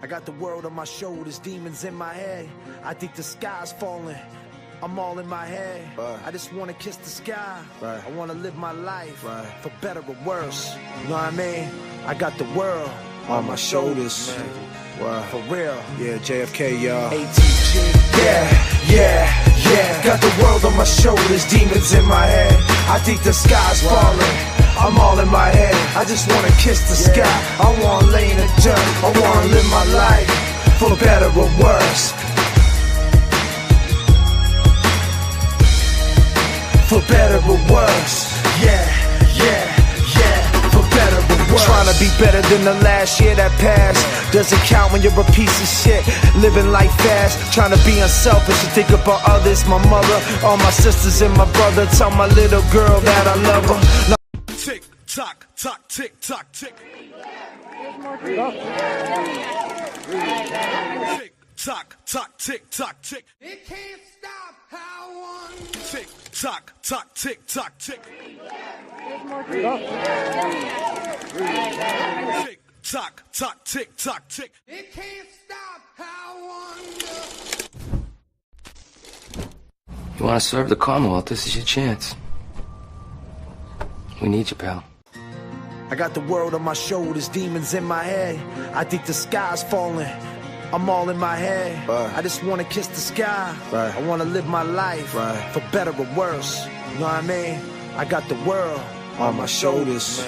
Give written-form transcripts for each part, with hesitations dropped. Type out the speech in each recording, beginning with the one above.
I got the world on my shoulders, demons in my head. I think the sky's falling. I'm all in my head. I just wanna kiss the sky. I wanna live my life for better or worse. You know what I mean? I got the world on my shoulders. For real. Yeah, J.F.K, y'all. ATG. Yeah. Got the world on my shoulders, demons in my head. I think the sky's falling. I'm all in my head. I just wanna kiss the sky. I wanna lay in the dirt. I wanna live my life for better or worse. For better or worse. Yeah. For better or worse. Trying to be better than the last year that passed. Doesn't count when you're a piece of shit. Living life fast, trying to be unselfish and think about others. My mother, all my sisters and my brother. Tell my little girl that I love her. Now tick tock, tock, tick tock, tick. Tick tock, tock, tick tock, tick. It can't stop how one tick tock, tock, tick tock, tick. Tick tock, tock, tick tock, tick. It can't stop how one You want to serve the Commonwealth? This is your chance. We need you, pal. I got the world on my shoulders, demons in my head. I think the sky's falling. I'm all in my head. I just wanna kiss the sky. I wanna live my life for better or worse. You know what I mean? I got the world on my shoulders.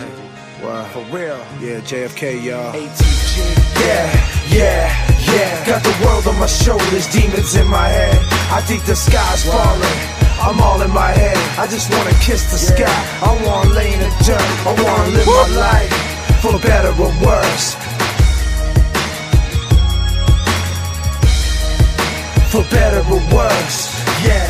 For real. Yeah, J.F.K, y'all. ATG. Yeah. Got the world on my shoulders, demons in my head. I think the sky's falling. I'm all in my head. I just wanna kiss the sky. I wanna lay in the dirt. I wanna live my life for better or worse. For better or worse. Yeah.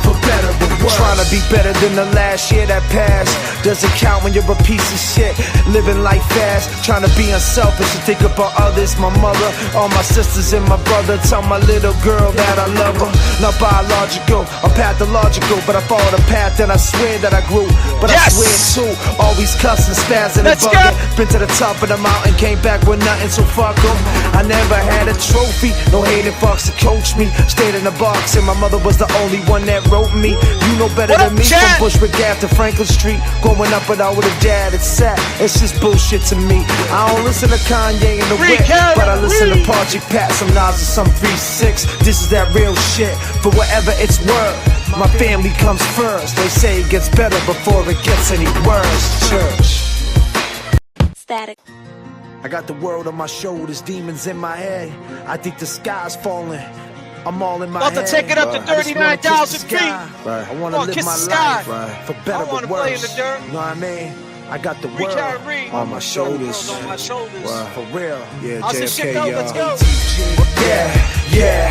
For better or worse. Trying to be better than the last year that passed. Doesn't count when you're a piece of shit. Living life fast, trying to be unselfish and think about others. My mother, all my sisters and my brother. Tell my little girl that I love her. Not biological or pathological, but I follow the path and I swear that I grew. But I swear too, always cussing, spazzing and bugging. Been to the top of the mountain, came back with nothing, so fuck them. I never had a trophy, no hating fucks to coach me. Stayed in the box and my mother was the only one that wrote me. You know better than me, from Bushwick Ave to Franklin Street. Growing up without with a dad, it's sad, it's just bullshit to me. I don't listen to Kanye and the Wet, but I listen to Project Pat, some Nas and some 3-6. This is that real shit, for whatever it's worth. My family comes first, they say it gets better before it gets any worse. Church. Static. I got the world on my shoulders, demons in my head. I think the sky's falling. I'm all in my head. About to take it up to 39,000 feet. I wanna live my life for better or worse. In the dirt. You know what I mean? I got the world on my shoulders. For real. Yeah, J.F.K, y'all. Let's go. Yeah.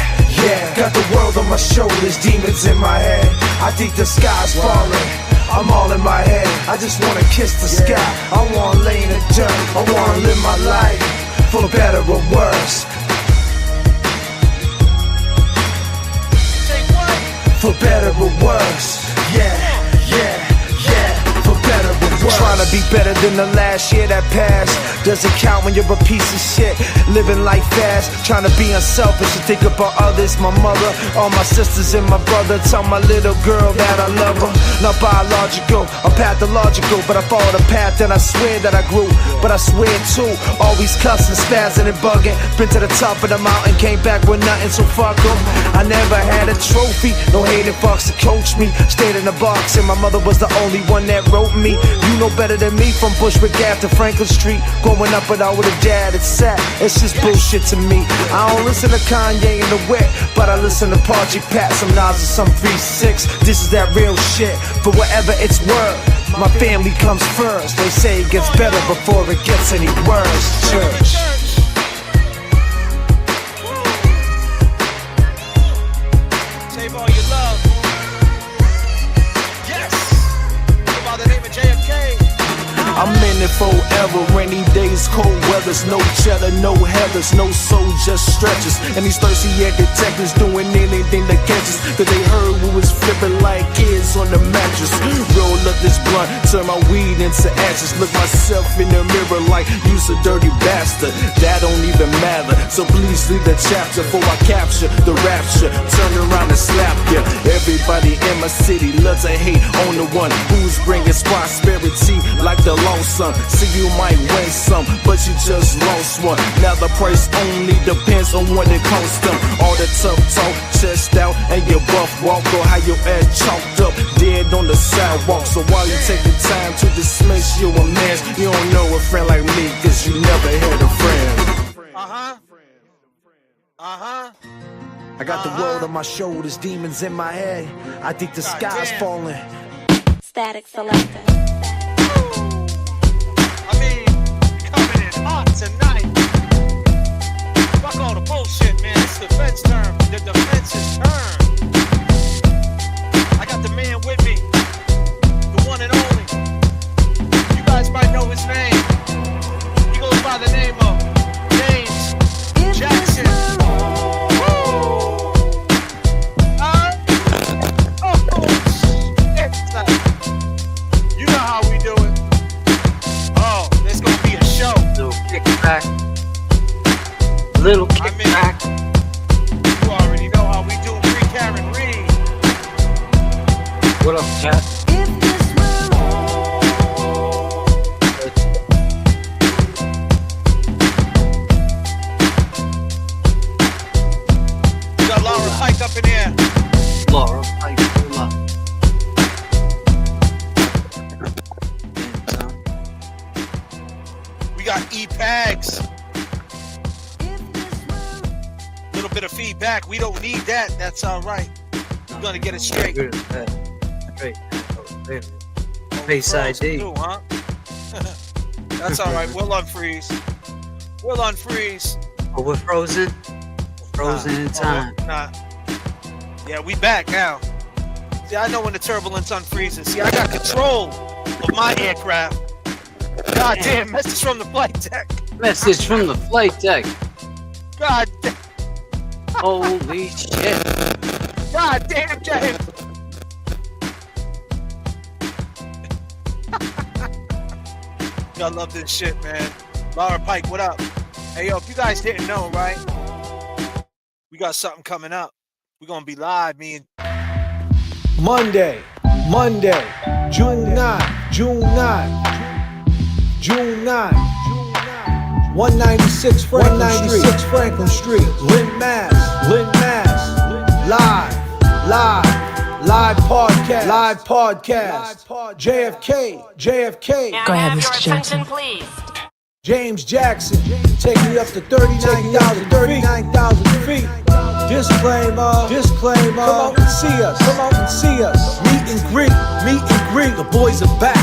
Got the world on my shoulders, demons in my head. I think the sky's falling. I'm all in my head. I just wanna kiss the sky. I wanna lay in the dirt. I wanna live my life for better or worse. For better or worse. Yeah. For better or worse. Trying to be better than the last year that passed. Doesn't count when you're a piece of shit. Living life fast, trying to be unselfish and think about others. My mother, all my sisters and my brother. Tell my little girl that I love her. Not biological or pathological, but I follow the path and I swear that I grew. But I swear too, always cussing, spazzing and bugging. Been to the top of the mountain, came back with nothing, so fuck them. I never had a trophy, no hating fucks to coach me. Stayed in the box and my mother was the only one that wrote me. You know better than me, from Bushwick Ave to Franklin Street. Growing up without with a dad, it's sad, it's just bullshit to me. I don't listen to Kanye and the Wet, but I listen to Project Pat, some Nas and some 3-6. This is that real shit, for whatever it's worth. My family comes first, they say it gets better before it gets any worse. Church. Save all your love. Yes. By the name of J.F.K. I'm in it forever. Rainy days, cold weathers, no cheddar, no heathers, no soul, just stretches. And these thirsty air detectives doing anything to catch us, cause they heard we was flipping like kids on the mattress. Roll up this blunt, turn my weed into ashes. Look myself in the mirror like you's a dirty bastard. That don't even matter, so please leave the chapter before I capture the rapture. Turn around and slap ya. Everybody in my city loves to hate on the one who's bringing prosperity like the lost son. See, you might win some, but you just lost one. Now the price only depends on what it costs them. All the tough talk, chest out, and your buff walk, or how your ass chalked up, dead on the sidewalk. So while you take the time to dismiss your man, you don't know a friend like me, cause you never had a friend. I got the world on my shoulders, demons in my head. I think the sky's falling. Static selector. I mean, coming in hot tonight. Fuck all the bullshit, man. It's the defense term. The defense's turn. I got the man with me, the one and only. You guys might know his name. He goes by the name of James Jackson. You know how we do it. Oh, there's gonna be a show. Little kickback. Little kickback. You already know how we do. Free Karen Reed. What up, cat? We got Laura Pike up in here. Laura, Pike, pull up. We got E-Pags. Little bit of feedback. We don't need that. That's all right. We're gonna get it straight. Good, straight. Face ID. Too, huh? That's all right. We'll unfreeze. We'll unfreeze. Oh, we're frozen. Frozen in time. Nah. Yeah, we back now. See, I know when the turbulence unfreezes. See, I got control of my aircraft. God damn, message from the flight deck. Message from the flight deck. God damn. Holy shit. God damn, James. I love this shit, man. Laura Pike, what up? Hey, yo, if you guys didn't know, right? We got something coming up. We're going to be live, me and... Monday, June 9, June 9, 196 Franklin Street, Lynn, Mass, live podcast, JFK. Go ahead, Mr. Jackson. Please. James Jackson, take me up to 39,000 feet. Disclaimer, come out and see us, meet and greet, the boys are back,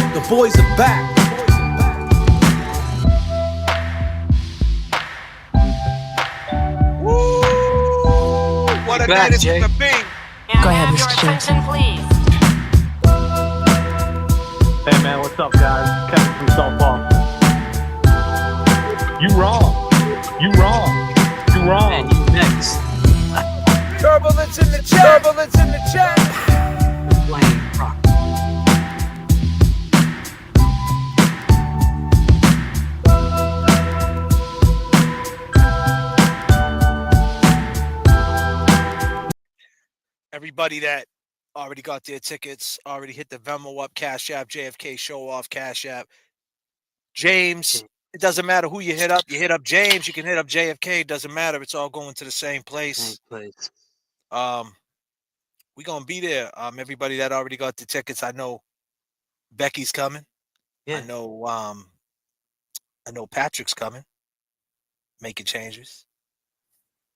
Woo! What a Back, night it's Jay. gonna be. Go ahead, Mr. Jackson. Please. Hey man, what's up guys? Kevin from South Boston. You wrong. And you next. Turbulence in the chat. Flame rock. Everybody that already got their tickets, already hit the Venmo up, Cash App, JFK Show Off, Cash App. James, it doesn't matter who you hit up. You hit up James, you can hit up JFK, it doesn't matter. It's all going to the same place. We're gonna be there. Everybody that already got the tickets, I know Becky's coming. Yeah. I know Patrick's coming, making changes.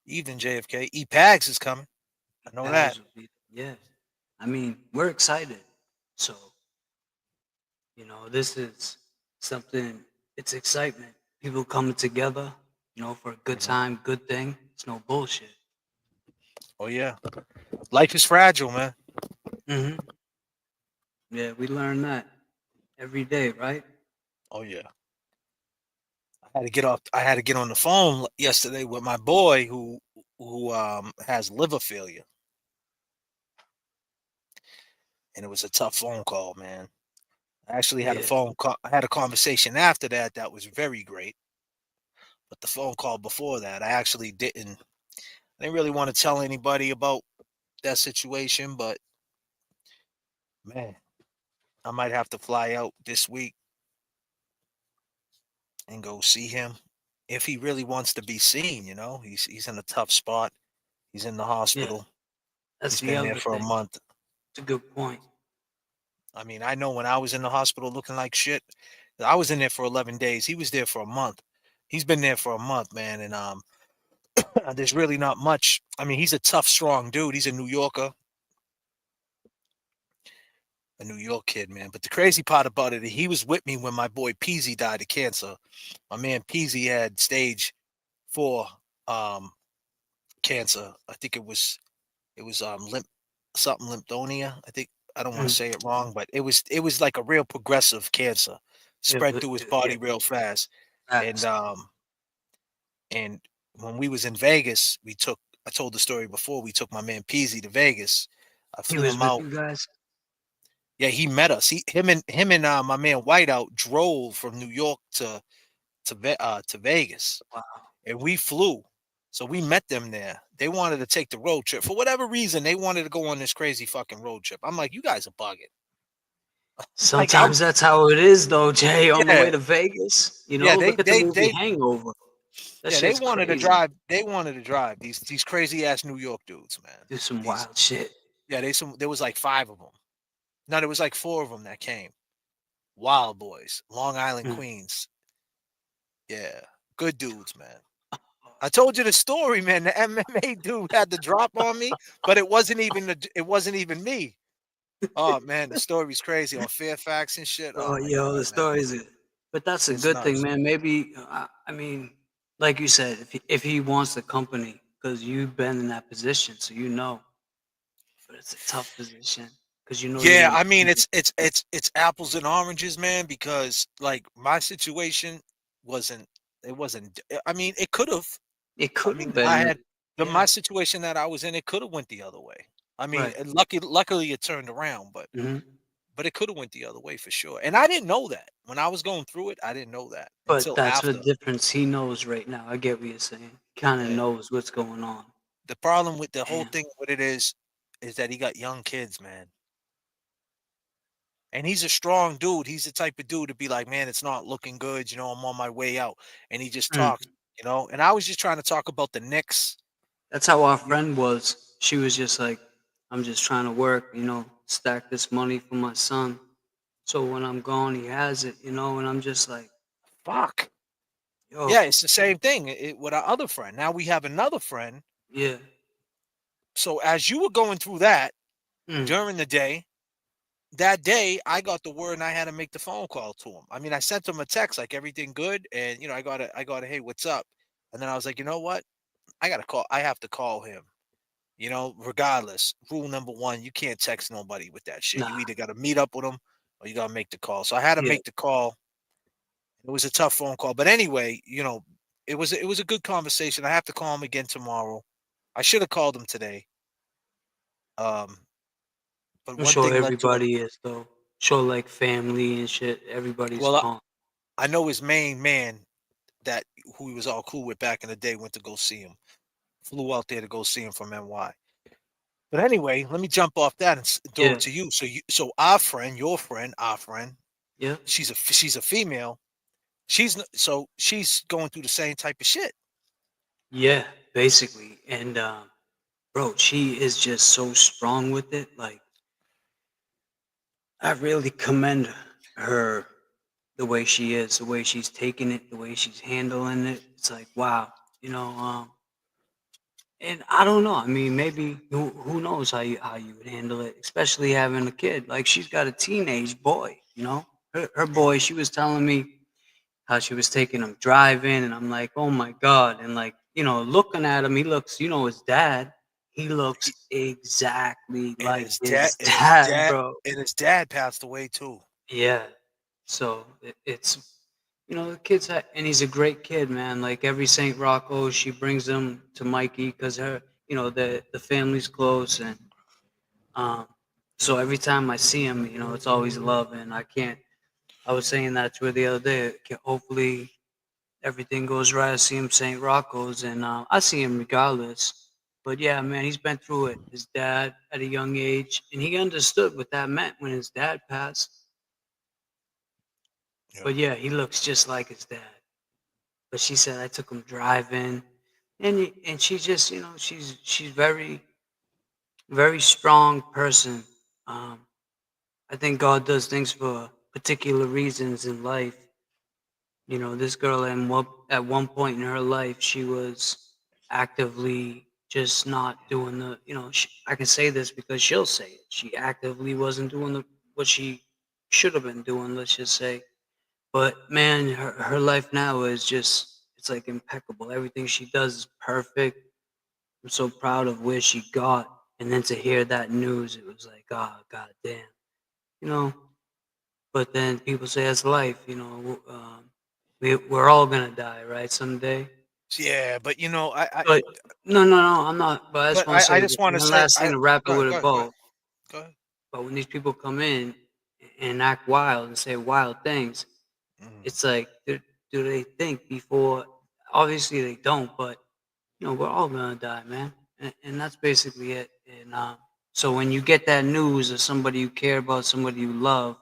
Even JFK. E-Pags is coming. I know that. Yeah. I mean, we're excited. So, this is something, it's excitement. People coming together, for a good time, good thing. It's no bullshit. Oh, yeah. Life is fragile, man. Mm-hmm. Yeah, we learn that every day, right? Oh yeah. I had to get on the phone yesterday with my boy who has liver failure. And it was a tough phone call, man. I actually had a Yeah. phone call. I had a conversation after that was very great. But the phone call before that, I actually didn't really want to tell anybody about that situation, but man, I might have to fly out this week and go see him if he really wants to be seen, you know. He's in a tough spot. He's in the Yeah. hospital. That's He's the been there other for a thing. month. It's a good point. I mean, I know when I was in the hospital looking like shit, I was in there for 11 days. He was there for a month. He's been there for a month, man, and there's really not much. I mean, he's a tough, strong dude. He's a New Yorker, a New York kid, man. But the crazy part about it, he was with me when my boy Peasy died of cancer. My man Peasy had stage 4 cancer. I think it was lymphonia. I think I don't want to Mm. say it wrong, but it was like a real progressive cancer, spread through his body Yeah. real fast. And Facts. and when we was in Vegas, I told the story before, we took my man Peasy to Vegas. I He flew was him with out. you guys. Yeah, he met us. Him and my man Whiteout drove from New York to Vegas, Wow. and we flew. So we met them there. They wanted to take the road trip for whatever reason. They wanted to go on this crazy fucking road trip. I'm like, you guys are bugging. Like Sometimes that's how it is, though, Jay. On the yeah, way to Vegas, yeah. look at the movie Hangover. That Yeah, they shit's wanted to crazy. drive. They wanted to drive these crazy ass New York dudes, man. Do some These wild shit. yeah, there was like 5 of them. No, there was like 4 of them that came. Wild boys, Long Island Mm. Queens. Yeah, good dudes, man. I told you the story, man. The MMA dude had the drop on me, but it wasn't even me. Oh man, the story's crazy on Fairfax and shit. Oh Oh, my yo, the god, man, stories. But that's a it's good thing, nuts. man. Maybe I mean, like you said, if he wants the company, because you've been in that position, so you know. But it's a tough position because you're Yeah, gonna I mean be. it's apples and oranges, man. Because like my situation wasn't. It wasn't. I mean, it could have. It I could have mean, I been. had my Yeah. situation that I was in. It could have went the other way. I mean, Right. luckily it turned around, Hmm. but it could have went the other way for sure. And I didn't know that when I was going through it. I didn't know that But until that's the after. difference. He knows right now. I get what you're saying. Kind of Yeah. knows what's going on. The problem with the whole Damn. thing, what it is that he got young kids, man. And he's a strong dude. He's the type of dude to be like, man, it's not looking good. You know, I'm on my way out. And he just Mm. talks, And I was just trying to talk about the Knicks. That's how our friend was. She was just like, I'm just trying to work, stack this money for my son. So when I'm gone, he has it, and I'm just like, Fuck. yo, Yeah, it's the same thing with our other friend. Now we have another friend. yeah. So as you were going through that Mm. during the day, that day I got the word and I had to make the phone call to him. I mean, I sent him a text like everything good, and I got a hey, what's up? And then I was like, you know what? I have to call him. Regardless, rule number 1, you can't text nobody with that shit. You Nah, either got to meet up with them or you got to make the call. So I had to yeah. make the call. It was a tough phone call, but anyway, it was a good conversation. I have to call him again tomorrow. I should have called him today. Um, but I'm one sure thing led to everybody is, though. Sure, like family and shit, everybody's well, calm. I know his main man that who he was all cool with back in the day went to go see him. Flew out there to go see him from NY. But anyway, let me jump off that and throw Yeah, it to you. So our friend, your friend, our friend, yeah, she's a female. She's going through the same type of shit. yeah, basically. And, bro, she is just so strong with it. Like, I really commend her the way she is, the way she's taking it, the way she's handling it. It's like, wow, and I don't know. I mean, maybe who knows how you would handle it, especially having a kid. Like she's got a teenage boy. Her boy. She was telling me how she was taking him driving, and I'm like, oh my god. And like looking at him, he looks. His dad. He looks exactly And like his dad his and his dad, dad bro. and his dad passed away too. Yeah. So it's you know, the kid's and he's a great kid, man. Like every St. Rocco, she brings him to Mikey because her, you know, the family's close, and so every time I see him, you know, it's always love, and I was saying that to her the other day. Hopefully, everything goes right. I see him St. Rocco's, and I see him regardless. But yeah, man, he's been through it. His dad at a young age, and he understood what that meant when his dad passed. But yeah, he looks just like his dad. But she said I took him driving, and she just, you know, she's very very strong person. I think God does things for particular reasons in life. You know, this girl at one point in her life, she was actively just not doing the, you know, I can say this because she'll say it. She actively wasn't doing what she should have been doing, let's just say. But man, her life now is just, it's like impeccable. Everything she does is perfect. I'm so proud of where she got. And then to hear that news, it was like, oh, God damn. You know, but then people say that's life, you know. We're all going to die, right, someday? Yeah, but you know, But no, I'm not. But I just but want to I say just want to one say, last thing to wrap it with a bow. Go ahead. But when these people come in and act wild and say wild things, it's like, do they think before? Obviously, they don't. But you know, we're all gonna die, man, and that's basically it. And so when you get that news of somebody you care about, somebody you love,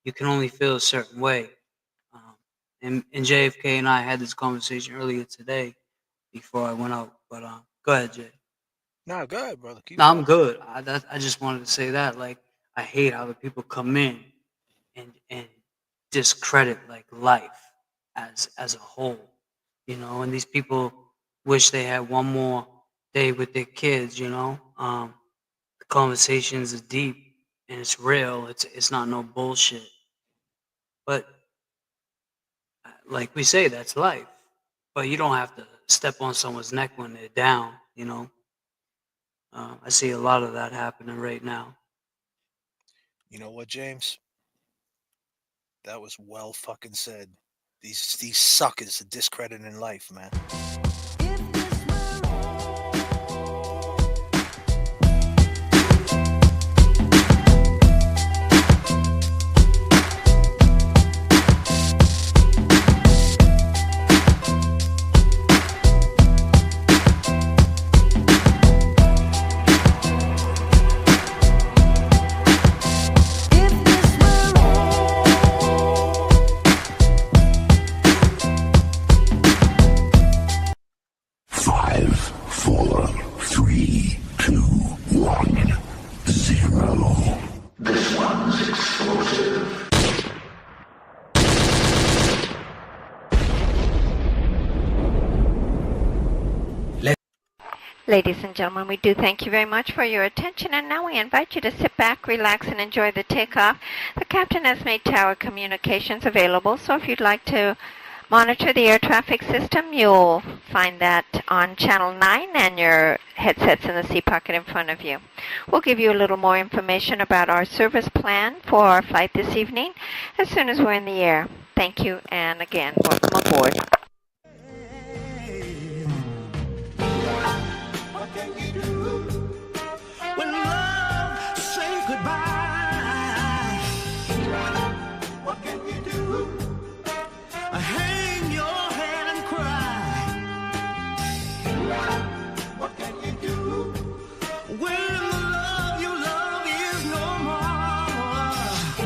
you can only feel a certain way. And J.F.K. and I had this conversation earlier today before I went out. But go ahead, Jay. No, go ahead, brother. Keep No, I'm going. good. I just wanted to say that. Like, I hate how the people come in and discredit like life as a whole, you know. And these people wish they had one more day with their kids, you know. The conversations are deep and it's real. It's not no bullshit. But like we say, that's life. But you don't have to step on someone's neck when they're down, you know. I see a lot of that happening right now. You know what, James? That was well fucking said. These suckers are discrediting life, man. Ladies and gentlemen, we do thank you very much for your attention, and now we invite you to sit back, relax, and enjoy the takeoff. The captain has made tower communications available, so if you'd like to monitor the air traffic system, you'll find that on channel 9 and your headsets in the seat pocket in front of you. We'll give you a little more information about our service plan for our flight this evening as soon as we're in the air. Thank you, and again, welcome aboard.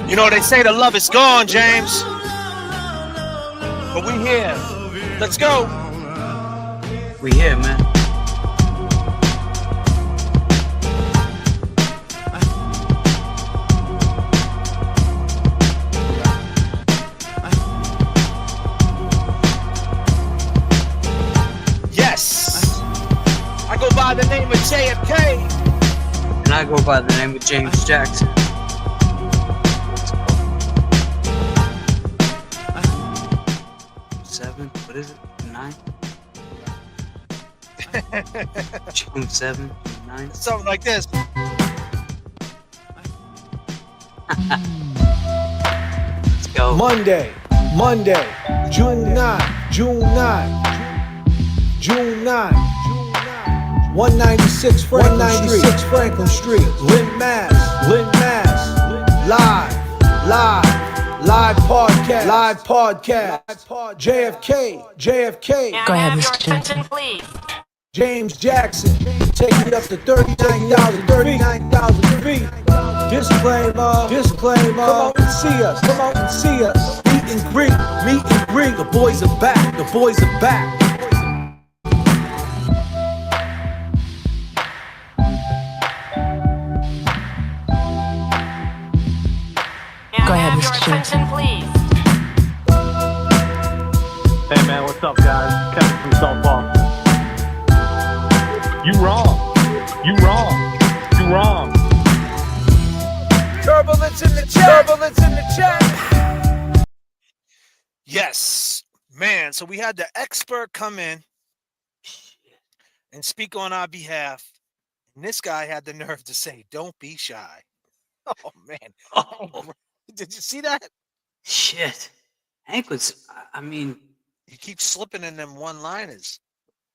You know, they say the love is gone, James. But we here. Let's go. We here, man. Yes. I go by the name of J.F.K. And I go by the name of James Jackson. What is it? 9? June 7, 9? Something like this. Let's go. Monday, Monday, June 9, June 9, June 9. 196 Franklin Street, Lynn, Mass. Live podcast. JFK. Go ahead, Mr. Attention, please. James Jackson, taking it up to 39,000 feet. Disclaimer. Come out and see us. Meet and greet. The boys are back. Go ahead, Mr. Attention, please. Hey man, what's up, guys? Kevin from South Boston. You wrong. Turbulence in the chat. Yes, man. So we had the expert come in and speak on our behalf. And this guy had the nerve to say, "Don't be shy." Oh man. Oh, Did you see that? shit. Hank was, I mean, He keeps slipping in them one-liners.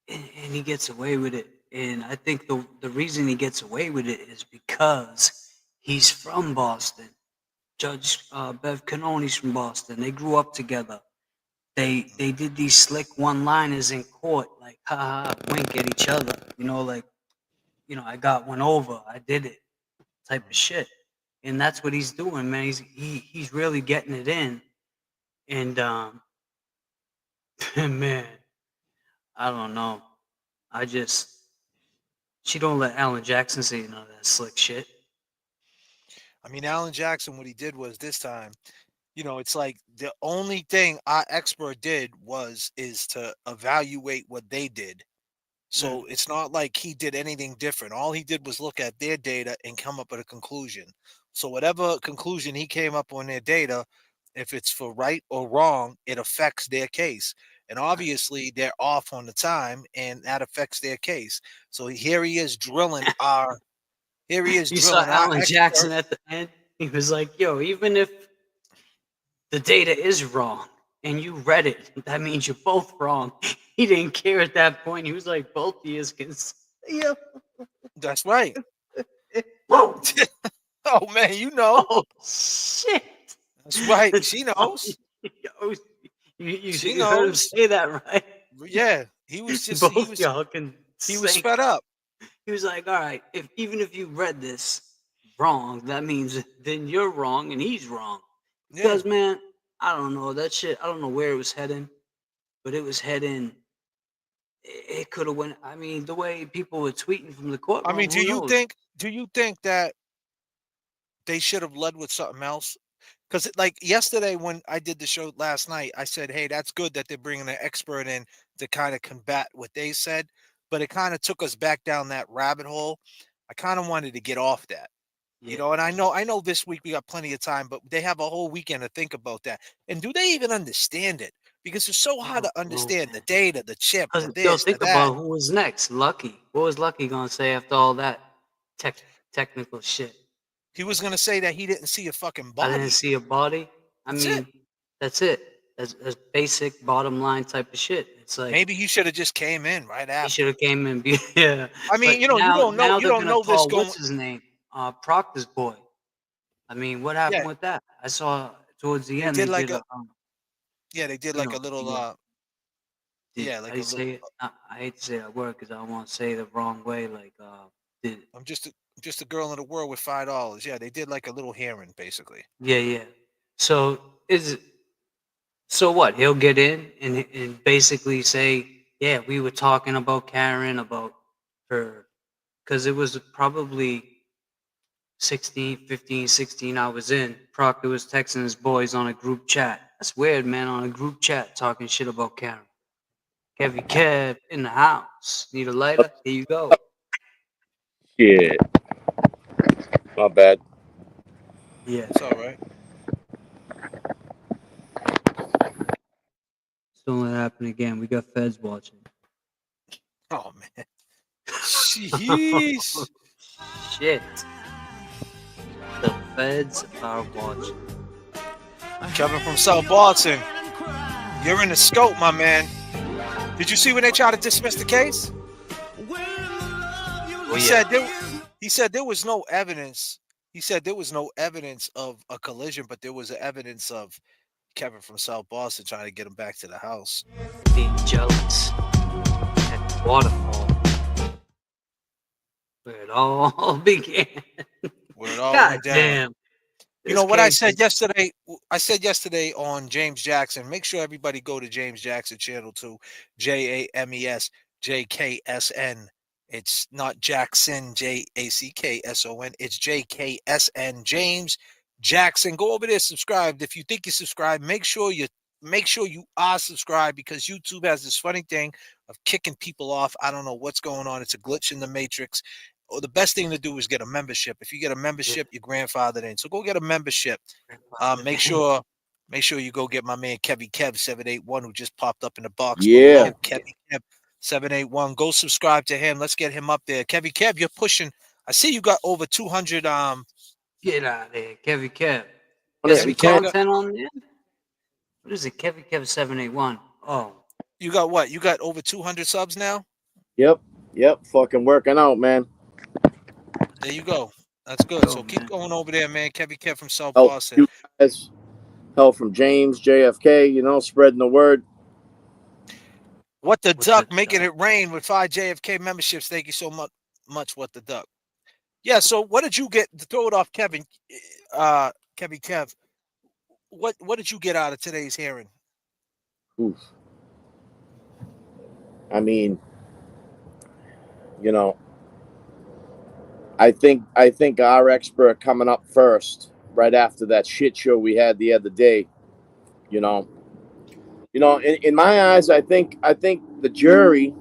and he gets away with it. And I think the reason he gets away with it is because he's from Boston. Judge Bev Cannoni's from Boston. They grew up together. They did these slick one-liners in court, like ha, wink at each other. Like, I got one over. I did it, type of shit. And that's what he's doing, man. He's really getting it in. And man, I don't know. She don't let Alan Jackson say none of that slick shit. I mean, Alan Jackson, what he did was this time, it's like the only thing our expert did is to evaluate what they did. So it's not like he did anything different. All he did was look at their data and come up with a conclusion. So whatever conclusion he came up on their data, if it's for right or wrong, it affects their case. And obviously they're off on the time, and that affects their case. So here he is drilling our. Here he is You drilling saw our Alan expert. Jackson at the end. He was like, "Yo, even if the data is wrong and you read it, that means you're both wrong." He didn't care at that point. He was like, "Both of you can." Yeah. That's right. Oh man, Oh shit. That's right. She knows. You She heard him knows. say that, right? Yeah, he was just Both y'all can. he was sink. fed up. He was like, "All right, even if you read this wrong, that means then you're wrong and he's wrong." Yeah. Because man, I don't know that shit. I don't know where it was heading, but it was heading. It could have went. I mean, the way people were tweeting from the courtroom. I mean, who knows? do you think that they should have led with something else? Because like yesterday when I did the show last night, I said, "Hey, that's good that they're bringing an expert in to kind of combat what they said," but it kind of took us back down that rabbit hole. I kind of wanted to get off that. Yeah. And I know this week we got plenty of time, but they have a whole weekend to think about that. And do they even understand it? Because it's so hard to understand the data, the chip, the Yo, this, the think that. about who was next. Lucky. What was Lucky gonna say after all that technical shit? He was going to say that he didn't see a fucking I body. didn't see a body. That's I it. mean, that's it. That's basic bottom line type of shit. It's like Maybe he should have just came in right he after. should have came in. Yeah. I mean, But you don't know now you they're don't gonna know this call, going. what's his name? Proctor's boy. I mean, what happened Yeah, with that? I saw towards the they end did they like did a they did you like know, a little did, like how a you say little. it? I hate to say that word because I don't want to say it the wrong way. Like, did I'm just a girl in the world with $5. Yeah, they did like a little hearing basically. yeah. So what? He'll get in and basically say, yeah, we were talking about Karen, about her, because it was probably 15, 16 hours in. Proctor was texting his boys on a group chat. That's weird, man, on a group chat talking shit about Karen. Kevy Kev in the house. Need a lighter? Here you go. Shit. My bad. Yeah. It's all right. Don't let it happen again. We got feds watching. Oh man. Jeez. Shit. The feds are watching. Kevin from South Boston. You're in the scope, my man. Did you see when they tried to dismiss the case? Oh, He said there was no evidence. He said there was no evidence of a collision, but there was evidence of Kevin from South Boston trying to get him back to the house. being jealous at the waterfall where it all began. Where it all God went down. damn. You know what I said yesterday? I said yesterday on James Jackson. Make sure everybody go to James Jackson channel too. JamesJKSN. It's not Jackson, JACKSON. It's JKSN. James Jackson. Go over there, subscribe. If you think you subscribe, make sure you are subscribed, because YouTube has this funny thing of kicking people off. I don't know what's going on. It's a glitch in the matrix. Or the best thing to do is get a membership. If you get a membership, you're grandfathered in. So go get a membership. Make sure you go get my man Kev 781, who just popped up in the box Yeah. below. Kev 781. Go subscribe to him. Let's get him up there. Kev, you're pushing. I see you got over 200. Get out of there, Kev. Yes, Some we can. content on there? What is it? Kev 781. Oh. You got what? You got over 200 subs now? Yep. Fucking working out, man. There you go. That's good. So keep going over there, man. Kev from South Boston. You guys, help from James, J.F.K, spreading the word. What the Duck making it rain with 5 JFK memberships. Thank you so much. What the Duck. Yeah. So what did you get to throw it off, Kevin? Kev. What did you get out of today's hearing? Oof. I mean, I think our expert coming up first, right after that shit show we had the other day. In my eyes, I think the jury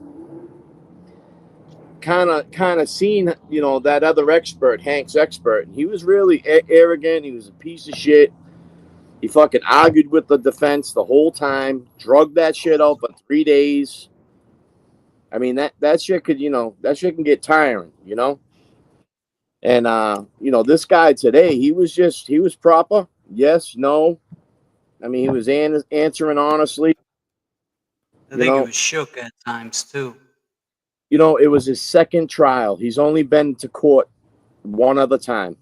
kind of seen that other expert, Hank's expert. He was really arrogant. He was a piece of shit. He fucking argued with the defense the whole time, drugged that shit out for 3 days. I mean, that shit could, that shit can get tiring, And this guy today, he was proper. Yes, no. I mean, he was answering honestly. I think he was shook at times too. It was his second trial. He's only been to court one other time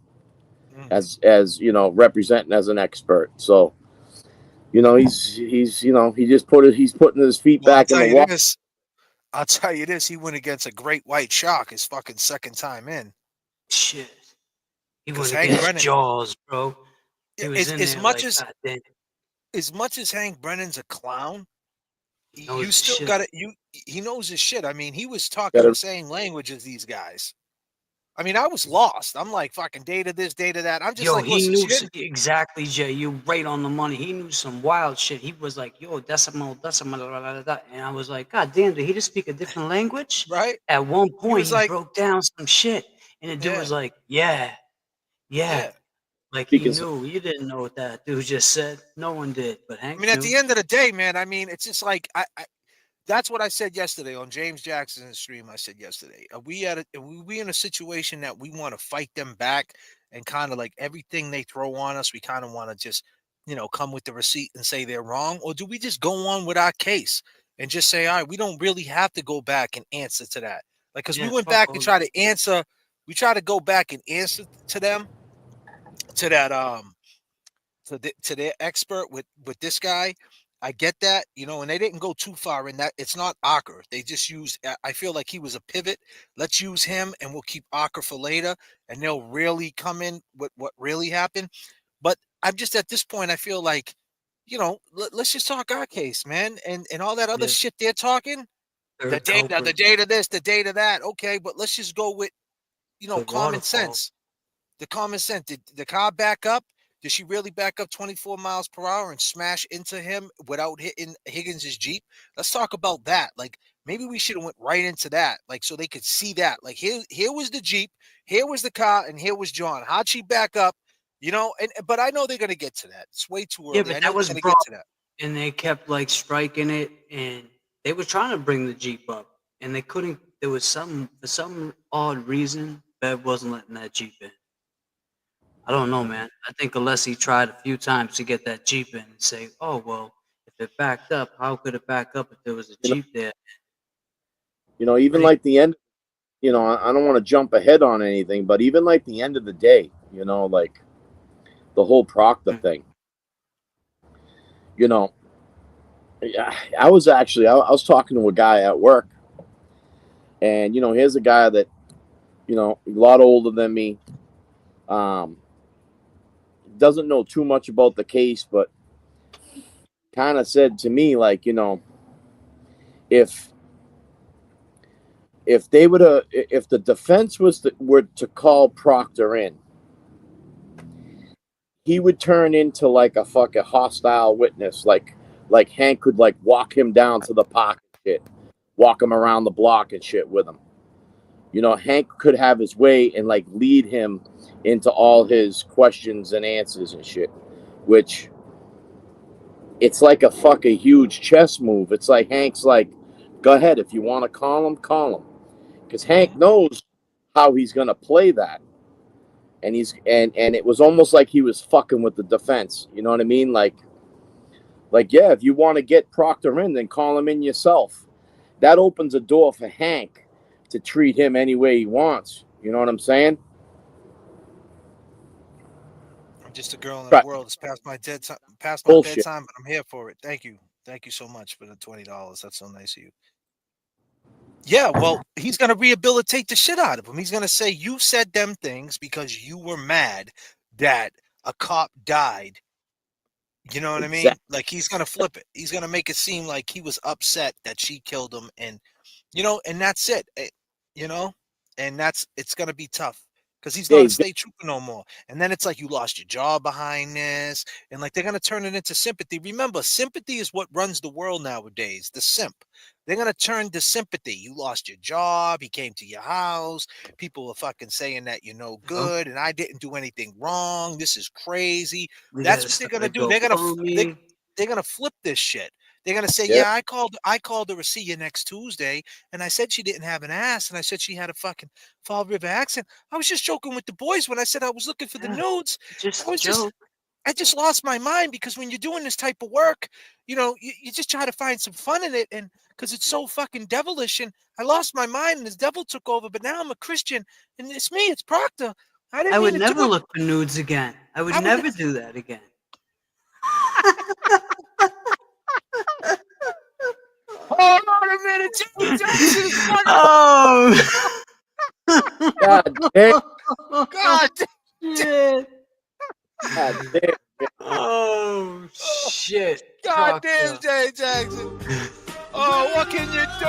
as representing as an expert. So, he's putting his feet back in the water. I'll tell you this, he went against a great white shark his fucking second time in. Shit. He went against Jaws, bro. He was as much as Hank Brennan's a clown, you still got it. He knows his shit. I mean, he was talking the same language as these guys. I mean, I was lost. I'm like, fucking data this, data that. I'm just he knew exactly, Jay. You right on the money. He knew some wild shit. He was like, yo, decimal, and I was like, God damn, did he just speak a different language? Right. At one point, he broke down some shit, and the dude was like, yeah. Like he knew. You didn't know what that dude just said. No one did, but Hank knew. At the end of the day, man, I mean, it's just like that's what I said yesterday on James Jackson's stream. I said yesterday, are we in a situation that we want to fight them back and kind of like everything they throw on us, we kind of want to just, come with the receipt and say they're wrong? Or do we just go on with our case and just say, all right, we don't really have to go back and answer to that? Like, because we went back and tried to answer, we tried to go back and answer to them, to that, to their expert with this guy. I get that, and they didn't go too far in that. It's not Ocker. They just used, I feel like he was a pivot. Let's use him and we'll keep Ocker for later, and they'll really come in with what really happened. But I'm just at this point, I feel like, let's just talk our case, man. And all that other shit they're talking, the data this, the data that. Okay, but let's just go with, common sense. The common sense. Did the car back up? Did she really back up 24 miles per hour and smash into him without hitting Higgins' Jeep? Let's talk about that. Like, maybe we should have went right into that, like, so they could see that. Like, here was the Jeep, here was the car, and here was John. How'd she back up? But I know they're gonna get to that. It's way too early. Yeah, but that was brought, get to that. And they kept like striking it, and they were trying to bring the Jeep up, and they couldn't. There was for some odd reason, Bev wasn't letting that Jeep in. I don't know, man. I think Alessi tried a few times to get that Jeep in and say, oh, well, if If it backed up, how could it back up if there was a Jeep there? Even like the end, I don't want to jump ahead on anything, but even like the end of the day, like the whole Proctor thing, I was talking to a guy at work, and here's a guy that, a lot older than me, doesn't know too much about the case, but kind of said to me, like, if they if the defense were to call Proctor in, he would turn into like a fucking hostile witness, like Hank could like walk him down to the park and shit, walk him around the block and shit with him. Hank could have his way and like lead him into all his questions and answers and shit, which it's like a fucking huge chess move. It's like Hank's like, go ahead, if you want to call him, because Hank knows how he's gonna play that, and it was almost like he was fucking with the defense. You know what I mean? Like yeah, if you want to get Proctor in, then call him in yourself. That opens a door for Hank to treat him any way he wants. You know what I'm saying? I'm just a girl in the world. It's past my bedtime, but I'm here for it. Thank you so much for the $20. That's so nice of you. Yeah, well, he's gonna rehabilitate the shit out of him. He's gonna say you said them things because you were mad that a cop died. You know what I mean? Like, he's gonna flip it. He's gonna make it seem like he was upset that she killed him, and and that's it. And it's gonna be tough because he's not a state trooper no more. And then it's like you lost your job behind this, and like they're gonna turn it into sympathy. Remember, sympathy is what runs the world nowadays. The simp. They're gonna turn to sympathy. You lost your job. He came to your house. People are fucking saying that you're no good, and I didn't do anything wrong. This is crazy. That's what they're gonna do. They're gonna flip this shit. They're gonna say, yeah, I called her to see you next Tuesday, and I said she didn't have an ass, and I said she had a fucking Fall River accent. I was just joking with the boys when I said I was looking for the nudes. I just lost my mind because when you're doing this type of work, you just try to find some fun in it, and because it's so fucking devilish, and I lost my mind and this devil took over, but now I'm a Christian, and it's me, it's Proctor. I would never look for nudes again. I would never do that again. Hold on a minute, Jackson. Oh, God damn. God damn. God damn. Oh shit! God damn, Jay Jackson. Oh, what can you do?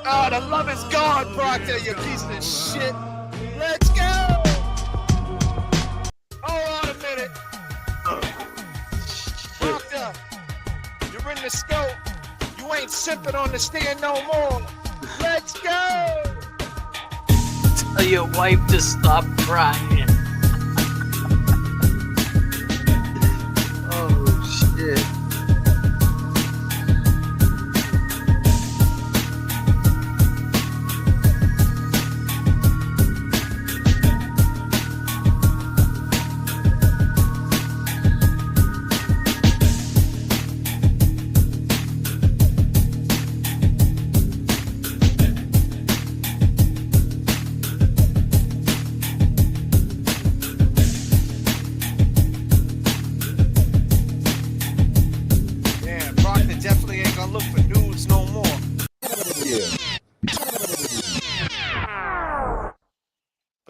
Oh, the love is gone, Proctor, you piece of shit. Let's go. Hold on a minute. Proctor, you're in the scope. You ain't sipping on the stand no more. Let's go. Tell your wife to stop crying. Oh shit.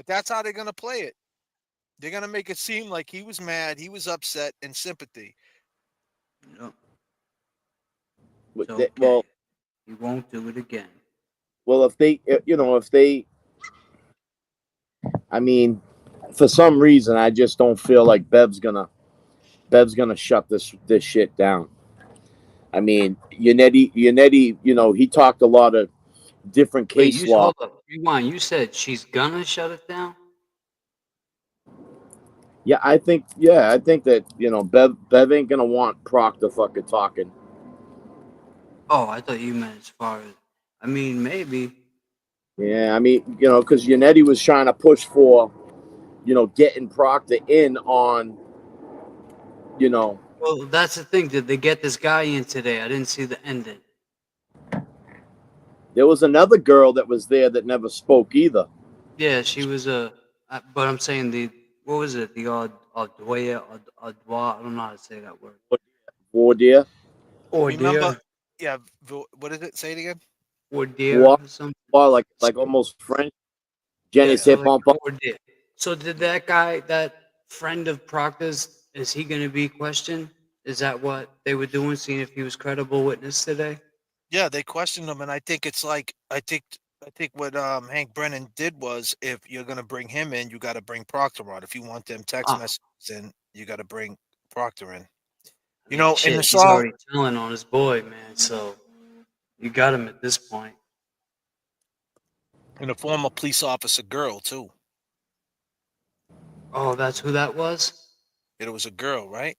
That's how they're going to play it. They're going to make it seem like he was mad, he was upset, and sympathy. No. Okay. Well, he won't do it again. Well, if they, I mean, for some reason, I just don't feel like Bev's gonna shut this shit down. I mean, Yannetti, he talked a lot of different case law. Hold up. Rewind. You said she's gonna shut it down? Yeah, I think that, Bev ain't gonna want Proctor fucking talking. Oh, I thought you meant as far as, I mean, maybe. Yeah, I mean, because Yannetti was trying to push for, getting Proctor in on, Well, that's the thing. Did they get this guy in today? I didn't see the ending. there was another girl that was there that never spoke either. Yeah, she was but I'm saying what was it? The Odwaya, Odwa. I don't know how to say that word. Wardia. Or Remember? dear, Yeah. What is it? Say it again. or dear, or something. Like almost French. Jenny Yeah. said, like "Pump up." or dear. So did that guy, that friend of Proctor's, is he going to be questioned? Is that what they were doing, seeing if he was credible witness today? Yeah, they questioned him, and I think it's like I think what Hank Brennan did was, if you're gonna bring him in, you got to bring Proctor on. If you want them text Ah, messages in, you got to bring Proctor in. I You mean, know, in shit, the he's song, already telling on his boy, man. So you got him at this point. and a former police officer girl too. Oh, that's who that was. It was a girl, right?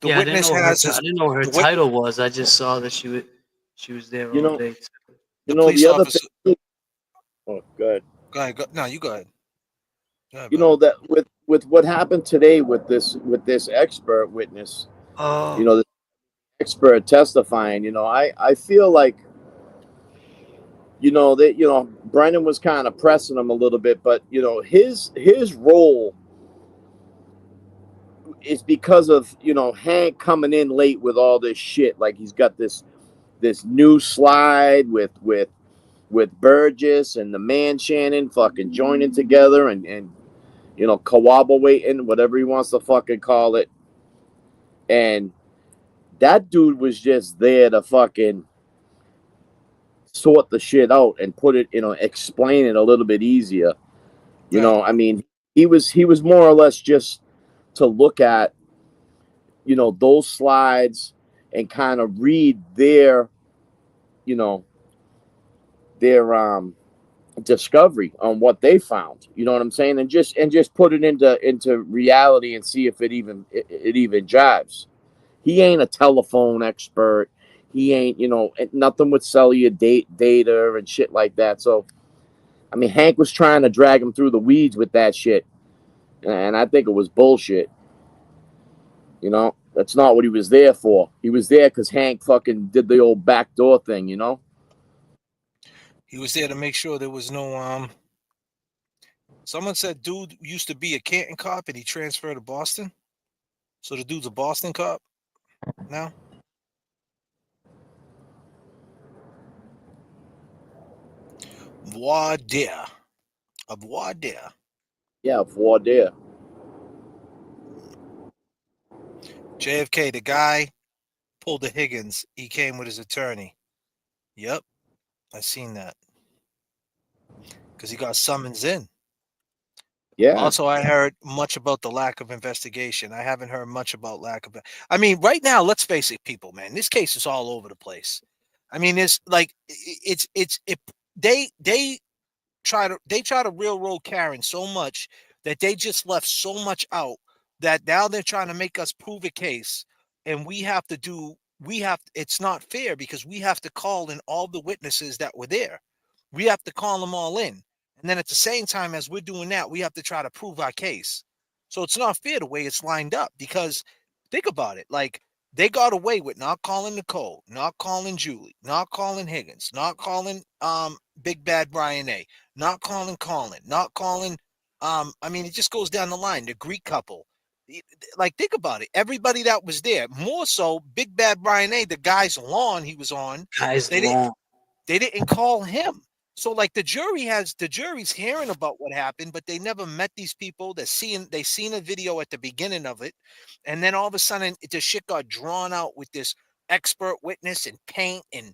The Yeah, I didn't witness know her. has I his didn't know what her the wit title was. I just saw that she was there You all know, day. the the police other thing. officer. Oh, good. Go ahead. No, you go ahead. Go ahead, You brother. know that with what happened today with this expert witness. Oh, The expert testifying. I feel like that Brennan was kind of pressing him a little bit, but his role is because of Hank coming in late with all this shit. Like he's got this new slide with Burgess and the man Shannon fucking joining together and cooperating, whatever he wants to fucking call it. And that dude was just there to fucking sort the shit out and put it, explain it a little bit easier. Right. I mean, he was more or less just to look at, those slides and kind of read you know, their discovery on what they found. You know what I'm saying? And just put it into reality and see if it even jives. He ain't a telephone expert. He ain't, nothing would sell you data and shit like that. So, I mean, Hank was trying to drag him through the weeds with that shit. And I think it was bullshit. That's not what he was there for. He was there because Hank fucking did the old backdoor thing. He was there to make sure there was no. Someone said dude used to be a Canton cop and he transferred to Boston. So the dude's a Boston cop now. Voir dire. A voir dire. Yeah, voir dire. J.F.K. The guy pulled the Higgins. He came with his attorney. Yep, I seen that. Because he got summons in. Yeah. Also, I heard much about the lack of investigation. I haven't heard much about lack of. I mean, right now, let's face it, people, man. This case is all over the place. I mean, it's like they try to railroad Karen so much that they just left so much out that now they're trying to make us prove a case, and it's not fair because we have to call in all the witnesses that were there. We have to call them all in. And then at the same time as we're doing that, we have to try to prove our case. So it's not fair the way it's lined up because think about it. Like they got away with not calling Nicole, not calling Julie, not calling Higgins, not calling Big Bad Brian A, not calling Colin, not calling I mean it just goes down the line. The Greek couple. Like think about it. Everybody that was there, more so Big Bad Brian A, the guy's lawn he was on. guy's They long. didn't call him. So like the jury's hearing about what happened, but they never met these people. They seen a video at the beginning of it, and then all of a sudden the shit got drawn out with this expert witness and paint and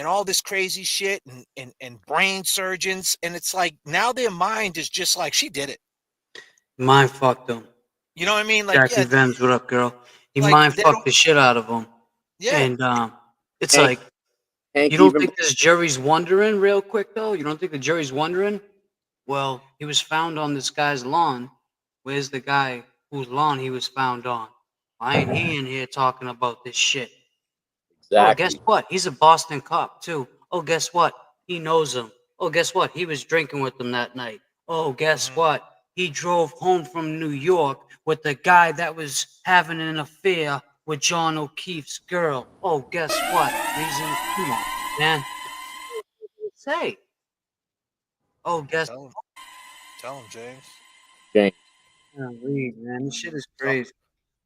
all this crazy shit and brain surgeons, and it's like now their mind is just like she did it. Mind fucked him. You know what I mean? Like Jackie yeah, Vems, what up, girl? He like mind they fucked don't. the shit out of him. Yeah, And it's Hank, like, Hank you don't even think this jury's wondering, real quick though? You don't think the jury's wondering? Well, he was found on this guy's lawn. Where's the guy whose lawn he was found on? Why ain't he in here talking about this shit? Oh, guess exactly. what? He's a Boston cop too. Oh, guess what? He knows him. Oh, guess what? He was drinking with them that night. Oh, guess Mhm. what? he drove home from New York with the guy that was having an affair with John O'Keefe's girl. Oh, guess what? Reason, come on, man. Say. Oh, guess. Tell him, James. James. Read, man. This shit is crazy.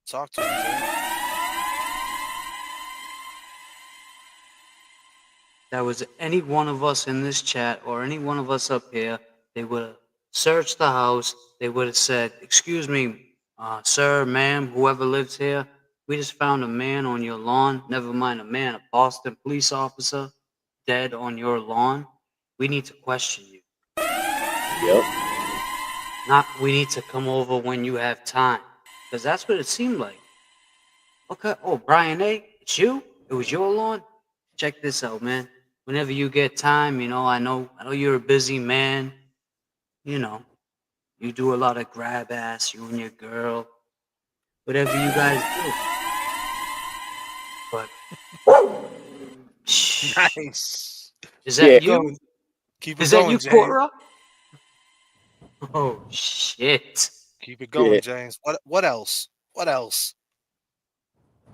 Talk to him, James. That was any one of us in this chat or any one of us up here, they would have searched the house. They would have said, "Excuse me, sir, ma'am, whoever lives here, we just found a man on your lawn. Never mind a man, a Boston police officer dead on your lawn. We need to question you. Yep. Not we need to come over when you have time." Because that's what it seemed like. Okay. Oh, Brian A., it's you? It was your lawn? Check this out, man. Whenever you get time, I know you're a busy man. You do a lot of grab ass, you and your girl. Whatever you guys do. But Nice. Is that you? Going. Keep it Is going, that you, James. Cora? Oh shit. Keep it going, Yeah. James. What else? What else?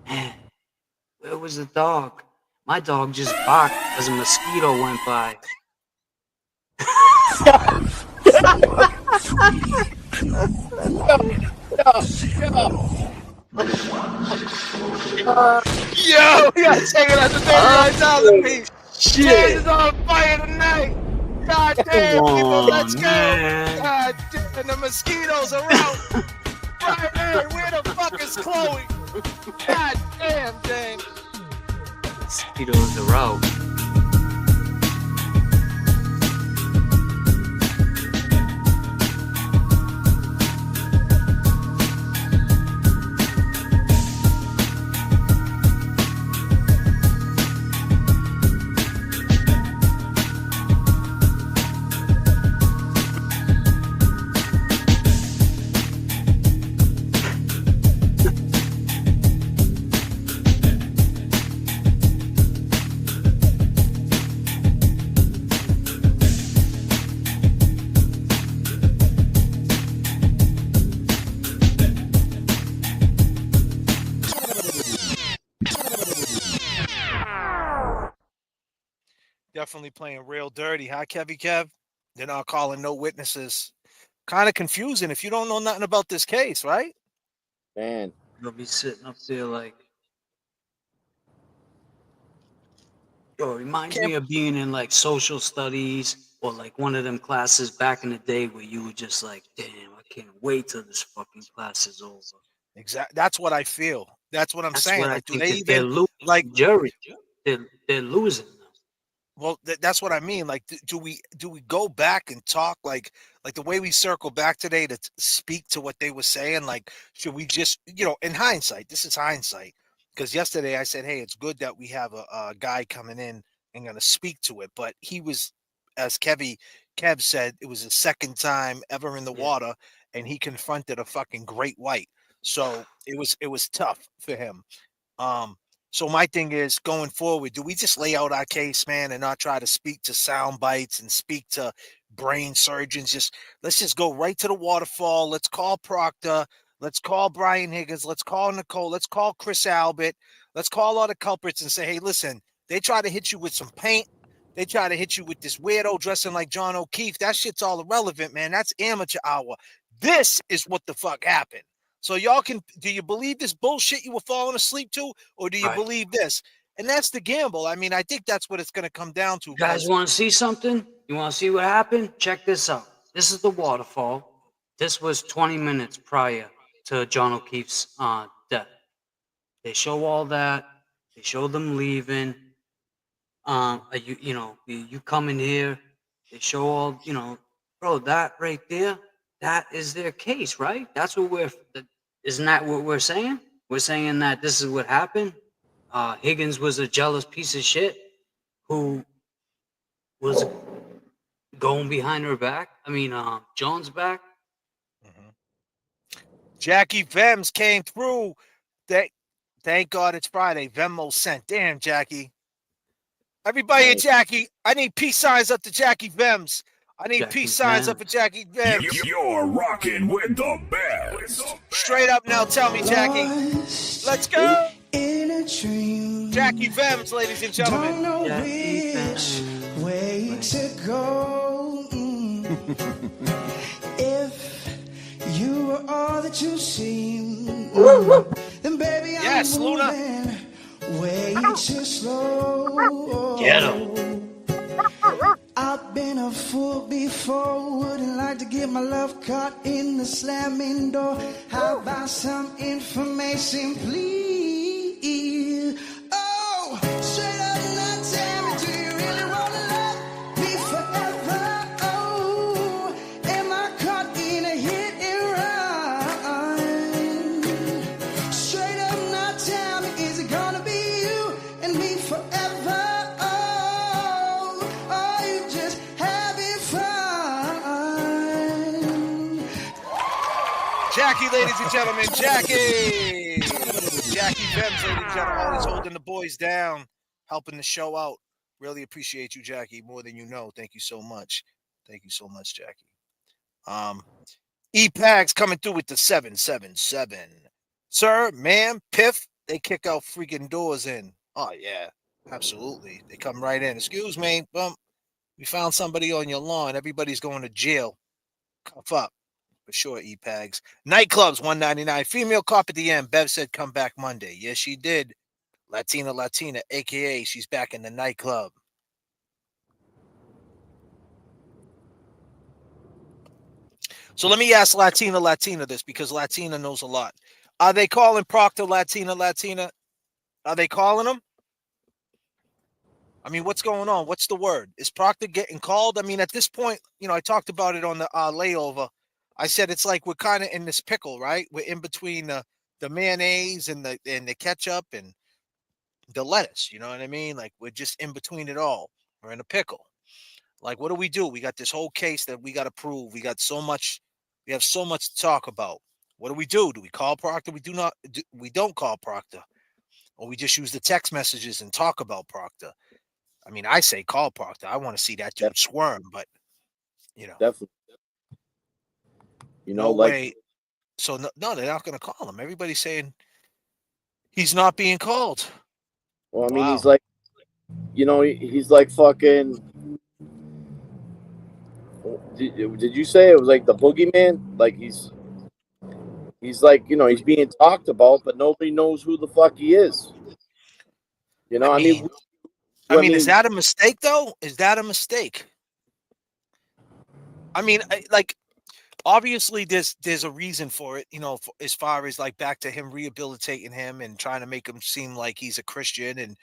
Man, where was the dog? My dog just barked as a mosquito went by. Yo, we gotta take it at the 39,000 piece. Shit. James is on fire tonight. God damn, Come people, on, let's man. go. God damn, the mosquitoes are out. Right, hey, where the fuck is Chloe? God damn, James. Mosquitoes are out. Definitely playing real dirty, huh, Kevy Kev? They're not calling no witnesses. Kind of confusing if you don't know nothing about this case, right? Man. You'll be sitting up there like, yo, it reminds me of being in like social studies or like one of them classes back in the day where you were just like, damn, I can't wait till this fucking class is over. Exactly. That's what I feel. That's what I'm That's saying. what I Like, do think they that they're even losing. like? Jury, they're losing. Well, that's what I mean. Like, do we go back and talk like the way we circle back today to speak to what they were saying? Like, should we just, in hindsight, this is hindsight, because yesterday I said, hey, it's good that we have a guy coming in and going to speak to it, but he was, as Kev said, it was his second time ever in the water, and he confronted a fucking great white, so it was tough for him. So my thing is, going forward, do we just lay out our case, man, and not try to speak to sound bites and speak to brain surgeons? Let's just go right to the waterfall. Let's call Proctor. Let's call Brian Higgins. Let's call Nicole. Let's call Chris Albert. Let's call all the culprits and say, hey, listen, they try to hit you with some paint. They try to hit you with this weirdo dressing like John O'Keefe. That shit's all irrelevant, man. That's amateur hour. This is what the fuck happened. So y'all do you believe this bullshit you were falling asleep to, or do you believe this? And that's the gamble. I mean, I think that's what it's going to come down to. You guys want to see something? You want to see what happened? Check this out. This is the waterfall. This was 20 minutes prior to John O'Keefe's death. They show all that. They show them leaving. You come in here. They show all, bro, that right there, that is their case, right? That's what isn't that what we're saying? We're saying that this is what happened. Higgins was a jealous piece of shit who was going behind her back. I mean, Jones' back. Jackie Vems came through. Thank God it's Friday. Venmo sent. Damn, Jackie. Everybody at Jackie, I need peace signs up to Jackie Vems. I need Jackie peace signs up Vance. for Jackie Vance. You're rocking with the best. Straight up now, tell me, Jackie. Let's go. In a dream, Jackie Vance, ladies and gentlemen. don't know Jackie which Vance. way to go. If you were all that you seem, then baby, Yes, I'm Luna. moving way too slow. Get him. I've been a fool before, wouldn't like to get my love caught in the slamming door. How about some information, please? Oh, straight up now, tell me, do you really wanna love me forever? Oh, am I caught in a hit and run? Straight up now, tell me, is it gonna be you and me forever? Jackie, ladies and gentlemen, Jackie. Jackie Vance, ladies and gentlemen, always holding the boys down, helping the show out. Really appreciate you, Jackie, more than you know. Thank you so much. Thank you so much, Jackie. E-Pags coming through with the 777. Sir, ma'am, Piff, they kick out freaking doors in. Oh, yeah, absolutely. They come right in. Excuse me, we found somebody on your lawn. Everybody's going to jail. Cuff up. For sure, E-Pags. Nightclubs, $1.99. Female cop at the end. Bev said come back Monday. Yes, she did. Latina, a.k.a. she's back in the nightclub. So let me ask Latina this, because Latina knows a lot. Are they calling Proctor Latina? Are they calling him? I mean, what's going on? What's the word? Is Proctor getting called? I mean, at this point, I talked about it on the layover. I said it's like we're kind of in this pickle, right? We're in between the mayonnaise and the ketchup and the lettuce. You know what I mean? Like we're just in between it all. We're in a pickle. Like, what do? We got this whole case that we got to prove. We have so much to talk about. What do? Do we call Proctor? We don't call Proctor, or we just use the text messages and talk about Proctor. I mean, I say call Proctor. I want to see that dude squirm, but Definitely. No way. So no, they're not going to call him. Everybody's saying he's not being called. Well, I mean, he's like, he's like fucking. Did you say it was like the boogeyman? Like he's like, he's being talked about, but nobody knows who the fuck he is. I mean, is that a mistake though? Is that a mistake? I mean, like, obviously there's a reason for it, as far as like back to him rehabilitating him and trying to make him seem like he's a Christian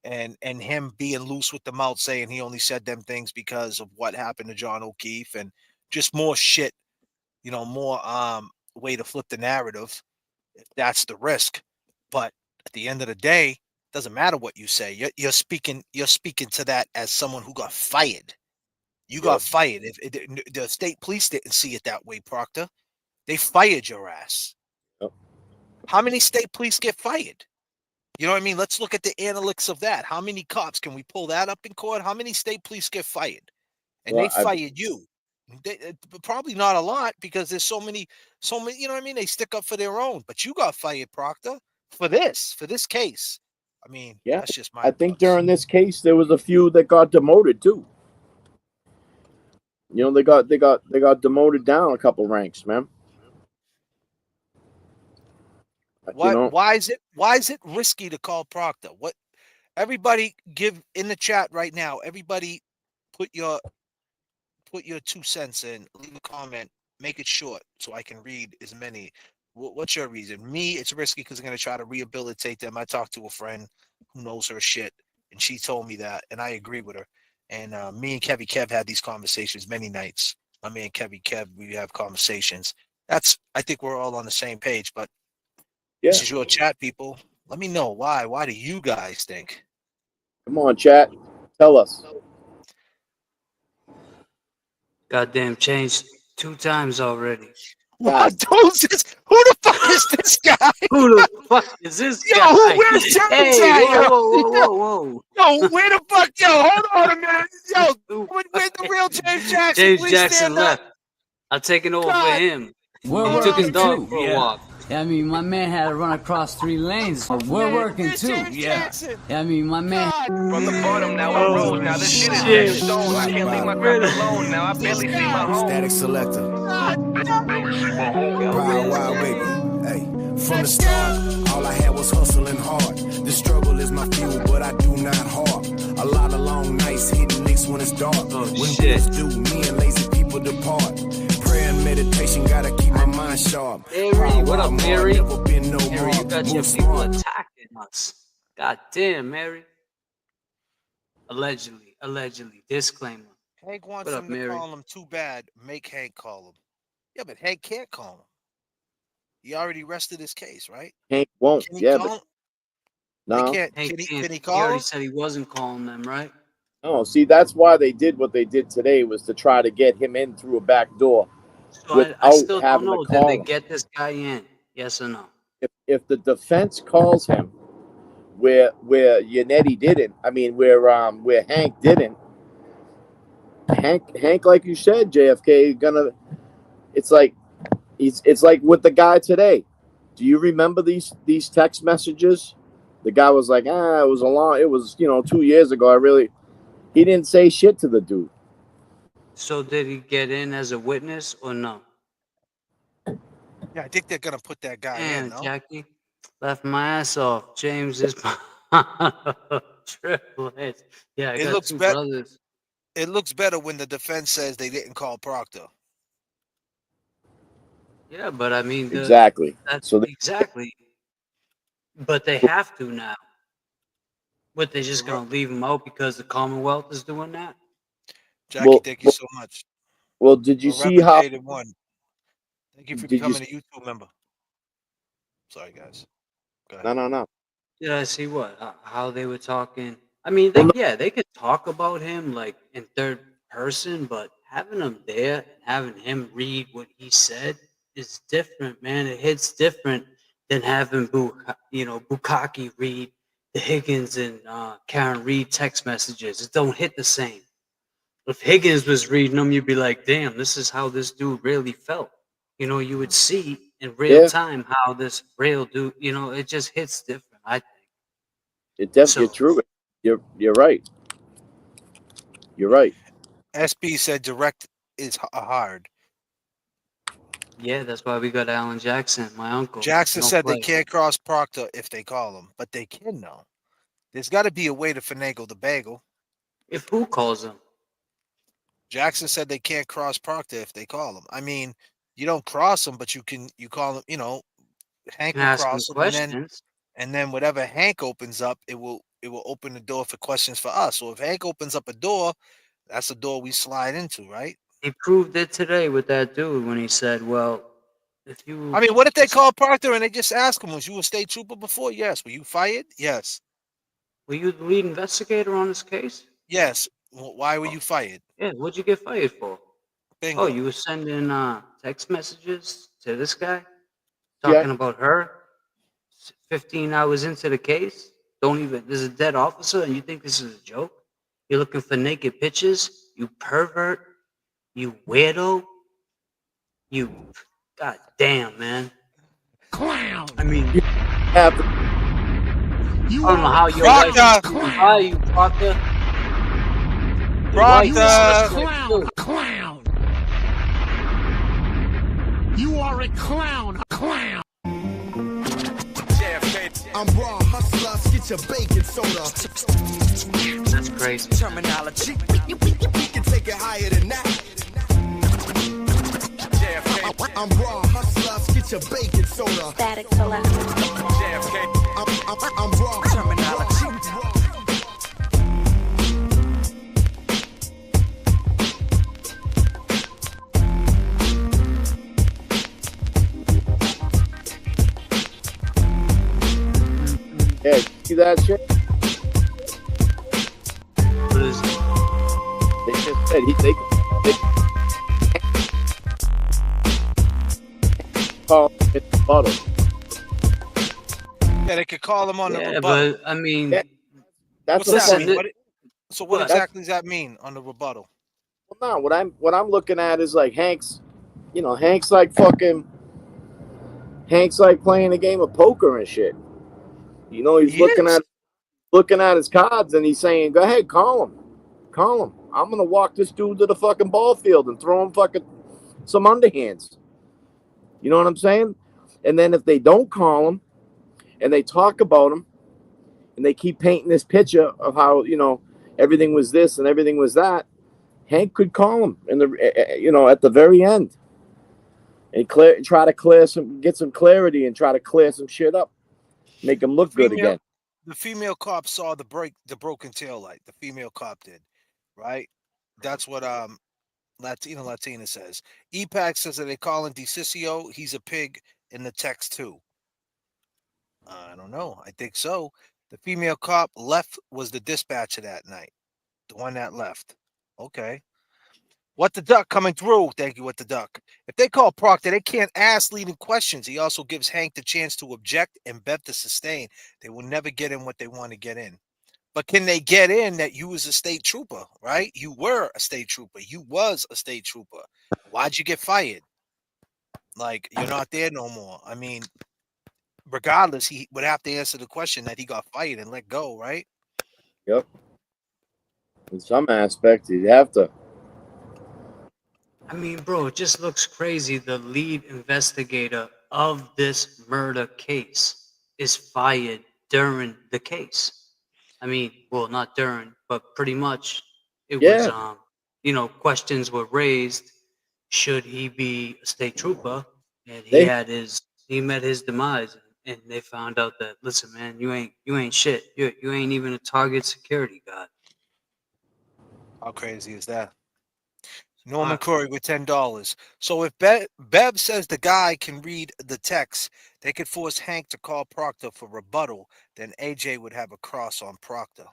and him being loose with the mouth, saying he only said them things because of what happened to John O'Keefe, and just more shit, more way to flip the narrative. That's the risk. But at the end of the day, doesn't matter what you say. You're speaking to that as someone who got fired. You got fired. If the state police didn't see it that way, Proctor, they fired your ass. Yep. How many state police get fired? You know what I mean? Let's look at the analytics of that. How many cops can we pull that up in court? How many state police get fired? And they fired you. Probably not a lot, because there's so many. You know what I mean? They stick up for their own. But you got fired, Proctor, for this case. I mean, that's just my. I think during this case there was a few that got demoted too. They got demoted down a couple ranks, man. Why is it risky to call Proctor? What? Everybody give in the chat right now. Everybody put your 2 cents in. Leave a comment. Make it short so I can read as many. What's your reason? Me, it's risky because I'm going to try to rehabilitate them. I talked to a friend who knows her shit, and she told me that, and I agree with her. And me and Kevy Kev had these conversations many nights. My man Kevy Kev, we have conversations. I think we're all on the same page, but this is your chat, people. Let me know why. Why do you guys think? Come on, chat. Tell us. Goddamn changed 2 times already. What? Who the fuck is this guy? Who the fuck is this Yo, guy? where's James Hey, at, yo? whoa. Yo, where the fuck? Yo, hold on a minute. Yo, where's the real James Jackson? James Please Jackson stand left. up. I'm taking over for God. him. We're He took his working dog too. for a Yeah. walk. I mean, my man had to run across 3 lanes. We're working Where's too. James Yeah. Jackson? I mean, my man. God. From the bottom, now I rose. Now this shit is set in stone. I can't leave my craft alone. Now I barely see my home. Static selector. Yo, Wild, wild baby. Hey, from the start, all I had was hustling hard. The struggle is my fuel, but I do not harp. A lot of long nights hitting licks when it's dark. When shit. bills due, me and lazy people depart. Prayer and meditation, gotta keep my mind sharp. Mary, what up, Mary? Never been no Mary, more. you got your Move people smart. attacking us. God damn, Mary. Allegedly. Disclaimer. Hank wants What up, him to Mary? call him too bad. Make Hank call him. Yeah, but Hank can't call him. He already rested his case, right? Hank won't. Can he Yeah, call but him? no. They can't. Hank Can can't. he He call already him? said he wasn't calling them, right? No, see, that's why they did what they did today, was to try to get him in through a back door So I without still don't having to know. Did call they him. get this guy in? Yes or no? If the defense calls him where Yannetti didn't, I mean where Hank didn't, Hank, like you said, JFK gonna. It's like it's like with the guy today. Do you remember these text messages? The guy was like, it was 2 years ago. He didn't say shit to the dude. So did he get in as a witness or no? Yeah, I think they're gonna put that guy in. Damn, No, Jackie. Left my ass off. James is Triple H. Yeah, I it got looks 2 better. brothers. It looks better when the defense says they didn't call Proctor. Yeah, but I mean, Exactly. Exactly. But they have to now. What, they just gonna leave him out because the Commonwealth is doing that? Jackie, thank you so much. Well, did you see how? One. Thank you for Did you becoming a YouTube member. Sorry, guys. Go ahead. No. Did I see what? How they were talking? I mean, they could talk about him like in third person, but having him there and having him read what he said is different, man. It hits different than having Bukaki read the Higgins and Karen Reed text messages. It don't hit the same. If Higgins was reading them, you'd be like, damn, this is how this dude really felt. You would see in real time how this real dude, it just hits different, I think. It definitely true. You're right. You're right. SB said direct is hard. Yeah, that's why we got Alan Jackson, my uncle. Jackson said they can't cross Proctor if they call him, but they can though. There's got to be a way to finagle the bagel. If who calls him? Jackson said they can't cross Proctor if they call him. I mean, you don't cross him, but you call him. Hank will cross him, and then whatever Hank opens up, it will open the door for questions for us. So if Hank opens up a door, that's a door we slide into, right? He proved it today with that dude when he said, well, if you... I mean, what if they call Proctor and they just ask him, was you a state trooper before? Yes. Were you fired? Yes. Were you the lead investigator on this case? Yes. Why were you fired? Yeah, what'd you get fired for? Bingo. Oh, you were sending text messages to this guy? Talking about her? 15 hours into the case? There's a dead officer and you think this is a joke? You're looking for naked pictures? You pervert? You weirdo? God damn, man. Clown. I mean, I don't know how your wife are you, Proctor? Clown. You are a clown. I'm raw hustler, get your baking soda. That's crazy. Terminology. We can take it higher than that. I'm raw hustler, get your baking soda. Static selection. I'm raw terminology. Yeah, see that shit? What is it? They just said they call him in rebuttal. Yeah, they could call him on the Yeah, rebuttal. but I mean, That, that's What's a that fucking. mean? So what What? exactly does that mean on the rebuttal? Well, no, what I'm looking at is like Hank's, Hank's like fucking. Hank's like playing a game of poker and shit. He's He is. looking at his cards and he's saying, "Go ahead, call him. Call him. I'm gonna walk this dude to the fucking ball field and throw him fucking some underhands." You know what I'm saying? And then if they don't call him and they talk about him and they keep painting this picture of how everything was this and everything was that, Hank could call him in the at the very end and try to get some clarity and try to clear some shit up, make him look good again. The female cop saw the broken tail light. The female cop did, right? That's what Latina says. EPAC says that they call him DeCiccio. He's a pig in the text too. I don't know. I think so. The female cop left was the dispatcher that night. The one that left. Okay. What the duck coming through? Thank you, What the duck. If they call Proctor, they can't ask leading questions. He also gives Hank the chance to object and Bev to sustain. They will never get in what they want to get in. But can they get in that you was a state trooper, right? You were a state trooper. You was a state trooper. Why'd you get fired? Like, you're not there no more. I mean, regardless, he would have to answer the question that he got fired and let go, right? Yep. In some aspects, you'd have to. I mean, bro, it just looks crazy. The lead investigator of this murder case is fired during the case. I mean, well, not during, but pretty much it was, questions were raised. Should he be a state trooper? And he met his demise, and they found out that, listen, man, you ain't shit. You ain't even a target security guard. How crazy is that? Norman Corey with $10. So if Bev says the guy can read the text, they could force Hank to call Proctor for rebuttal. Then AJ would have a cross on Proctor.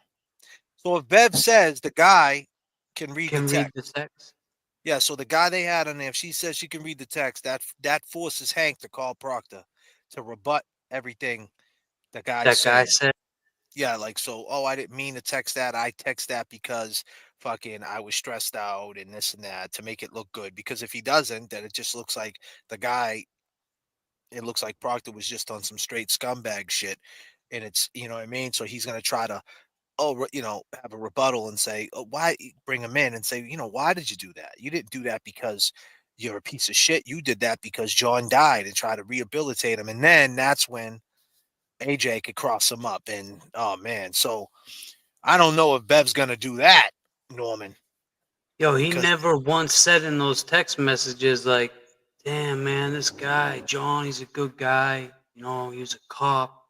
So if Bev says the guy can read the text, yeah. So the guy they had on there, if she says she can read the text, that forces Hank to call Proctor to rebut everything the guy said. Yeah, like, so, I didn't mean to text that. I text that because fucking I was stressed out and this and that to make it look good. Because if he doesn't, then it just looks like it looks like Proctor was just on some straight scumbag shit. And it's, you know what I mean? So he's going to try to, have a rebuttal and say, why bring him in and say, why did you do that? You didn't do that because you're a piece of shit. You did that because John died, and try to rehabilitate him. And then that's when AJ could cross him up, and oh man, so I don't know if Bev's gonna do that, Norman. Yo, he never once said in those text messages like, "Damn man, this guy John, he's a good guy. He was a cop.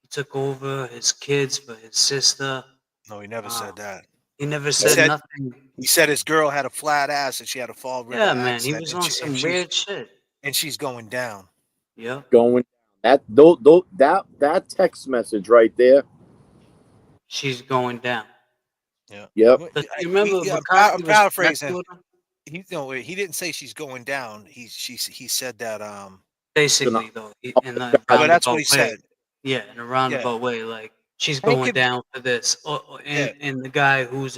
He took over his kids for his sister." No, he never said that. He never said nothing. He said his girl had a flat ass and she had a Fall River Yeah, man, he accent, was on some weird shit. and she's going down. Yeah, going that text message right there. She's going down. Yeah. Yep. You remember? I'm paraphrasing. He didn't say she's going down. He said that basically though, in a but that's what roundabout he said. Yeah, in a roundabout way, like she's going down for this. And the guy who's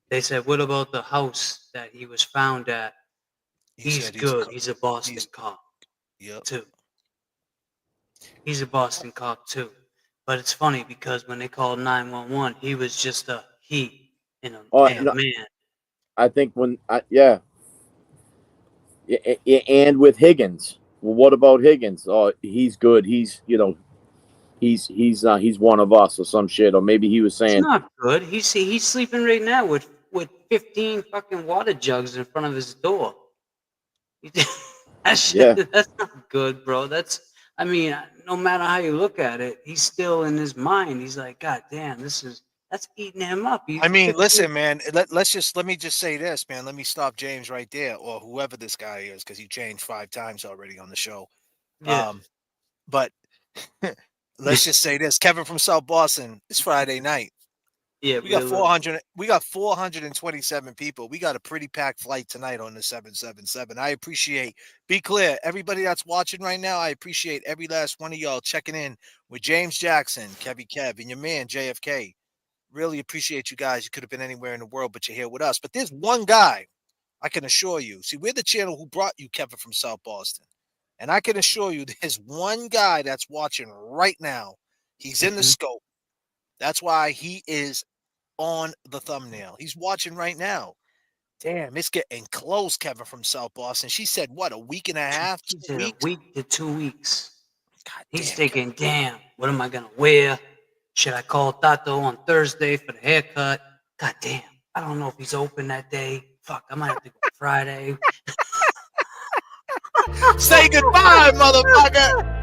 they said, what about the house that he was found at? He's good. He's a Boston cop. Yep. Too. He's a Boston cop too. But it's funny because when they called 911, he was just a and a man. I think and with Higgins. Well, what about Higgins? Oh, he's good. He's he's one of us or some shit, or maybe he was saying he's not good. He's sleeping right now with 15 fucking water jugs in front of his door. That's not good, bro. I mean, no matter how you look at it, he's still in his mind. He's like, God damn, that's eating him up. I mean, listen, man. Let me just say this, man. Let me stop James right there, or whoever this guy is, because he changed 5 times already on the show. Yeah. But let's just say this: Kevin from South Boston. It's Friday night. Yeah, We got 400. We got 427 people. We got a pretty packed flight tonight on the 777. I appreciate. Be clear, everybody that's watching right now. I appreciate every last one of y'all checking in with James Jackson, Kevy Kev, and your man J.F.K. Really appreciate you guys. You could have been anywhere in the world, but you're here with us. But there's one guy I can assure you. See, we're the channel who brought you Kevin from South Boston, and I can assure you, there's one guy that's watching right now. He's in the scope. That's why he is on the thumbnail. He's watching right now. Damn, it's getting close, Kevin from South Boston. She said, what, a week and a half? 2 weeks? A week to 2 weeks. God He's damn, thinking, damn, what am I going to wear? Should I call Tato on Thursday for the haircut? God damn, I don't know if he's open that day. Fuck, I might have to go Friday. Say goodbye, motherfucker.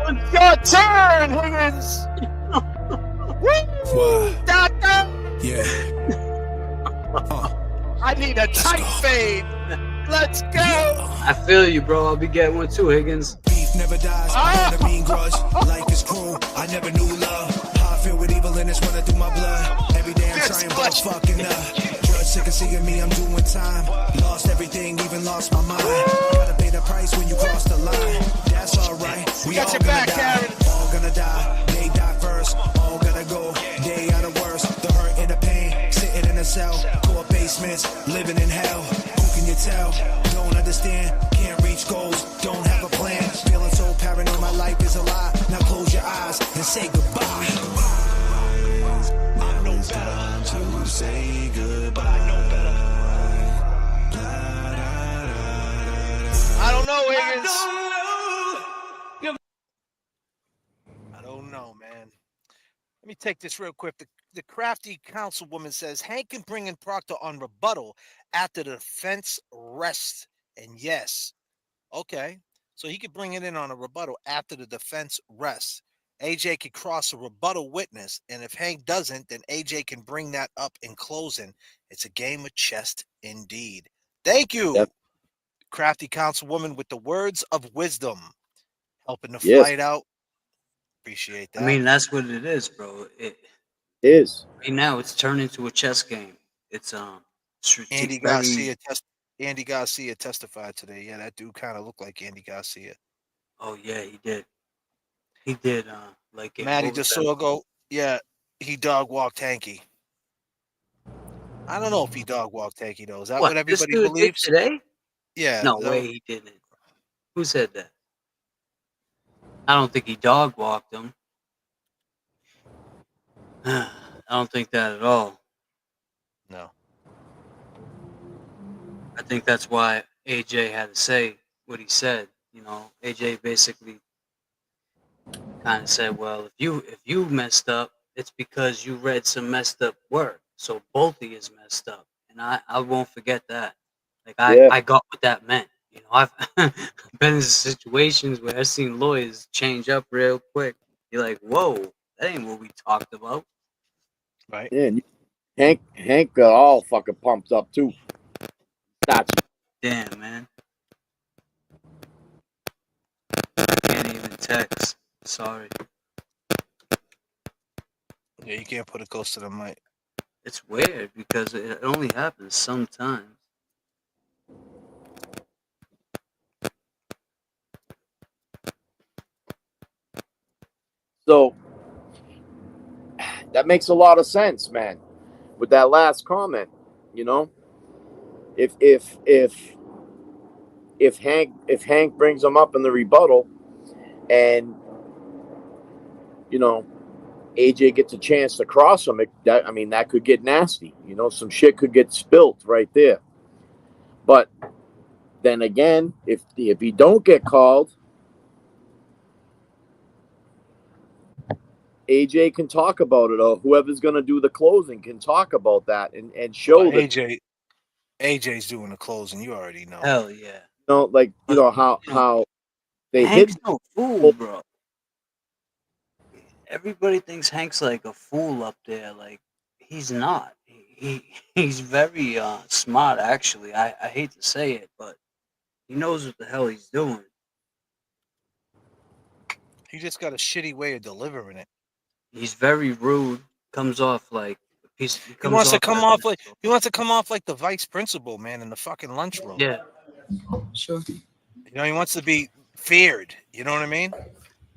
It's your turn, Higgins. Woo! Tato. Yeah. I need a tight fade. Let's go. I feel you, bro. I'll be getting one too, Higgins. Beef never dies. I had a mean grudge. Life is cruel. I never knew love. How I feel with evil and it's running through my blood. Every day I'm trying, but I'm fucking up. Judge sick of seeing me, I'm doing time. Lost everything, even lost my mind. Gotta pay the price when you cross the line. That's alright. We got all your gonna back, die. Karen. All gonna die. They die first. All gotta go. They are the worst. The hurt and the pain. Sitting in a cell. Poor basements. Living in hell. Who can you tell? Don't understand. Can't reach goals. Don't have a plan. Feeling so paranoid. My life is a lie. Now close your eyes and say goodbye. I know better to say goodbye. I don't know, Higgins. I don't know, man. Let me take this real quick. The crafty councilwoman says Hank can bring in Proctor on rebuttal after the defense rests. And yes, okay. So he could bring it in on a rebuttal after the defense rests. AJ could cross a rebuttal witness, and if Hank doesn't, then AJ can bring that up in closing. It's a game of chess indeed. Thank you, Yep. crafty councilwoman, with the words of wisdom, helping the Yes. flight out. Appreciate that. I mean, that's what it is, bro. It is. right now it's turned into a chess game. It's Andy Garcia Andy Garcia testified today. Yeah, that dude kind of looked like Andy Garcia. Oh yeah, he did. He did. Like Matty what was that? DeSorgo, yeah, he dog walked Hanky. I don't know if he dog walked Hanky though. Is that what This everybody dude did believes? today? Yeah. No way, he didn't. Who said that? I don't think he dog walked him. I don't think that at all. No. I think that's why AJ had to say what he said. You know, AJ basically kind of said, "Well, if you messed up, it's because you read some messed up work. So both of you is messed up." And I won't forget that. Like I got what that meant. You know, I've been in situations where I've seen lawyers change up real quick. You're like, "Whoa, that ain't what we talked about." Right. Yeah, and Hank got all fucking pumped up too. That's Damn, man. Can't even text. Sorry. Yeah, you can't put it close to the mic. It's weird because it only happens sometimes. So that makes a lot of sense, man. With that last comment, you know, if Hank brings him up in the rebuttal, and you know, AJ gets a chance to cross him, that could get nasty. You know, some shit could get spilt right there. But then again, if he don't get called, AJ can talk about it, or whoever's going to do the closing can talk about that and show that AJ's doing the closing. You already know. Hell yeah. How they Hank's hit no fool, bro. Everybody thinks Hank's like a fool up there. Like he's not. He's very smart. Actually, I hate to say it, but he knows what the hell he's doing. He just got a shitty way of delivering it. He's very rude. comes off like a piece. He wants to come off like the vice principal, man, in the fucking lunchroom. Yeah, sure. You know, he wants to be feared. You know what I mean?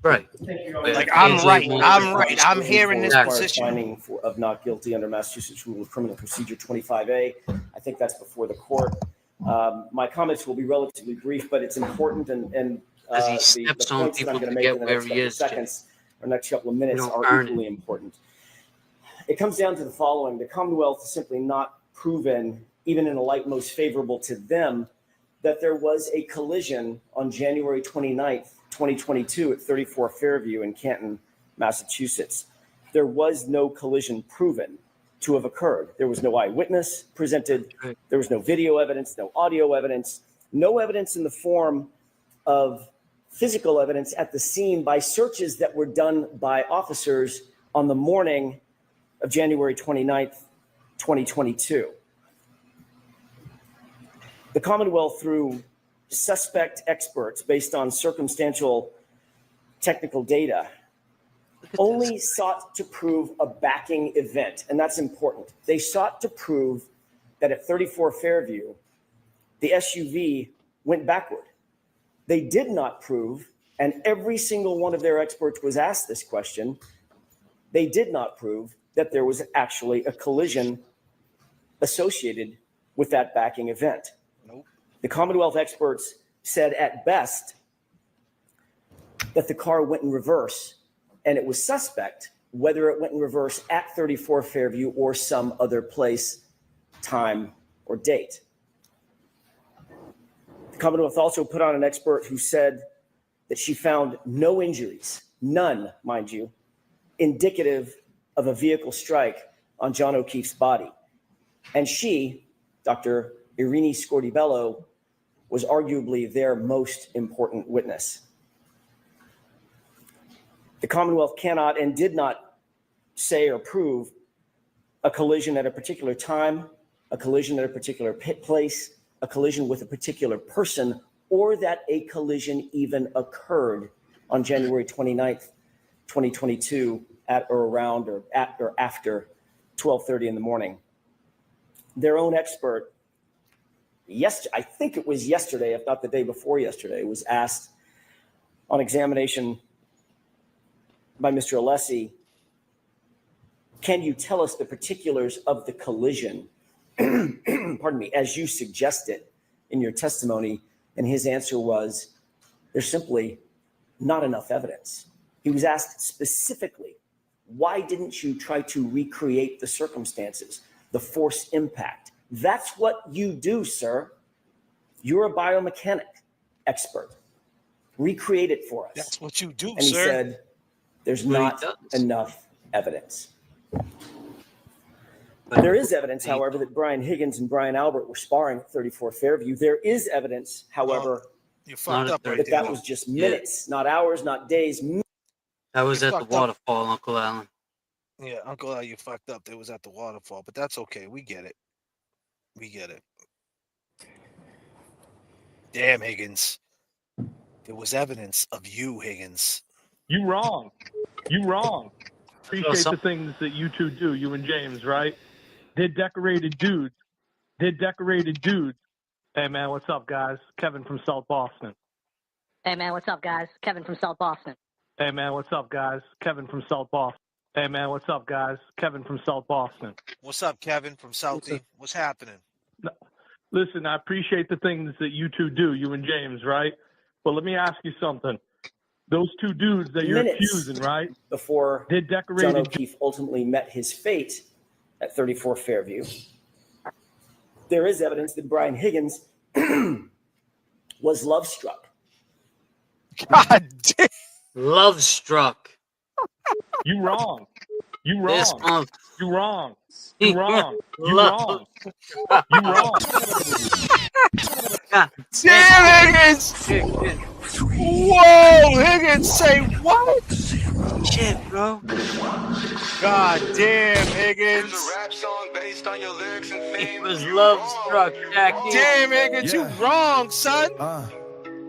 Right. Like I'm right. I'm here in this position. Finding of not guilty under Massachusetts Rule of Criminal Procedure 25A. I think that's before the court. My comments will be relatively brief, but it's important, and the points that I'm going to make in the next couple of seconds or next couple of minutes are equally important. It comes down to the following. The Commonwealth has simply not proven, even in a light most favorable to them, that there was a collision on January 29th, 2022 at 34 Fairview in Canton, Massachusetts. There was no collision proven to have occurred. There was no eyewitness presented. There was no video evidence, no audio evidence, no evidence in the form of physical evidence at the scene by searches that were done by officers on the morning of January 29th, 2022. The Commonwealth, through suspect experts based on circumstantial technical data, only sought to prove a backing event, and that's important. They sought to prove that at 34 Fairview, the SUV went backward. They did not prove, and every single one of their experts was asked this question, they did not prove that there was actually a collision associated with that backing event. The Commonwealth experts said at best that the car went in reverse, and it was suspect whether it went in reverse at 34 Fairview or some other place, time, or date. The Commonwealth also put on an expert who said that she found no injuries, none, mind you, indicative of a vehicle strike on John O'Keefe's body. And she, Dr. Irini Scordibello, was arguably their most important witness. The Commonwealth cannot and did not say or prove a collision at a particular time, a collision at a particular place, a collision with a particular person, or that a collision even occurred on January 29th, 2022 at or around or at or after 12:30 in the morning. Their own expert, I think it was yesterday, if not the day before yesterday, was asked on examination by Mr. Alessi, can you tell us the particulars of the collision, pardon me, as you suggested in your testimony? And his answer was, there's simply not enough evidence. He was asked specifically, why didn't you try to recreate the circumstances, the force impact? That's what you do, sir. You're a biomechanic expert. Recreate it for us. That's what you do, and he sir. said, there's not enough evidence. There is evidence, however, that Brian Higgins and Brian Albert were sparring at 34 Fairview. There is evidence, however, you fucked up right that was just minutes, not hours, not days. That was at the waterfall, Uncle Alan. Yeah, Uncle Al, you fucked up. It was at the waterfall, but that's okay. We get it. We get it. Damn, Higgins. There was evidence of you, Higgins. You wrong. You wrong. Appreciate the things that you two do, you and James, right? They're decorated dudes. They're decorated dudes. Hey, man, what's up, guys? Kevin from South Boston. Hey, man, what's up, guys? Kevin from South Boston. Hey, man, what's up, guys? Kevin from South Boston. Hey, man, what's up, guys? Kevin from South Boston. What's up, Kevin from Southie? What's happening? No, listen, I appreciate the things that you two do, you and James, right? But let me ask you something. Those two dudes that you're accusing, right? Before they're decorated. John O'Keefe ultimately met his fate at 34 Fairview. There is evidence that Brian Higgins was love struck. God damn. Love struck. You wrong. You wrong. You wrong. You wrong. You wrong. You wrong. Damn, Higgins! Whoa, Higgins, say what? Shit, bro. God damn, Higgins. It was love struck, Jackie. Damn, Higgins, you wrong, son.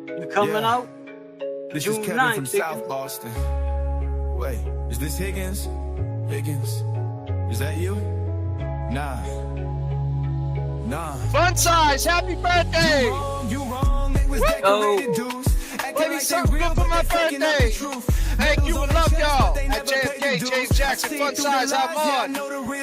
You coming out? This is Kevin from South Boston. Wait, is this Higgins? Higgins. Is that you? Nah. Fun size, happy birthday! You wrong, they was decorated dudes. Play me something good for my birthday. Thank you and love y'all. At J.F.K, James Jackson, Fun Size, I'm on.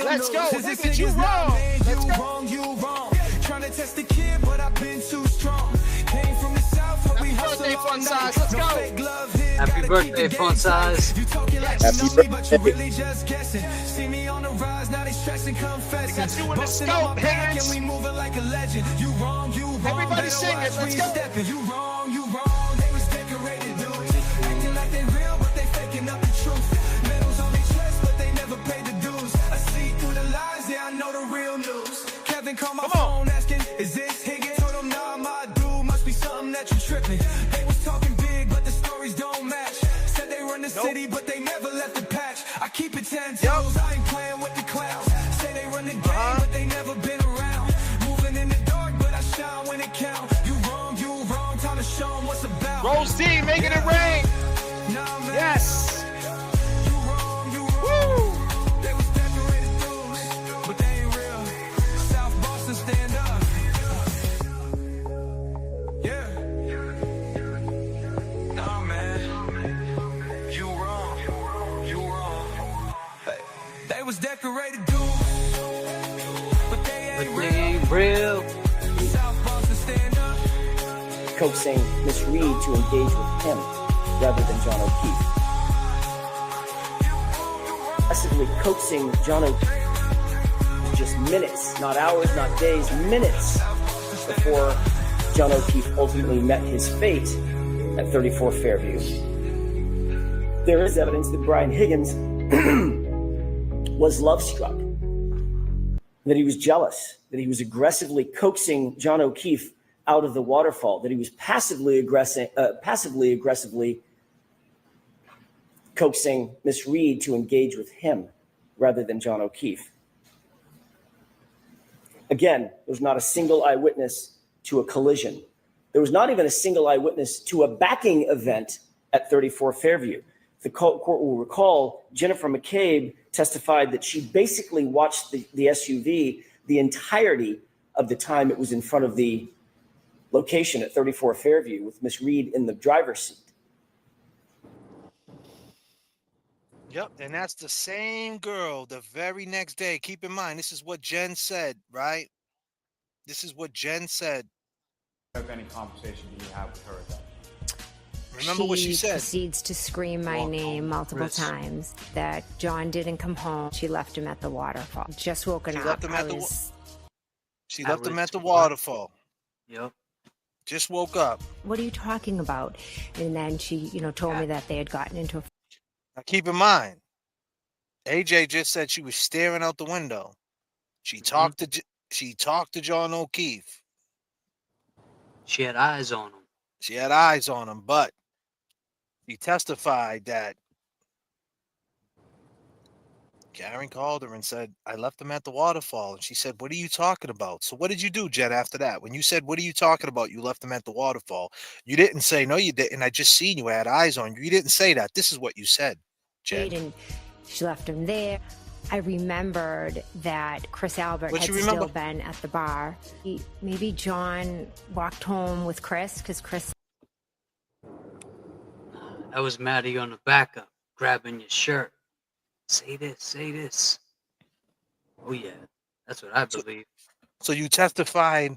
Let's go. Look at you wrong. Let's go. You wrong. Trying to test the kid, but I've been too strong. Came from the south, but we hustle all Fun Size. night. Let's go. Happy birthday, Fun Size. You talking like you know me, but you really just guessing. See me on the rise, now they stressing, confessing. Got you in the Busting on scope, my back Higgins. and we moving like a legend. You wrong, you wrong. Everybody sing it. Let's go. You wrong, you wrong. They was decorated dudes. Acting like they real, but they faking up the truth. Medals on their chest, but they never paid the dues. I see through the lies, yeah, I know the real news. Kevin called my phone asking, is this Higgins? Told him, nah, my dude, must be something that you tripping. They was talking big, but the stories don't match. Said they run the city, but they never left the patch. I keep it 10 toes, I ain't playing with the clouds. Say they run the game, but they never been around. Moving in the dark, but I shine when it count. You wrong, time to show 'em what's about. Rose D, making it rain. Yes. Woo. They was decorated dudes, but they ain't real. South Boston, stand up. Yeah. Nah, man. You wrong. Hey. They was decorated dudes, but they ain't real. South Boston, stand up. Coaxing Miss Reed to engage with him rather than John O'Keefe. Aggressively coaxing John O'Keefe just minutes, not hours, not days, minutes before John O'Keefe ultimately met his fate at 34 Fairview. There is evidence that Brian Higgins was love-struck, that he was jealous, that he was aggressively coaxing John O'Keefe out of the waterfall, that he was passively aggressively coaxing Miss Reed to engage with him rather than John O'Keefe. Again, there's not a single eyewitness to a collision. There was not even a single eyewitness to a backing event at 34 Fairview. The court will recall Jennifer McCabe testified that she basically watched the SUV the entirety of the time it was in front of the location at 34 Fairview with Miss Reed in the driver's seat. Yep, and that's the same girl the very next day. Keep in mind, this is what Jen said, right? This is what Jen said. Have any conversation do you have with her then? Remember what she said? Proceeds to scream my name multiple times. That John didn't come home. She left him at the waterfall. Just woken up. She left him at the waterfall. Yep. Just woke up. What are you talking about? And then she, told me that they had gotten into a. Now keep in mind, AJ just said she was staring out the window. She talked to John O'Keefe. She had eyes on him. She had eyes on him, but she testified that Karen called her and said, I left him at the waterfall. And she said, what are you talking about? So what did you do, Jen, after that? When you said, what are you talking about? You left him at the waterfall. You didn't say, no, you didn't. I just seen you. I had eyes on you. You didn't say that. This is what you said, Jen. And she left him there. I remembered that Chris Albert had still been at the bar. Maybe John walked home with Chris because Chris. That was Maddie on the backup, grabbing your shirt. Say this, say this. Oh, yeah. That's what I believe. So you testified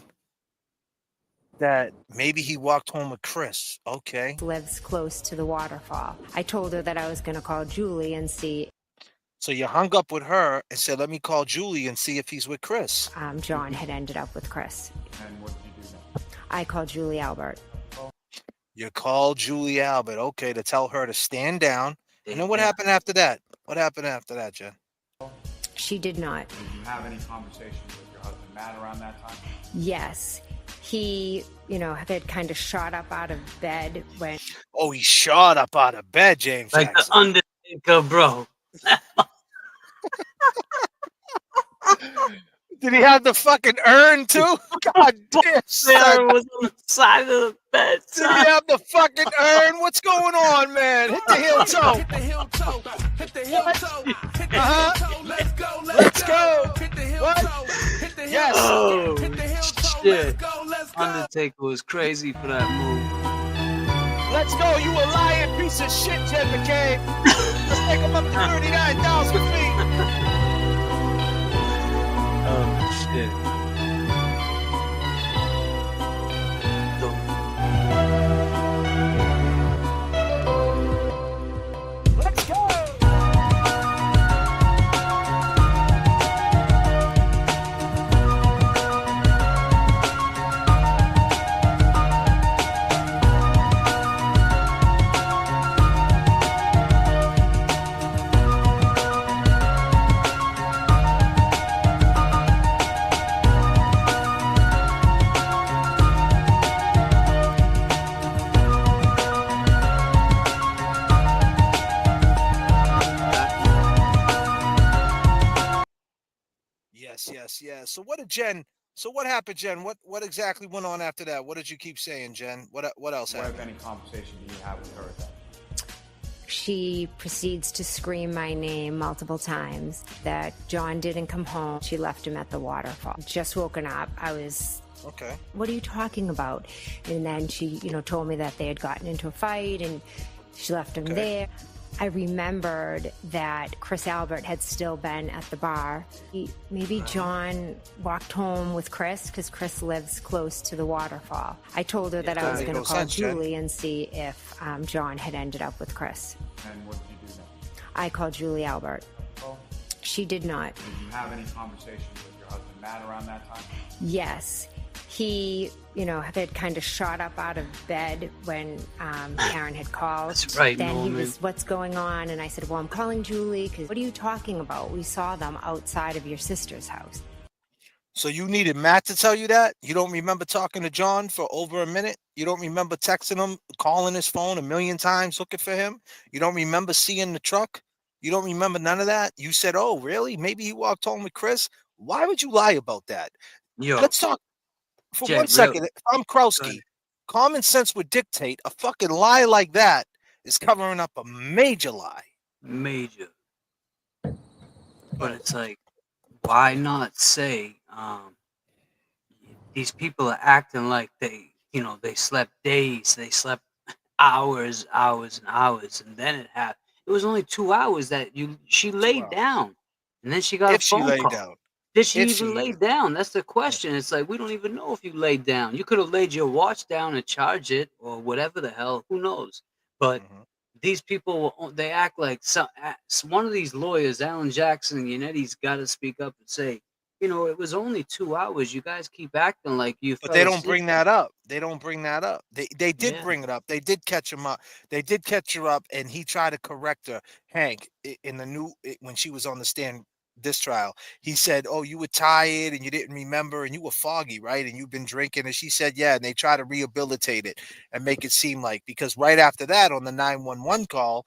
that maybe he walked home with Chris. Okay. Lives close to the waterfall. I told her that I was going to call Julie and see. So you hung up with her and said, let me call Julie and see if he's with Chris. John had ended up with Chris. And what did you do then? I called Julie Albert. You called Julie Albert, okay, to tell her to stand down. And then what happened after that? What happened after that, Jen? She did not. Did you have any conversation with your husband, Matt, around that time? Yes. He, had kind of shot up out of bed when. Oh, he shot up out of bed, James. Like Jackson. the Undertaker, bro. Did he have the fucking urn too? God damn, son. Was on the side of the bed. Did he have the fucking urn? What's going on, man? Hit the heel toe. Hit the heel toe. Hit the heel toe. Hit the Uh-huh. heel toe. Let's go. Let's go. Hit the heel What? toe. Hit the heel Yes. toe. Hit the heel toe. Let's Shit. go. Let's go. Undertaker was crazy for that move. Let's go. You a lying piece of shit, J.F.K. Let's take him up to 39,000 feet. Oh, shit. Let's go. Yes. So what did Jen? So what happened, Jen? What exactly went on after that? What did you keep saying, Jen? What else What, happened? if any, conversation do you have with her at that? She proceeds to scream my name multiple times, that John didn't come home. She left him at the waterfall. Just woken up. I was, Okay. what are you talking about? And then she, told me that they had gotten into a fight and she left him there. I remembered that Chris Albert had still been at the bar. Maybe John walked home with Chris because Chris lives close to the waterfall. I told her that I was going to call Julie and see if John had ended up with Chris. And what did you do then? I called Julie Albert. Oh. She did not. Did you have any conversation with your husband Matt around that time? Yes. He, had kind of shot up out of bed when Aaron had called. That's right, Then Norman. he was, what's going on? And I said, well, I'm calling Julie because what are you talking about? We saw them outside of your sister's house. So you needed Matt to tell you that? You don't remember talking to John for over a minute? You don't remember texting him, calling his phone 1,000,000 times looking for him? You don't remember seeing the truck? You don't remember none of that? You said, oh, really? Maybe he walked home with Chris? Why would you lie about that? Yo, Let's talk for Jen, 1 second. If I'm Krowski, common sense would dictate a fucking lie like that is covering up a major lie. Major. But it's like, why not say, these people are acting like they slept days, they slept hours, and then it happened. It was only 2 hours that she laid down, and then she got a phone call. Did she even lay down? That's the question. It's like, we don't even know if you laid down. You could have laid your watch down and charged it or whatever the hell. Who knows? But these people, they act like one of these lawyers, Alan Jackson and Yannetti's got to speak up and say, it was only 2 hours. You guys keep acting like you. But they don't bring that up. They don't bring that up. They did bring it up. They did catch him up. They did catch her up, and he tried to correct her. Hank, in the when she was on the stand this trial, he said, oh, you were tired and you didn't remember and you were foggy, right? And you've been drinking. And she said, yeah. And they try to rehabilitate it and make it seem like, because right after that on the 911 call,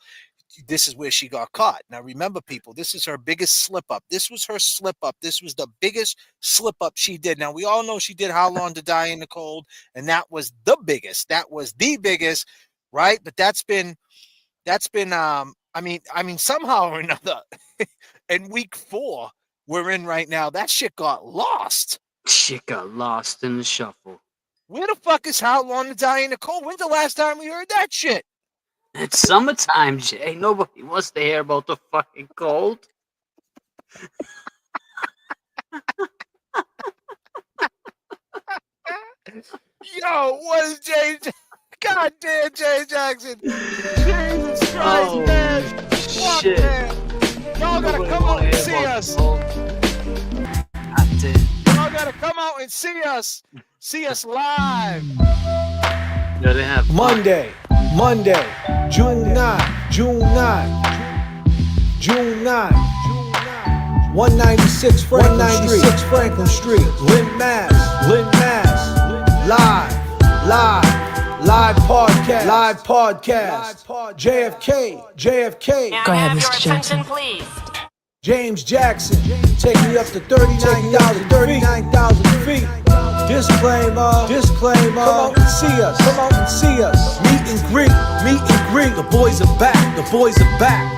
this is where she got caught. Now, remember, people, this is her biggest slip up. This was her slip up. This was the biggest slip up she did. Now, we all know she did How Long to Die in the Cold, and that was the biggest. That was the biggest, right? But that's been I mean, somehow or another, in week 4 we're in right now, that shit got lost. Shit got lost in the shuffle. Where the fuck is How Long to Die in the Cold? When's the last time we heard that shit? It's summertime, Jay. Nobody wants to hear about the fucking cold. Yo, what is Jay? Goddamn Jay Jackson. Jesus Christ, man. Fuck, shit. man. Y'all gotta come out and see us. Y'all gotta come out and see us. See us live. No, they have Monday, June 9, June 9, 196 Franklin Street, Lynn, Mass, live podcast, JFK. May I have your attention, please? James Jackson, take me up to 39,000 feet. Disclaimer, disclaimer. Come out and see us, come out and see us. Meet and greet, meet and greet. The boys are back, the boys are back.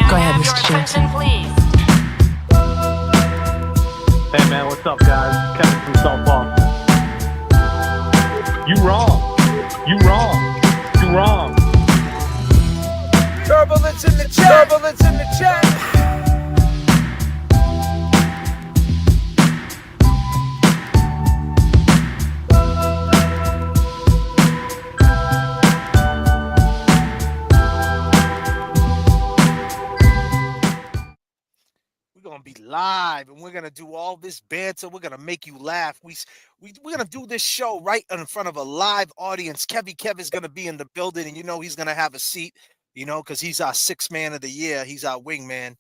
Go ahead, Mr. Johnson. Please. Hey man, what's up, guys? Kevin from South Boston. You wrong. You wrong. You wrong. Turbulence in the chat, turbulence in the chat. We're gonna be live, and we're gonna do all this banter. We're gonna make you laugh. We're gonna do this show right in front of a live audience. Kev is gonna be in the building, and you know he's gonna have a seat, you know, because he's our sixth man of the year. He's our wingman,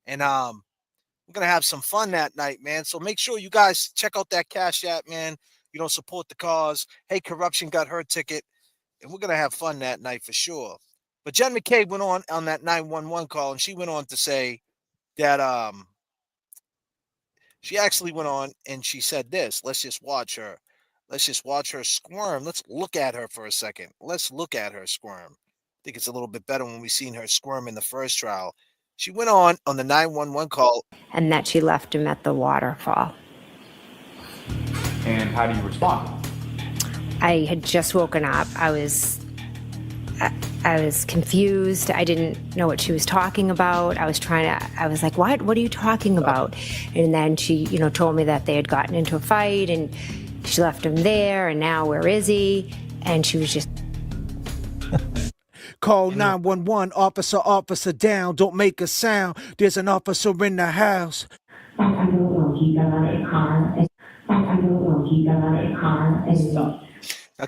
and we're gonna have some fun that night, man. So make sure you guys check out that Cash App, man. You know, support the cause. Hey, Corruption got her ticket, and we're gonna have fun that night for sure. But Jen McKay went on that 911 call, and she went on to say that she actually went on and she said this. Let's just watch her. Let's just watch her squirm. Let's look at her for a second. Let's look at her squirm. I think it's a little bit better when we seen her squirm in the first trial. She went on the 911 call. And that she left him at the waterfall. And how do you respond? I had just woken up. I was confused. I didn't know what she was talking about. I was like, what are you talking about? And then she, you know, told me that they had gotten into a fight and she left him there. And now where is he? And she was just. Call 911, officer down. Don't make a sound. There's an officer in the house. Now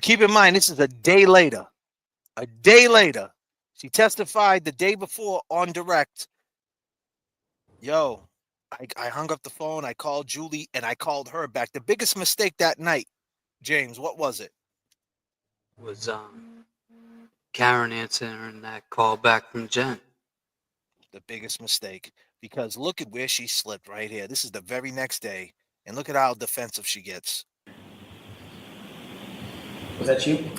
keep in mind, this is a day later. A day later, she testified the day before on direct. Yo, I hung up the phone. I called Julie and I called her back. The biggest mistake that night, James, what was it? Was Karen answering that call back from Jen. The biggest mistake, because look at where she slipped right here. This is the very next day, and look at how defensive she gets. Was that you?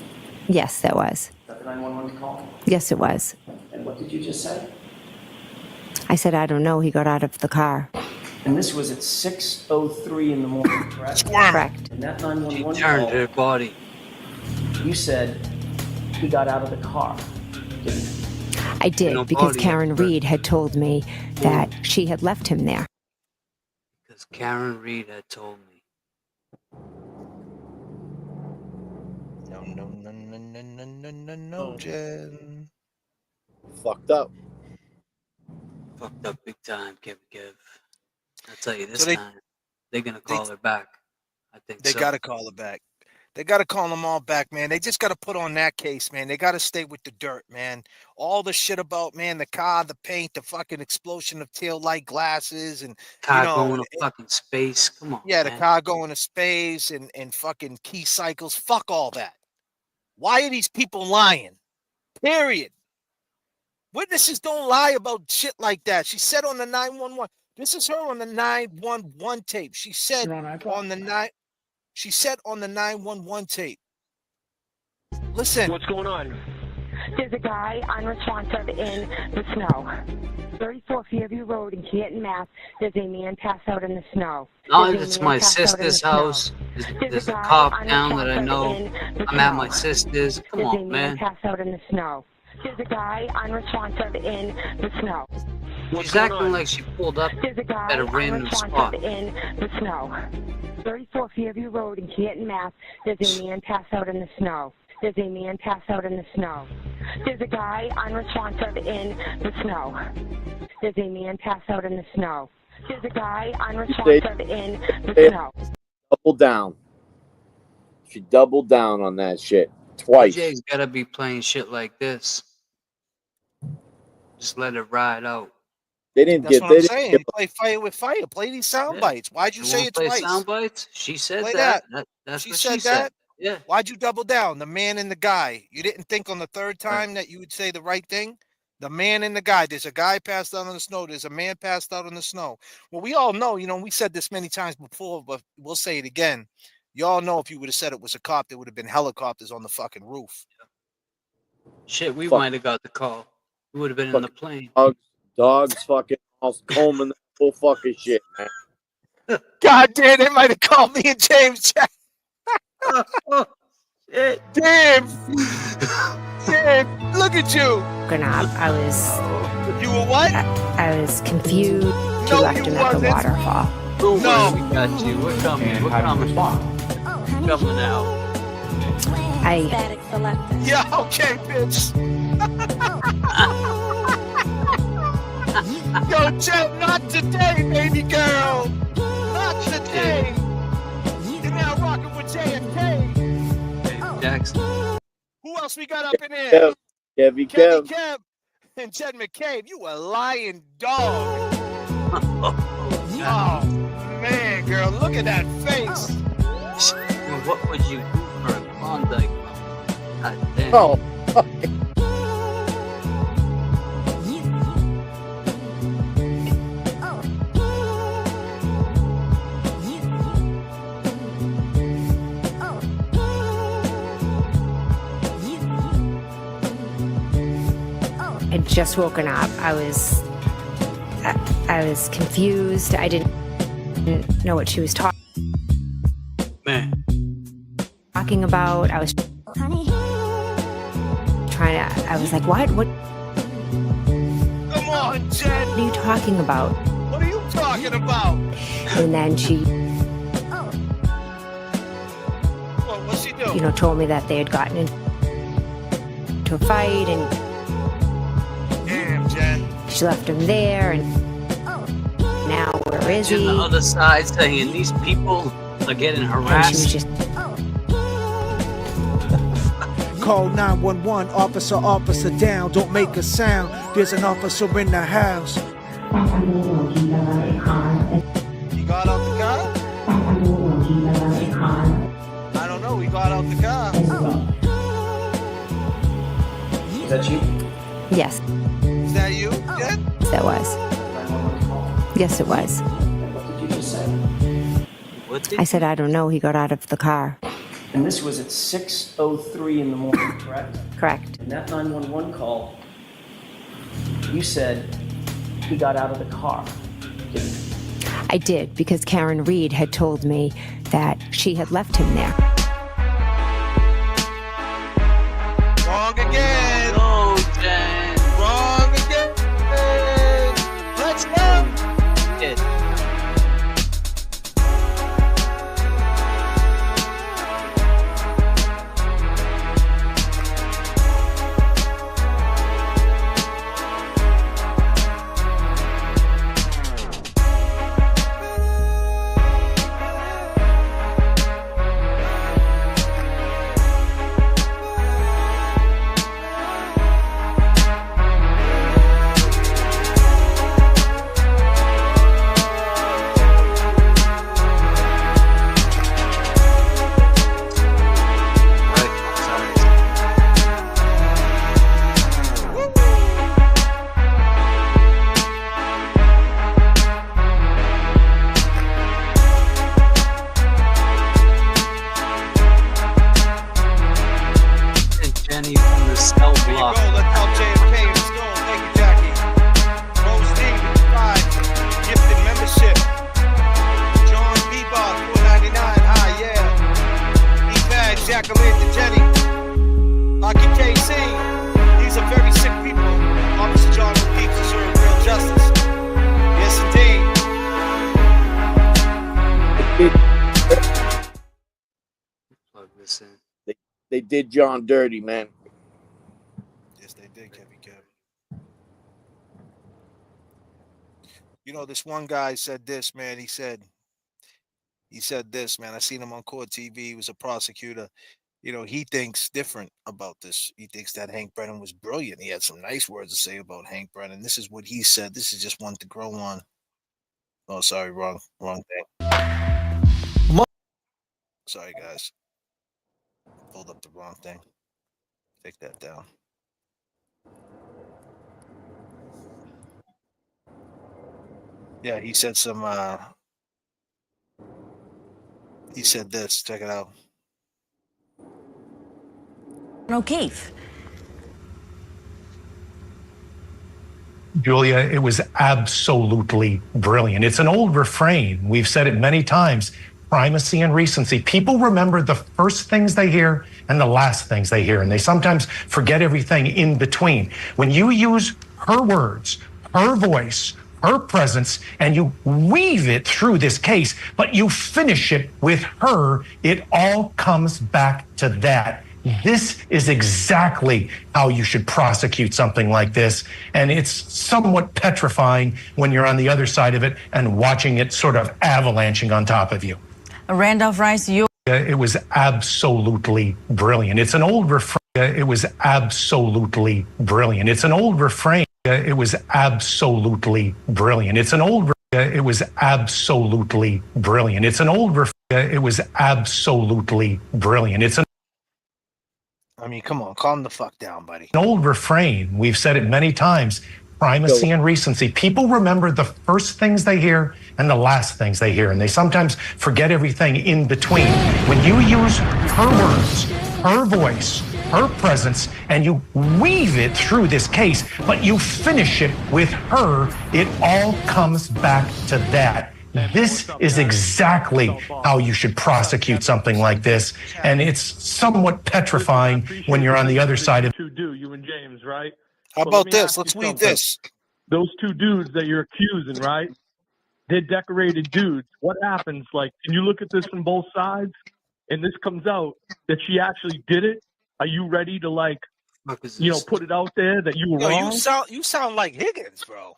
Yes, that was. Is that the 911 call? Yes, it was. And what did you just say? I said, I don't know. He got out of the car. And this was at 6:03 in the morning, correct? Correct. And that 911 She turned call, her body. you said he got out of the car, didn't you? I did, because Karen Reed had told me that she had left him there. Because Karen Reed had told me. No, Jen. Fucked up. Fucked up big time, Kev. I'll tell you this So time, they're going to call her back. I think They got to call her back. They got to call them all back, man. They just got to put on that case, man. They got to stay with the dirt, man. All the shit about, man, the car, the paint, the fucking explosion of tail light glasses, and Car you know, going to fucking space. Come on, yeah, man. the car going to space and fucking key cycles. Fuck all that. Why are these people lying? Period. Witnesses don't lie about shit like that. She said on the 911. This is her on the 911 tape. She said on the 911 tape. Listen. What's going on? There's a guy unresponsive in the snow. 34 Fairview Road in Canton, Mass. There's a man passed out in the snow. No, it's my sister's house. There's a cop down that I know. I'm at my sister's. Come on, man. There's a man passed out in the snow. There's a guy unresponsive in the snow. She's acting like she pulled up at a random spot. In the snow. 34 Fairview Road in Canton, Mass. There's a man passed out in the snow. There's a man passed out in the snow. There's a guy unresponsive in the snow. There's a man passed out in the snow. There's a guy unresponsive in the snow. Double down. She doubled down on that shit twice. DJ's gotta be playing shit like this. Just let it ride out. They didn't That's get. what They I'm didn't saying. get, Play fire with fire. Play these sound bites. Why'd you say it play twice? sound bites? She said Play that. That's she what said she that. said. Yeah. Why'd you double down? The man and the guy. You didn't think on the third time that you would say the right thing? The man and the guy. There's a guy passed out on the snow. There's a man passed out on the snow. Well, we all know, we said this many times before, but we'll say it again. Y'all know if you would have said it was a cop, there would have been helicopters on the fucking roof. Shit, we might have got the call. We would have been in the plane. Dogs fucking almost combing the whole fucking shit, man. God damn, they might have called me and James Jack. Shit. Damn. Damn. Look at you. I was. You were what? I was confused. She left him at the waterfall. No, we got you. We're coming. We're coming. Coming out. Yeah, okay, bitch. Yo, Jen, not today, baby girl. Not today. You're now rocking with J.F.K. Jackson. Who else we got up in here? Kev. And Jed McCabe. You a lying dog. Oh, man, girl, look at that face. What would you do for a Klondike? God damn. Oh. I'd just woken up. I was confused. I didn't know what she was talking about. I was I was like, what? Come on, Jen. What are you talking about? What are you talking about? And then she, Well, what's she do? told me that they had gotten into a fight and damn, Jen. she left him there and now where is he? On the other side saying these people are getting harassed. And she was just Call 911, officer down, don't make a sound. There's an officer in the house. You got out the car? I don't know, we got out the car. Is that you? yes, Is that you, Jen? that was. Yes, it was. What did you just say? I said, I don't know. He got out of the car. And this was at 6:03 in the morning, correct? Correct. In that 911 call, you said he got out of the car, didn't you? I did, because Karen Reed had told me that she had left him there. Wrong again. No, Jen. Wrong again. Let's go. Shit. Jenny from the cell There you block. go. Let's help J.F.K. install. Thank you, Jackie. Rose D, 5. Gifted membership. John Bebop, $4.99. Hi, yeah. E-Pad, Jacqueline, to Jenny. Lucky KC. These are very sick people. Officer John repeats to serve real justice. Yes, indeed. Plug this in. They did John dirty, man. Yes, they did, Kevin. This one guy said this, man. He said this, man. I seen him on court TV. He was a prosecutor. He thinks different about this. He thinks that Hank Brennan was brilliant. He had some nice words to say about Hank Brennan. This is what he said. This is just one to grow on. Oh, sorry, wrong thing. Sorry, guys. pulled up the wrong thing. Take that down. Yeah, he said some. He said this. Check it out. O'Keefe. Julia, it was absolutely brilliant. It's an old refrain. We've said it many times. Primacy and recency. People remember the first things they hear and the last things they hear, and they sometimes forget everything in between. When you use her words, her voice, her presence, and you weave it through this case, but you finish it with her, it all comes back to that. This is exactly how you should prosecute something like this. And it's somewhat petrifying when you're on the other side of it and watching it sort of avalanching on top of you. Randolph Rice, you. It was absolutely brilliant. It's an old refrain. It was absolutely brilliant. It's an old refrain. It was absolutely brilliant. It's an old. It was absolutely brilliant. It's an old. It was absolutely brilliant. It's an. I mean, come on, calm the fuck down, buddy. An old refrain. We've said it many times. Primacy and recency. People remember the first things they hear and the last things they hear, and they sometimes forget everything in between. When you use her words, her voice, her presence, and you weave it through this case, but you finish it with her, it all comes back to that. This is exactly how you should prosecute something like this, and it's somewhat petrifying when you're on the other side of it. You and James, right? How about this? Let's read this. Those two dudes that you're accusing, right? They're decorated dudes. What happens? Like, can you look at this from both sides? And this comes out that she actually did it. Are you ready to, like, put it out there that you were wrong? You sound like Higgins, bro.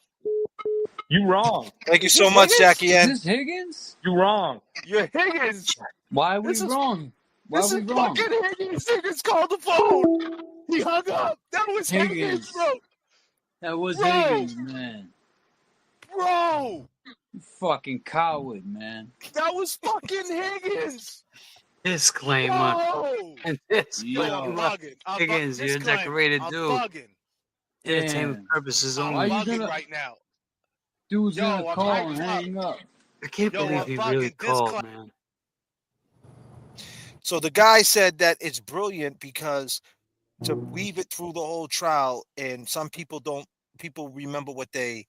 You wrong. Thank you so much, Jackie N. Is this Higgins? You wrong. You're Higgins. Why are we wrong? Why are we wrong? Fucking Higgins. Higgins called the phone. He hung up. That was Higgins, bro. That was Higgins, man. Bro. You fucking coward, man. That was fucking Higgins. Disclaimer. Bro. Disclaimer. Higgins, you're a decorated dude. Entertainment purposes only. Why are you gonna right now? Dude's gonna call and hang up. I can't believe he really called, man. So the guy said that it's brilliant because to weave it through the whole trial, and some people remember what they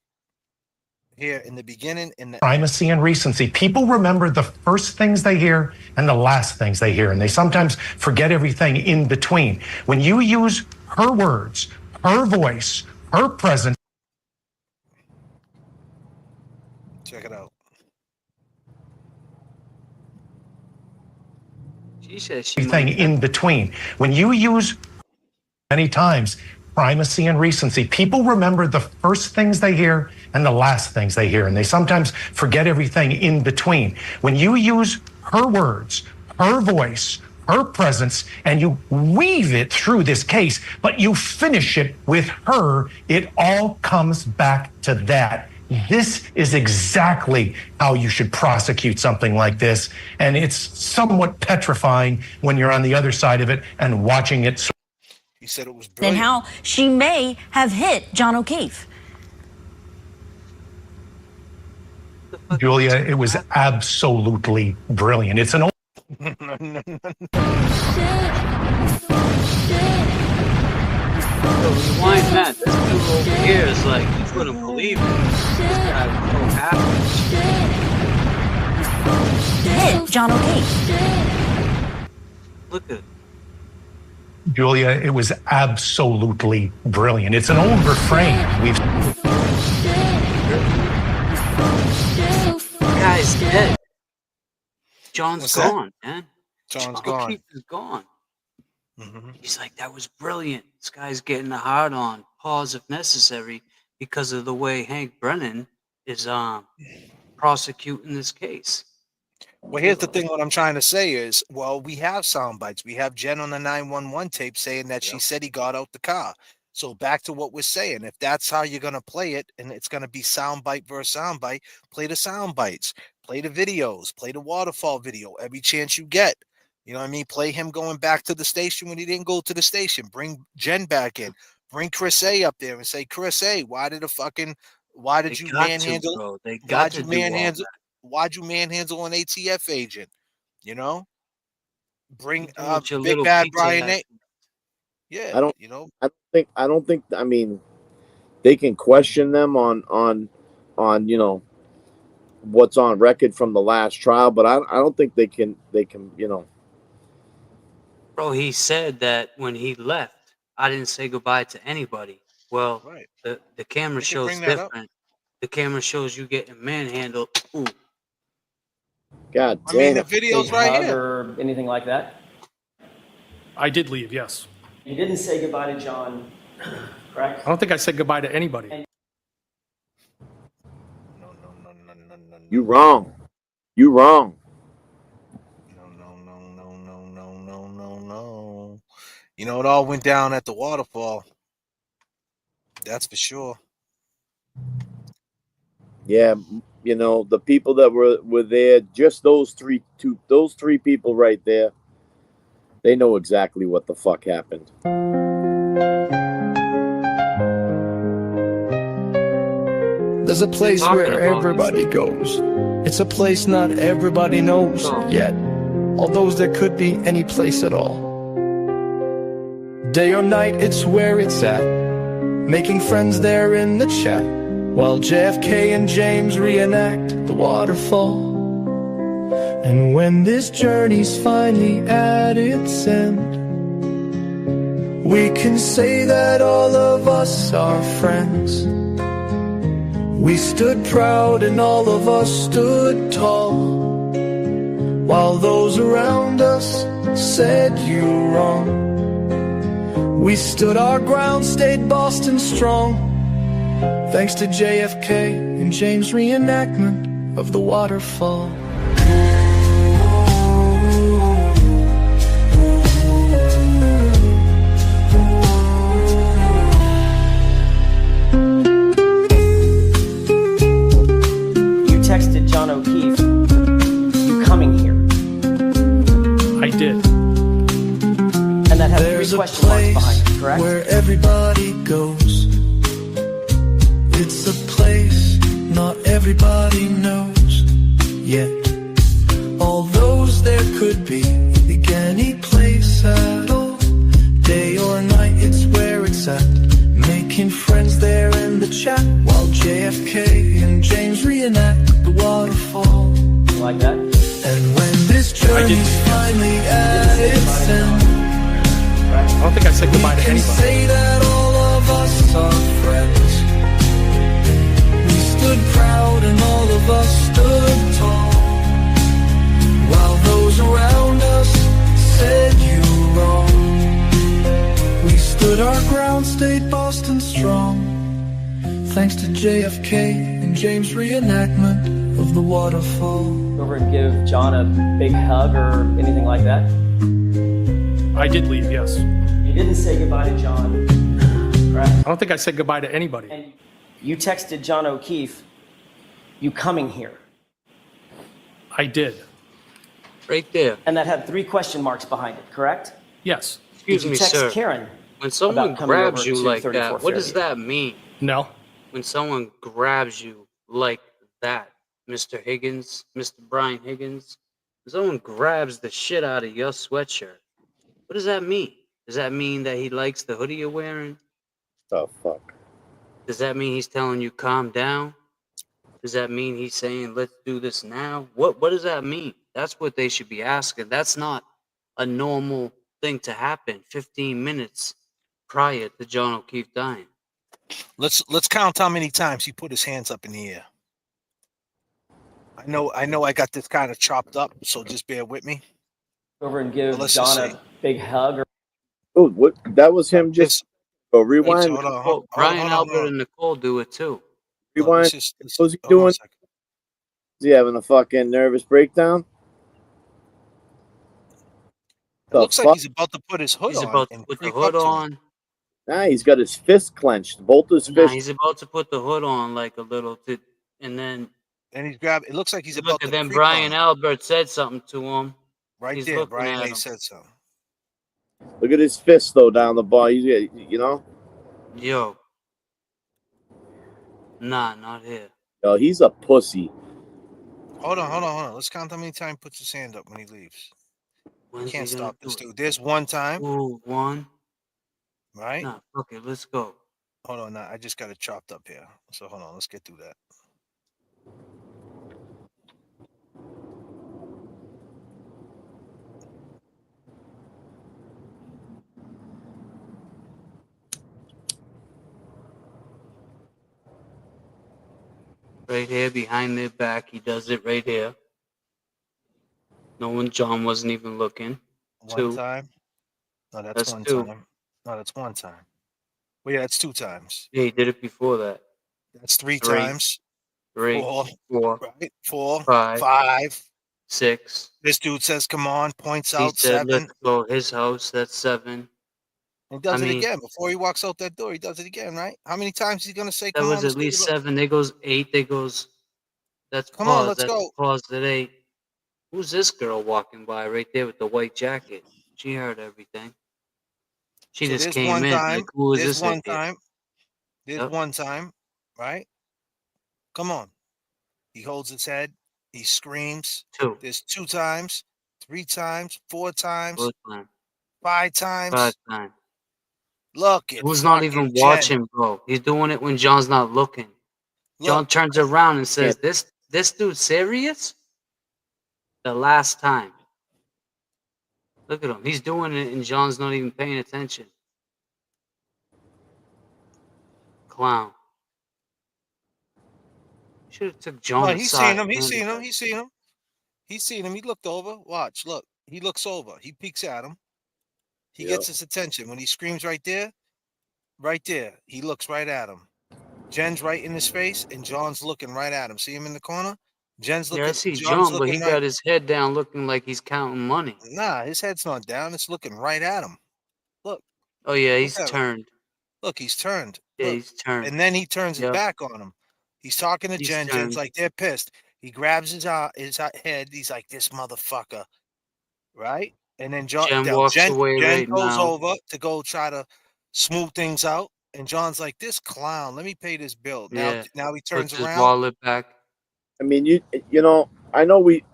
hear in the beginning. In the primacy and recency. People remember the first things they hear and the last things they hear, and they sometimes forget everything in between. When you use her words, her voice, her presence. Check it out. She said she everything in between. When you use many times primacy and recency, people remember the first things they hear and the last things they hear, and they sometimes forget everything in between. When you use her words, her voice, her presence, and you weave it through this case, but you finish it with her, it all comes back to that. This is exactly how you should prosecute something like this, and it's somewhat petrifying when you're on the other side of it and watching it. He said it was brilliant. And how she may have hit John O'Keefe. Julia, it was absolutely brilliant. It's an old. Rewind that. This dude over here is like, you couldn't believe it. This guy was so happy. Hit John O'Keefe. Look at it. Julia, it was absolutely brilliant. It's an old refrain. We've. The guy's dead. John's What's gone, that? man. John's John gone. O'Keefe is gone. He's like, that was brilliant. This guy's getting a hard on, pause if necessary, because of the way Hank Brennan is prosecuting this case. Well, here's the thing. What I'm trying to say is, well, we have sound bites. We have Jen on the 911 tape saying that she said he got out the car. So back to what we're saying. If that's how you're going to play it, and it's going to be sound bite versus sound bite, play the sound bites, play the videos, play the waterfall video every chance you get. You know what I mean? Play him going back to the station when he didn't go to the station. Bring Jen back in. Bring Chris A up there and say, Chris A, why did you manhandle? Bro. They got to do all that. Why'd you manhandle an ATF agent? You know? Bring You do with your Big little Bad pizza Brian A. accent. Yeah, I don't. you know. I don't think. I mean, they can question them on you know what's on record from the last trial, but I don't think they can you know. Bro, he said that when he left, I didn't say goodbye to anybody. Well, Right. the camera They can shows bring that up. different. The camera shows you getting manhandled. Ooh. God I mean, damn. the video's Big right hug here. or anything like that? I did leave, yes. You didn't say goodbye to John, correct? I don't think I said goodbye to anybody. You wrong. You wrong. No. You know, it all went down at the waterfall. That's for sure. Yeah, you know, the people that were there, just those three people right there, they know exactly what the fuck happened. There's a place where everybody goes. It's a place not everybody knows yet. Although there could be any place at all. Day or night, it's where it's at. Making friends there in the chat. While J.F.K. and James reenact the waterfall. And when this journey's finally at its end, we can say that all of us are friends. We stood proud and all of us stood tall, while those around us said you wrong. We stood our ground, stayed Boston strong, thanks to J.F.K. and James' reenactment of the waterfall. Texted John O'Keefe, you coming here? I did. And that has three question marks behind it, correct? Where everybody goes. It's a place not everybody knows yet. Although there could be any place at all. Day or night, it's where it's at. Making friends there in the chat, while J.F.K. and James reenact the waterfall. Like that? And when this journey's finally at its end, I don't think I said goodbye to we can anybody. say that all of us are friends. We stood proud and all of us stood tall, while those around us said you wrong. We stood our ground, stayed Boston strong, thanks to J.F.K. and James' reenactment of the waterfall. Over and give John a big hug or anything like that? I did leave, yes. You didn't say goodbye to John, correct? I don't think I said goodbye to anybody. And you texted John O'Keefe, you coming here? I did. Right there. And that had three question marks behind it, correct? Yes. Excuse Did you me, text sir. Karen When someone about coming grabs over you to like 34th that, what does Fairview? that mean? No. When someone grabs you like that, Mr. Higgins, Mr. Brian Higgins, when someone grabs the shit out of your sweatshirt, what does that mean? Does that mean that he likes the hoodie you're wearing? Oh, fuck. Does that mean he's telling you calm down? Does that mean he's saying let's do this now? What does that mean? That's what they should be asking. That's not a normal thing to happen 15 minutes prior to John O'Keefe dying. Let's count how many times he put his hands up in the air. I know I got this kind of chopped up, so just bear with me. Over and give Let's John just a big hug or Oh, what? That was him just. Oh, rewind. Hold on, Oh, Brian hold on, Albert hold on. and Nicole do it too. Rewind. let's- What's he hold on a doing? second. Is he having a fucking nervous breakdown? It looks like he's about to put his hood He's on. about to and put the creep hood up to him. on. Nah, he's got his fist clenched. Both his Nah, fists. he's about to put the hood on like a little, and then And he's grabbed. It looks like he's about look, to. and then creep Brian on. Albert said something to him. Right He's there, looking Brian at May him. said so. Look at his fist though down the bar. He's, you know. Yo. Nah, not here. Yo, he's a pussy. Hold on. Let's count how many times he puts his hand up when he leaves. When's Can't he gonna stop this do it? dude. There's one time. Ooh, one. Right? Nah, okay, let's go. Hold on, I just got it chopped up here. So hold on, let's get through that. Right here, behind their back. He does it right here. No one, John wasn't even looking. One 2. time? No, that's That's one 2. time. No, that's one time. Well, yeah, that's 2 times. Yeah, he did it before that. That's 3 3. times. 3. 4. 4. Right? 4. 5. 5. 6. This dude says, come on, points He out said, 7. let's go his house. That's 7. He does it again. Before he walks out that door, he does it again, right? How many times is he going to say, that come was on, at least 7. There goes 8. There goes. That's come on, pause. let's That's go. pause at 8. Who's this girl walking by right there with the white jacket? She heard everything. She So just there's came one in. time. Like, who is There's this one idiot? time. There's Yep. one time, right? Come on. He holds his head. He screams. 2. There's 2 times, 3 times, 4 times, 4 times. 5 times. 5 times. Look at Who's not fucking even Jen. watching, bro? He's doing it when John's not looking. John Look. turns around and says, "This dude serious?" The last time. Look at him. He's doing it and John's not even paying attention. Clown. Should have took John No, aside. he's seen him. He's handed seen him. that. He's seen him. He's seen him. He looked over. Watch. Look. He looks over. He peeks at him. He gets his attention. When he screams right there, he looks right at him. Jen's right in his face, and John's looking right at him. See him in the corner? Jen's looking. Yeah, I see John's John, but looking he right. got his head down looking like he's counting money. Nah, his head's not down. It's looking right at him. Look. Oh, yeah, Look he's at him. turned. Look, he's turned. Yeah, Look. he's turned. And then he turns his Yep. back on him. He's talking to He's Jen. turned. Jen's like, they're pissed. He grabs his head. He's like, this motherfucker. Right? And then Jen walks away right goes now. over to go try to smooth things out. And John's like, this clown, let me pay this bill. Yeah. Now he turns Puts his around. wallet back. I mean, you know, I know we.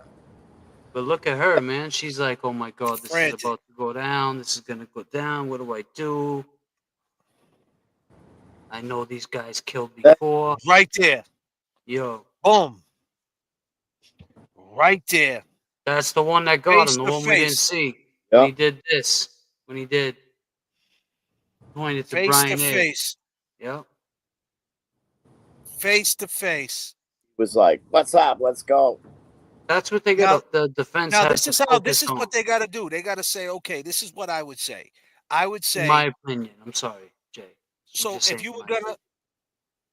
But look at her, man. She's like, oh my God, this Frantic. is about to go down. This is going to go down. What do I do? I know these guys killed before. Right there. Yo. Boom. Right there. That's the one that got Face him, the to one we didn't face. see. Yeah. When he did this. When he did. Pointed to Face Brian to A. face. Yep. Face to face. Was like, what's up? Let's go. That's what they got. The defense. Now has this to is how. This focus is on. what they got to do. They got to say, okay, this is what I would say. I would say. In my opinion. I'm sorry, Jay. So just if saying you were my gonna, opinion.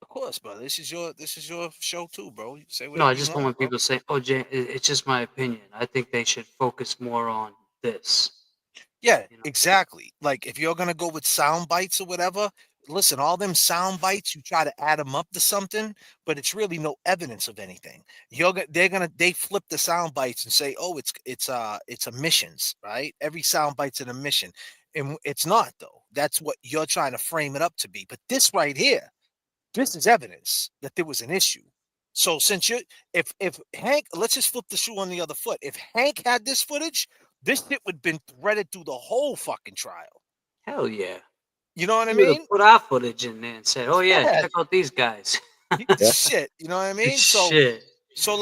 of course, brother, this is your show too, bro. You say No, whatever I you just don't want bro. people to say, "Oh, Jay, it's just my opinion." I think they should focus more on this. Yeah, exactly. Like if you're gonna go with sound bites or whatever, listen, all them sound bites, you try to add them up to something, but it's really no evidence of anything. They flip the sound bites and say, oh, it's omissions, right? Every sound bite's an omission, and it's not though. That's what you're trying to frame it up to be. But this right here, this is evidence that there was an issue. So since if Hank, let's just flip the shoe on the other foot. If Hank had this footage, this shit would have been threaded through the whole fucking trial. Hell yeah. You know what I We would've mean? put our footage in there and said, "Oh yeah, Yeah. check out these guys." Shit, you know what I mean? Shit. So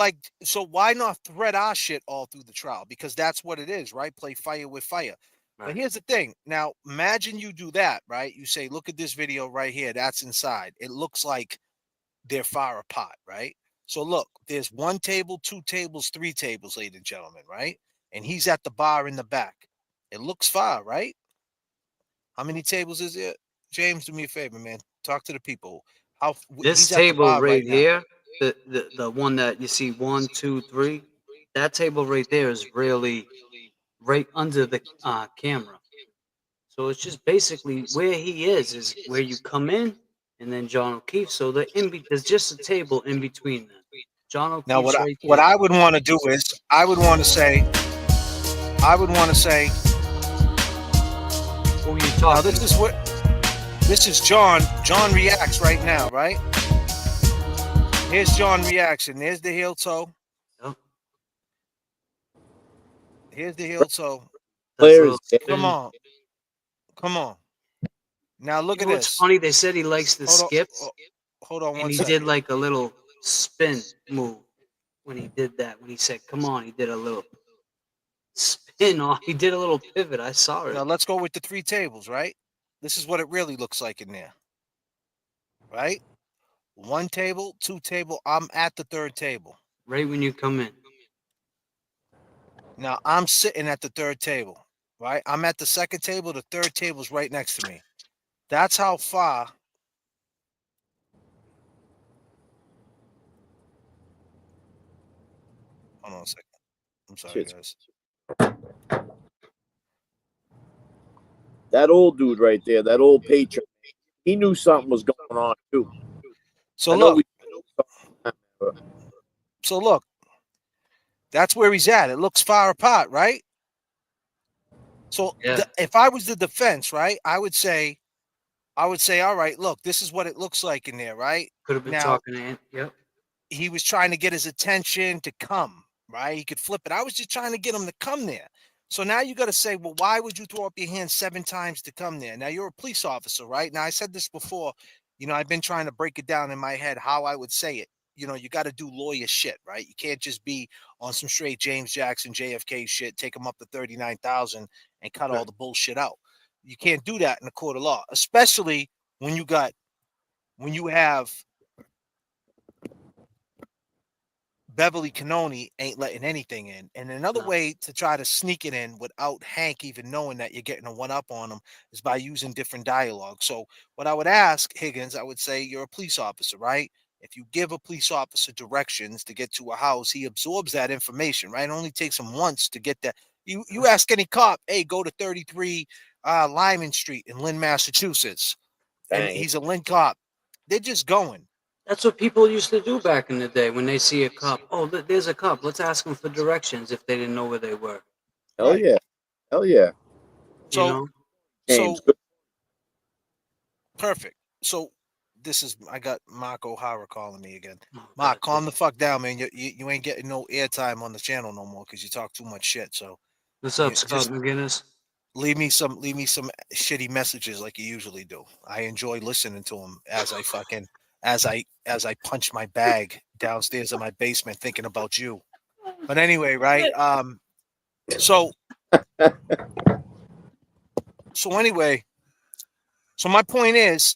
why not thread our shit all through the trial? Because that's what it is, right? Play fire with fire. Right. But here's the thing. Now, imagine you do that, right? You say, look at this video right here. That's inside. It looks like they're far apart, right? So look, there's 1 table, 2 tables, 3 tables, ladies and gentlemen, right? And he's at the bar in the back. It looks far, right? How many tables is it? James, do me a favor, man. Talk to the people. This he's at the table bar right now. here, the one that you see 1, 2, 3, that table right there is really right under the camera. So it's just basically where he is where you come in, and then John O'Keefe. So there's just a table in between them. John O'Keefe's Now, what right there. I would want to do is I would want to say, I would want to say, Who you now talking? this is John. John reacts right now, right? Here's John reaction. There's the heel toe. Yep. Here's the heel toe. That's a little Come spin. on. Come on. Now look You at know what's this. funny? They said he likes the skips. Hold on And one he second. did like a little spin move when he did that. When he said, "Come on," he did a little spin off. He did a little pivot. I saw it. Now let's go with the 3 tables, right? This is what it really looks like in there. Right? 1 table, 2 table. I'm at the 3rd table. Right when you come in. Now I'm sitting at the 3rd table, right? I'm at the 2nd table. The 3rd table's right next to me. That's how far. Hold on a second. I'm sorry, guys. That old dude right there, that old patron, he knew something was going on too. So look, that's where he's at. It looks far apart, right? So if I was the defense, right, I would say, all right, look, this is what it looks like in there, right? Could have been talking to him. Yep. He was trying to get his attention to come, right? He could flip it. I was just trying to get him to come there. So now you got to say, well, why would you throw up your hand 7 times to come there? Now you're a police officer, right? Now I said this before, I've been trying to break it down in my head how I would say it. You got to do lawyer shit, right? You can't just be on some straight James Jackson, J.F.K. shit, take them up to 39,000 and cut all the bullshit out. You can't do that in a court of law, especially when you have Beverly Cannoni ain't letting anything in. And another way to try to sneak it in without Hank even knowing that you're getting a one-up on him is by using different dialogue. So what I would ask Higgins, I would say, you're a police officer, right? If you give a police officer directions to get to a house, he absorbs that information, right? It only takes him once to get that. You ask any cop, hey, go to 33 Lyman Street in Lynn, Massachusetts. And he's a Lynn cop. They're just going. That's what people used to do back in the day when they see a cop. Oh, there's a cop. Let's ask them for directions if they didn't know where they were. Hell yeah. Hell yeah. So perfect. So I got Mark O'Hara calling me again. Mark, calm the fuck down, man. You ain't getting no airtime on the channel no more because you talk too much shit. So what's up, Scott McGinnis? Leave me some shitty messages like you usually do. I enjoy listening to them as I punch my bag downstairs in my basement thinking about you. But anyway, right? So anyway, so my point is,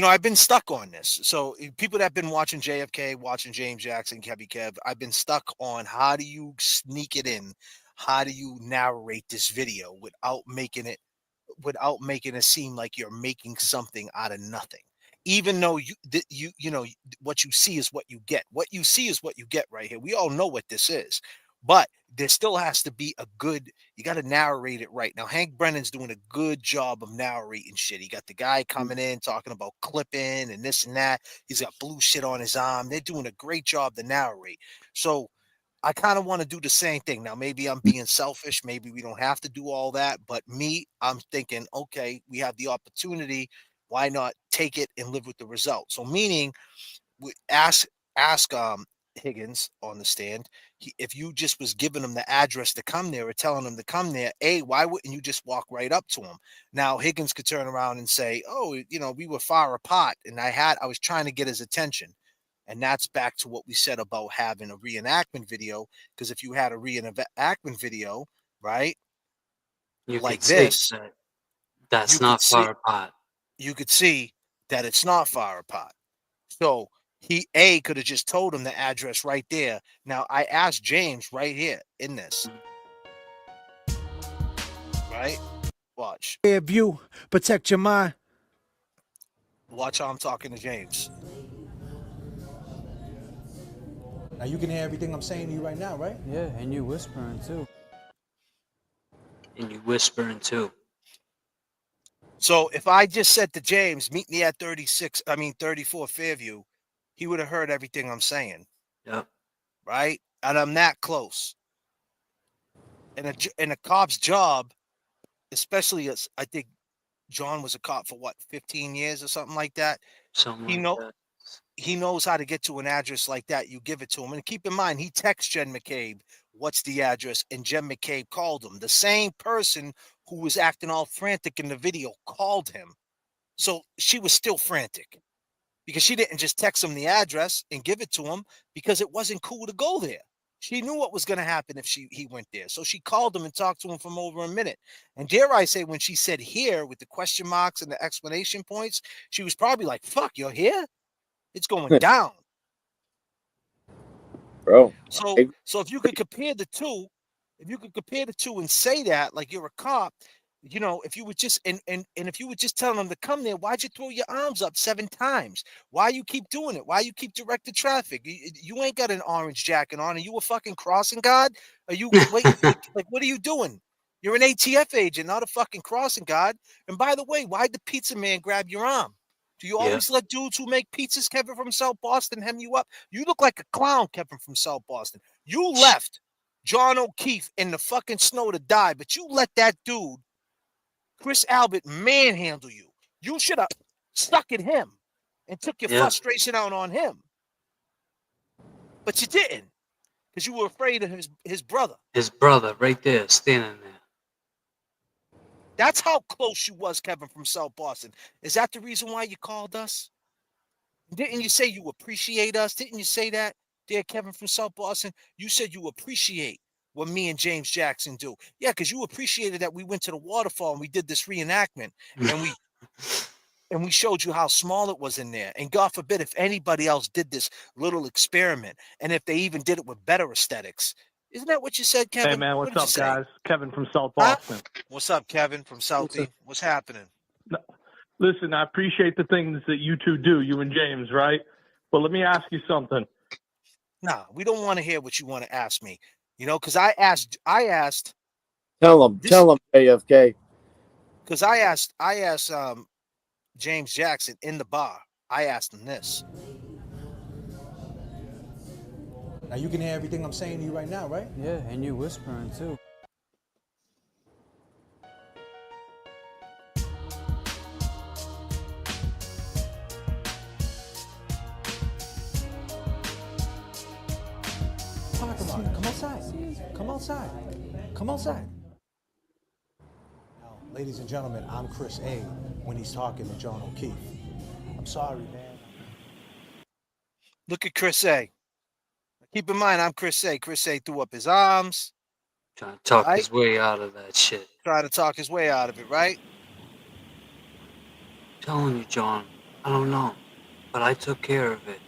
I've been stuck on this. So people that have been watching JFK, watching James Jackson, Kevy Kev, I've been stuck on how do you sneak it in? How do you narrate this video without making it seem like you're making something out of nothing? Even though what you see is what you get. What you see is what you get right here. We all know what this is. But there still has to be you got to narrate it right. Now, Hank Brennan's doing a good job of narrating shit. He got the guy coming in talking about clipping and this and that. He's got blue shit on his arm. They're doing a great job to narrate. So I kind of want to do the same thing. Now, maybe I'm being selfish. Maybe we don't have to do all that. But I'm thinking, okay, we have the opportunity. Why not take it and live with the result? So meaning we ask Higgins on the stand, if you just was giving him the address to come there or telling him to come there, why wouldn't you just walk right up to him? Now Higgins could turn around and say, oh, we were far apart and I was trying to get his attention. And that's back to what we said about having a reenactment video, because if you had a reenactment video, right, you like could this, that's not far apart. You could see that it's not far apart. So he could have just told him the address right there. Now I asked James right here in this. Right? Watch. View, protect your mind. Watch how I'm talking to James. Now you can hear everything I'm saying to you right now, right? Yeah, and you whispering too. So if I just said to James, meet me at 34 Fairview, he would have heard everything I'm saying. Yeah. Right? And I'm that close. And a cop's job, especially as I think John was a cop for what, 15 years or something like that. Something like that. He knows how to get to an address like that. You give it to him. And keep in mind, he texts Jen McCabe, what's the address? And Jen McCabe called him. The same person who was acting all frantic in the video called him. So she was still frantic because she didn't just text him the address and give it to him because it wasn't cool to go there. She knew what was going to happen if he went there. So she called him and talked to him for over a minute. And dare I say, when she said here with the question marks and the explanation points, she was probably like, fuck, you're here? It's going down. Bro. So if you could compare the two, and say that like you're a cop, you know, if you would just and if you would just tell them to come there, why'd you throw your arms up 7 times? Why you keep doing it? Why you keep directing traffic? You ain't got an orange jacket on. Are you a fucking crossing guard? Are you waiting? like what are you doing? You're an ATF agent, not a fucking crossing guard. And by the way, why'd the pizza man grab your arm? Do you always let dudes who make pizzas, Kevin from South Boston, hem you up? You look like a clown, Kevin from South Boston. You left John O'Keefe in the fucking snow to die, but you let that dude, Chris Albert, manhandle you. You should have stuck at him and took your frustration out on him. But you didn't, because you were afraid of his brother. His brother right there, standing there. That's how close you was, Kevin from South Boston. Is that the reason why you called us? Didn't you say you appreciate us? Didn't you say that, dear Kevin from South Boston? You said you appreciate what me and James Jackson do. Yeah, because you appreciated that we went to the waterfall and we did this reenactment and we showed you how small it was in there. And God forbid if anybody else did this little experiment and if they even did it with better aesthetics. Isn't that what you said, Kevin? Hey, man, what's up, guys? Kevin from South Huh? Boston. What's up, Kevin from Southie? What's happening? Listen, I appreciate the things that you two do, you and James, right? But let me ask you something. Nah, we don't want to hear what you want to ask me. You know, because I asked. Tell him, J.F.K. Because I asked James Jackson in the bar. I asked him this. Now you can hear everything I'm saying to you right now, right? Yeah, and you whispering too. Talk about it. Come outside. Come outside. Come outside. Now, ladies and gentlemen, I'm Chris A. when he's talking to John O'Keefe. I'm sorry, man. Look at Chris A. Keep in mind, I'm Chris A. Chris A. threw up his arms. Trying to talk his way out of that shit. Trying to talk his way out of it, right? Telling you, John, I don't know, but I took care of it.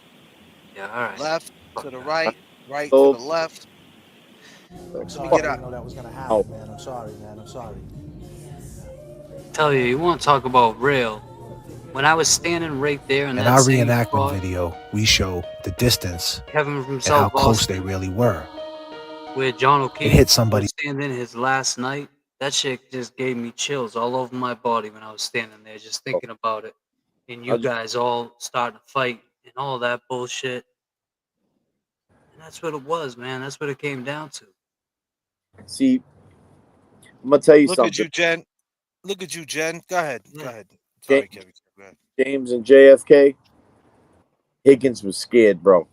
Yeah, all right. Left to the right, right to the left. I'm sorry, Get I up. didn't know that was gonna happen, man. I'm sorry, man. I'm sorry. Tell you want to talk about real. When I was standing right there in In that our same reenactment spot, video, we show the distance Kevin from and how South close Boston, they really were. where John O'Keefe hit somebody. was standing his last night, that shit just gave me chills all over my body when I was standing there just thinking about it. And you guys all starting to fight and all that bullshit. And that's what it was, man. That's what it came down to. See, I'm gonna tell you Look something. at you, Jen. Look at you, Jen. Go ahead. Yeah. Go ahead. Sorry, Kevin. Go ahead. James and JFK, Higgins was scared, bro.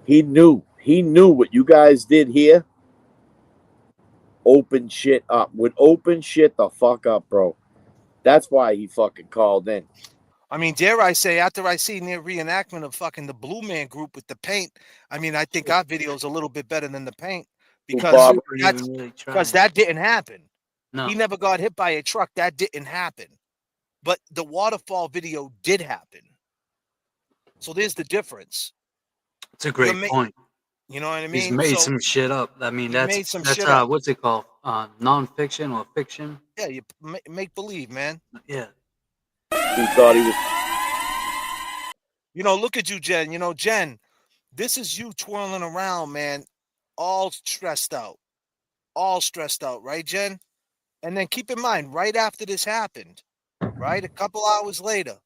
He knew what you guys did here. Open shit up. Would open shit the fuck up, bro. That's why he fucking called in. I mean, dare I say, after I seen their reenactment of fucking the Blue Man Group with the paint, I mean, I think our video is a little bit better than the paint because that didn't happen. No. He never got hit by a truck. That didn't happen. But the waterfall video did happen. So there's the difference. It's a great point. You know what I mean? He's made some shit up. I mean, that's shit up. what's it called? Non-fiction or fiction? Yeah, you make believe, man. Yeah. He thought he was. You know, look at you, Jen. You know, Jen, this is you twirling around, man, all stressed out. All stressed out, right, Jen? And then keep in mind, right after this happened, right, a couple hours later,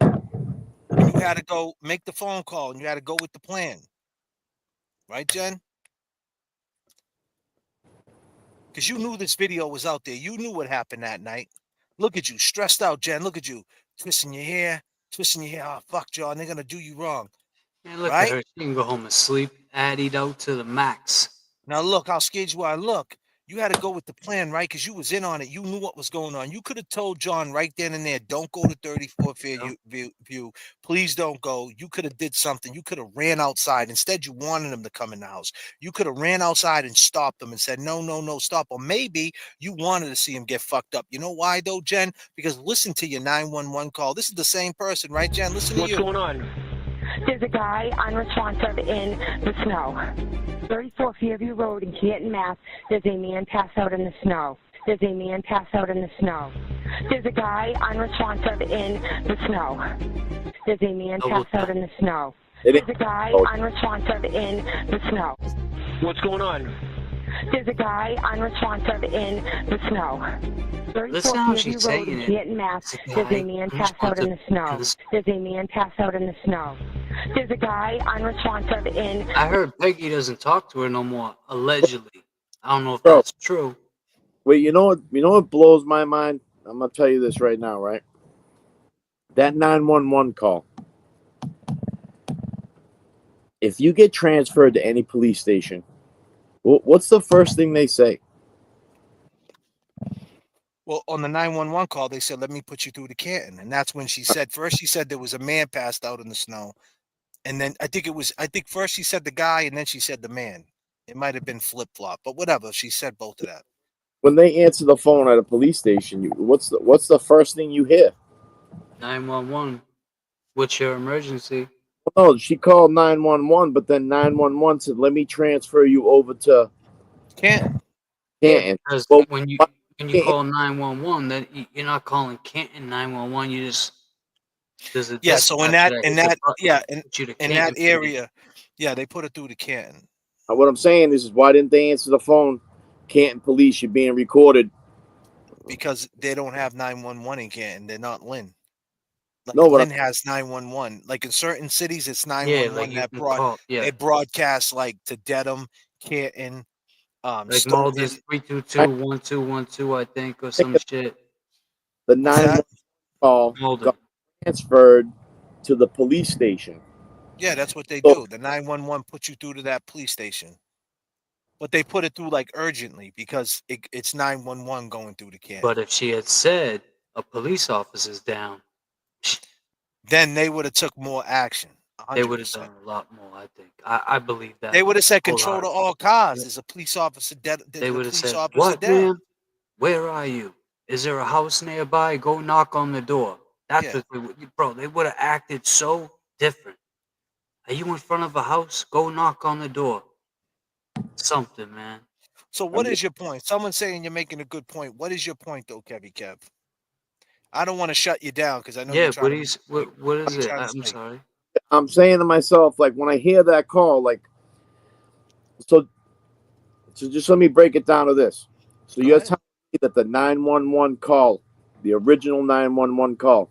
you had to go make the phone call and you had to go with the plan. Right, Jen? because you knew this video was out there. You knew what happened that night. Look at you, stressed out, Jen. Look at you, twisting your hair. Oh, fuck, John. They're going to do you wrong. Man, look right? at her. She can go home and sleep. Added out to the max. Now, look, how scared you are. Look, you had to go with the plan, right? Because you was in on it. You knew what was going on. You could have told John right then and there, don't go to 34th Fairview. Please don't go. You could have did something. You could have ran outside. Instead, you wanted him to come in the house. You could have ran outside and stopped him and said, no, no, no, stop. Or maybe you wanted to see him get fucked up. You know why, though, Jen? Because listen to your 911 call. This is the same person, right, Jen? Listen to you. What's going on? There's a guy unresponsive in the snow. 34 Fairview Road in Canton, Mass. There's a man passed out in the snow. There's a man passed out in the snow. There's a guy unresponsive in the snow. There's a man passed out in the snow. There's a guy unresponsive in the snow. What's going on? There's a guy unresponsive in the snow. 34 Fairview Road in Canton, Mass. There's a man passed out in the snow. There's a man passed out in the snow. There's a guy unresponsive in... I heard Peggy doesn't talk to her no more, allegedly. I don't know if that's true. Wait, you know what blows my mind? I'm gonna tell you this right now, right? That 911 call. If you get transferred to any police station, what's the first thing they say? Well, on the 911 call, they said, let me put you through to Canton. And that's when she said, first she said there was a man passed out in the snow. And then I think first she said the guy and then she said the man. It might have been flip-flop, but whatever. She said both of that. When they answer the phone at a police station, what's the first thing you hear? 911. What's your emergency? No, she called 911, but then 911 said, let me transfer you over to Canton. Because when you call 911, then you're not calling Canton 911. You just So in that area, they put it through to Canton. What I'm saying is why didn't they answer the phone? Canton police, you're being recorded. Because they don't have 911 in Canton. They're not Lynn. Lynn has 911. Like in certain cities, it's 911 they broadcast like to Dedham, Canton, like Malden 322-1212, I think, or some shit. The 911 call got transferred to the police station. Yeah, that's what they do. The 911 puts you through to that police station. But they put it through like urgently because it's 911 going through the Canton. But if she had said a police officer's down, then they would have took more action. 100%. They would have done a lot more, I think. I believe that. They would have said control to all cars. There's a police officer dead. They would have said, what, ma'am? Where are you? Is there a house nearby? Go knock on the door. That's what they would, bro. They would have acted so different. Are you in front of a house? Go knock on the door. Something, man. So what is your point? Someone's saying you're making a good point. What is your point, though, Kevy Kev? I don't want to shut you down because I know you're trying what is it? I'm sorry. I'm saying to myself, like, when I hear that call, like, so just let me break it down to this. So you're telling me that the 911 call, the original 911 call,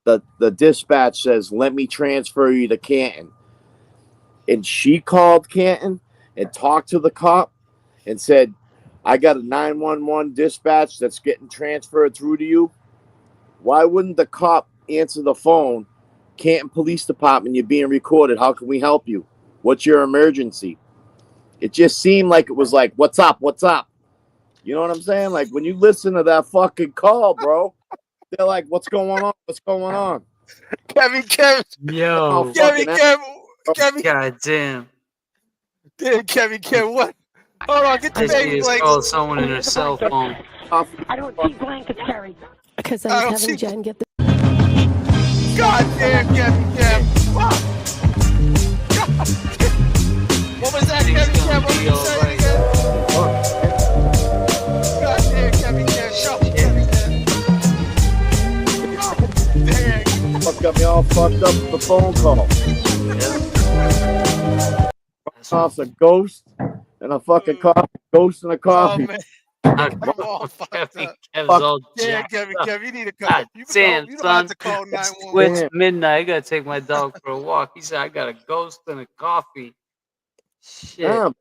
the dispatch says, let me transfer you to Canton. And she called Canton and talked to the cop and said, I got a 911 dispatch that's getting transferred through to you. Why wouldn't the cop answer the phone? Canton Police Department, you're being recorded. How can we help you? What's your emergency? It just seemed like it was like, what's up? What's up? You know what I'm saying? Like when you listen to that fucking call, bro, they're like, what's going on? What's going on? Kevin. Yo. Kevin. God damn. Damn, Kevin, what? Hold on, get the baby blanket. Call someone in her cell phone. I don't see blankets, Carrie. Because I was having Jen get the... God damn, Kevin. Fuck. What was that, Kevin? What were you saying again? God damn, Kevin. Shut up, Kevin. Damn. Fuck got me all fucked up with the phone call. Off a ghost and a fucking coffee. Ghost and a coffee. Oh, Kevin, you need to come. You don't have to call 911. It's midnight. I gotta take my dog for a walk. He said, I got a ghost and a coffee. Shit. Damn.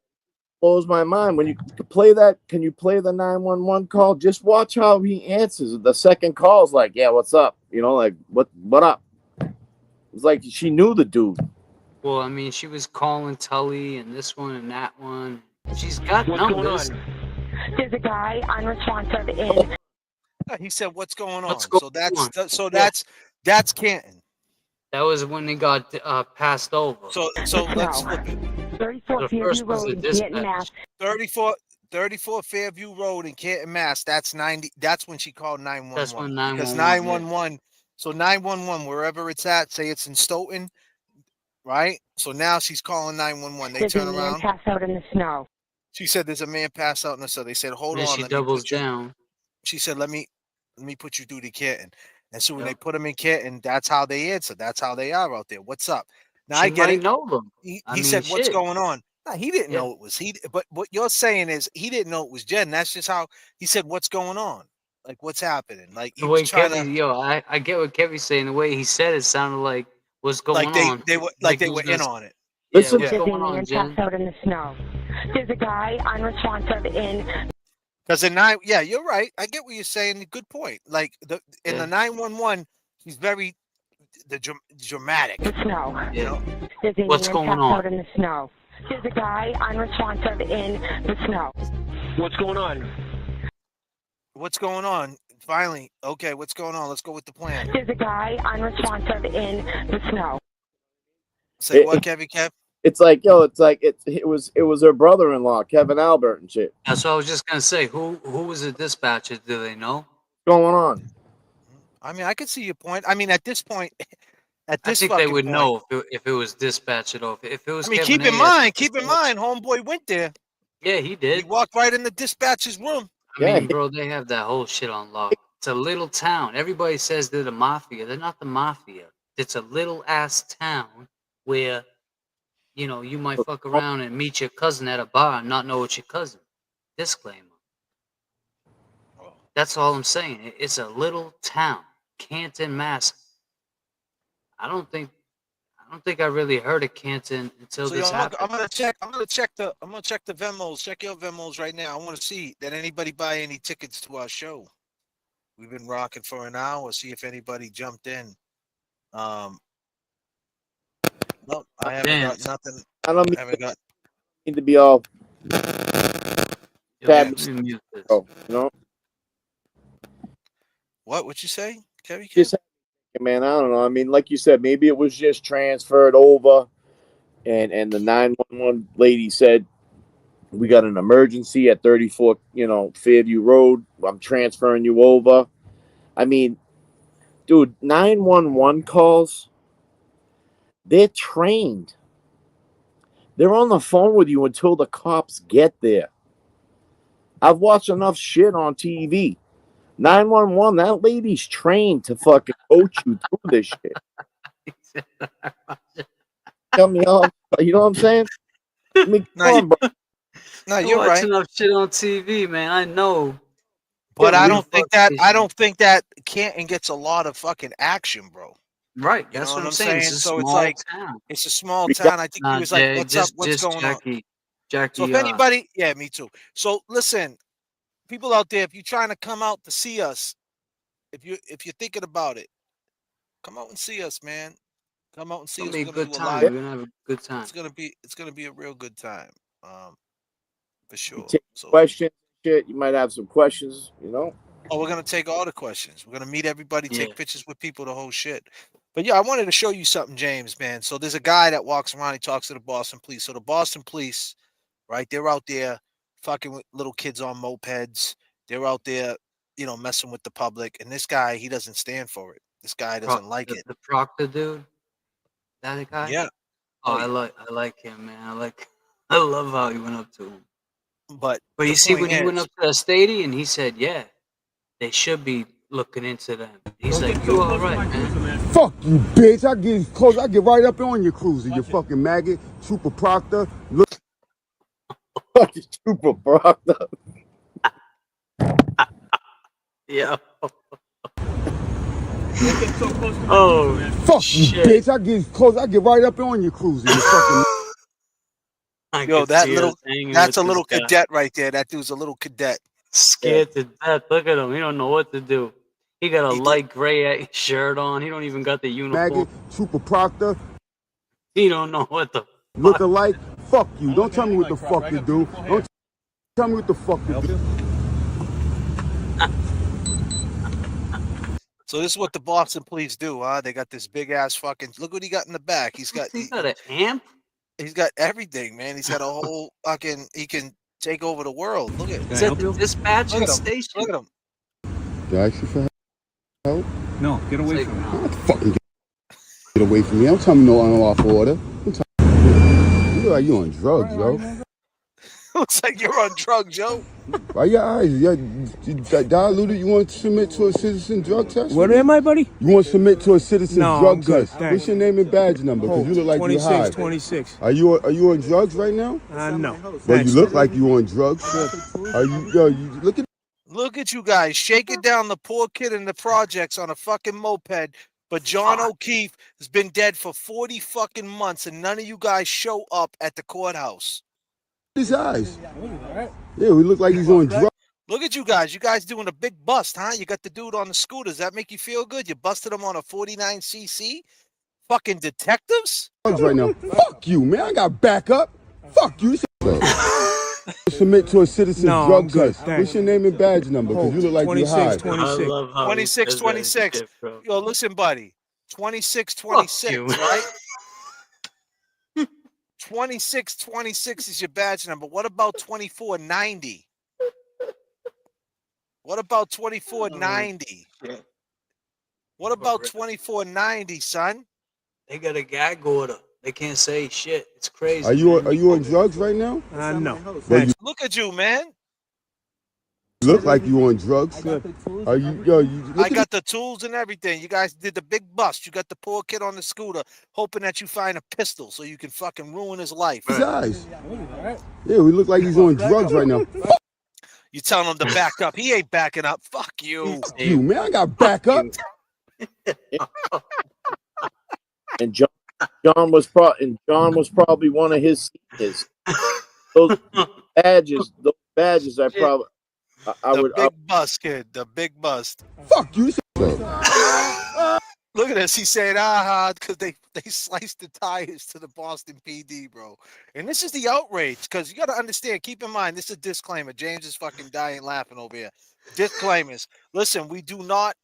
blows my mind when you play that. Can you play the 911 call? Just watch how he answers. The second call is like, "Yeah, what's up?" You know, like what up? It's like she knew the dude. Well, I mean, she was calling Tully and this one and that one. She's got What's numbers. going on? There's a guy unresponsive in. He said, "What's going on?" What's going So Yeah. that's Canton. That was when they got passed over. So let's flip it. 34 The Fairview first was Road a in Canton, dispatch. Mass. 34 Fairview Road in Canton, Mass. That's 90. That's when she called 911. That's when Because 911. 911. So 911, wherever it's at, say it's in Stoughton, right? So now she's calling 911. They There's turn a man around. passed out in the snow. She said, "There's a man passed out in the snow." They said, "Hold And on." she Let me doubles put you. down. She said, "Let me put you through to Canton." And so when they put him in Canton, that's how they answer. That's how they are out there. What's up? Now She I get might it. know them. He said, "What's going on?" No, he didn't know it was he. But what you're saying is he didn't know it was Jen. That's just how he said, "What's going on? Like what's happening?" Like he The way was trying Kevin, to. I get what Kevin's saying. The way he said it sounded like, "What's going Like they on?" were he was in gonna on it. Yeah, Listen, what's There's going a on, man Jen? passed out in the snow. There's a guy unresponsive in. Because yeah, you're right. I get what you're saying. Good point. Like in the 911, he's very dramatic. The snow. You know? There's a What's man going passed on? out in the snow. There's a guy unresponsive in the snow. What's going on? What's going on? Finally, okay. What's going on? Let's go with the plan. There's a guy unresponsive in the snow. Say what, Kevin? Kev? It's like, yo, it was her brother-in-law, Kevin Albert and shit. That's what I was just gonna say. Who was the dispatcher? Do they know? What's going on? I mean, I could see your point. I mean, at this point, I think they would know if it was dispatched or if it was. I mean, Kevin keep in A. mind, homeboy went there. Yeah, he did. He walked right in the dispatcher's room. I mean, bro, they have that whole shit on lock. It's a little town. Everybody says they're the mafia. They're not the mafia. It's a little ass town where, you know, you might fuck around and meet your cousin at a bar and not know it's your cousin. Disclaimer. That's all I'm saying. It's a little town, Canton, Mass. I don't think I really heard of Canton until this happened. I'm gonna check the Venmos. Check your Venmos right now. I want to see did anybody buy any tickets to our show. We've been rocking for an hour. See if anybody jumped in. No, I haven't got nothing. I don't need to be all you know. What you say, Kevin? Just, man, I don't know. I mean, like you said, maybe it was just transferred over, and the 911 lady said, "We got an emergency at 34, Fairview Road. I'm transferring you over." I mean, dude, 911 calls, they're trained. They're on the phone with you until the cops get there. I've watched enough shit on TV. 911, that lady's trained to fucking coach you through this shit. Tell me all, you know what I'm saying? I mean, come on, bro. No, you're right. Enough shit on TV, man. I know. But I don't think that Canton gets a lot of fucking action, bro. Right. You That's know what I'm saying. It's a so small it's like town. it's a small town. I think he was like, Jay, "What's up? What's going on?" Jackie, So if anybody, yeah, me too. So listen, people out there, if you're trying to come out to see us, if you're thinking about it, come out and see us, man. Come out and see us. It's We're gonna be a gonna good do a time. live. We're gonna have a good time. It's gonna be a real good time, for sure. So questions, shit. You might have some questions, you know. Oh, we're gonna take all the questions. We're gonna meet everybody, take pictures with people, the whole shit. But yeah, I wanted to show you something, James, man. So there's a guy that walks around. He talks to the Boston police. So the Boston police, right? They're out there fucking with little kids on mopeds. They're out there, messing with the public. And this guy, he doesn't stand for it. This guy doesn't like it. The Proctor dude. That guy. Yeah. Oh, I like him, man. I love how he went up to him. But you see, when he went up to the stadium, he said, "Yeah, they should be looking into them." He's like, "You all right, man?" Fuck you, bitch! I get close. I get right up on your cruiser. You fucking maggot, Trooper Proctor. Look, fucking Trooper Proctor. Yeah. Oh, fuck you, bitch! I get close. I get right up on your cruiser. You fucking. Yo, could see us hanging that's with a this little guy. cadet right there. That dude's a little cadet. Scared to death. Look at him. He don't know what to do. He got a light gray shirt on. He don't even got the uniform. Maggot, Trooper Proctor. He don't know what the Look alike. Fuck you. Don't tell me what the fuck to do. Don't tell me what the fuck to do. So this is what the Boston police do, huh? They got this big ass fucking. Look what he got in the back. He's got an amp. He's got everything, man. He's got a whole fucking. He can take over the world. Look at it. Is that the dispatching station? Look at him. Did I ask you for help? No, get away from me. Fucking get away from me. Don't tell me no unlawful order. You look like you on drugs, yo. Looks like you're on drugs, yo. Why your eyes? You diluted. You want to submit to a citizen drug test? What am I, buddy? You want to submit to a citizen No, drug I'm good, test? thanks. What's your name and badge number? Because you look like you're high. 26. Are you on drugs right now? No. Well, you look like you on drugs. Are you? Yo, you look at. Look at you guys shaking down the poor kid in the projects on a fucking moped. But John O'Keefe has been dead for 40 fucking months, and none of you guys show up at the courthouse. His eyes. Yeah, we look like he's on drugs. Look at you guys. You guys doing a big bust, huh? You got the dude on the scooter. Does that make you feel good? You busted him on a 49cc? Fucking detectives? Right now. Fuck you, man. I got backup. Fuck you. Submit to a citizen drug test. What's your name and badge number? Because you look like you're high. 2626. Yo, listen, buddy. 2626, right? 2626 is your badge number. What about 2490? What about 2490? What about 2490, son? They got a gag order. They can't say shit. It's crazy. Are you on drugs right now? No. Look at you, man. You look like you on drugs. Are you? Yo, I got the tools and everything. You guys did the big bust. You got the poor kid on the scooter, hoping that you find a pistol so you can fucking ruin his life. His eyes. Yeah, we look like he's on drugs right now. You telling him to back up? He ain't backing up. Fuck you. Fuck you, man. I got backup. And John was probably one of his seniors. Those badges are probably. The big bust, kid. The big bust. Fuck you. Look at this. He's saying, because they sliced the tires to the Boston PD, bro. And this is the outrage, because you got to understand, keep in mind, this is a disclaimer. James is fucking dying laughing over here. Disclaimers. Listen, we do not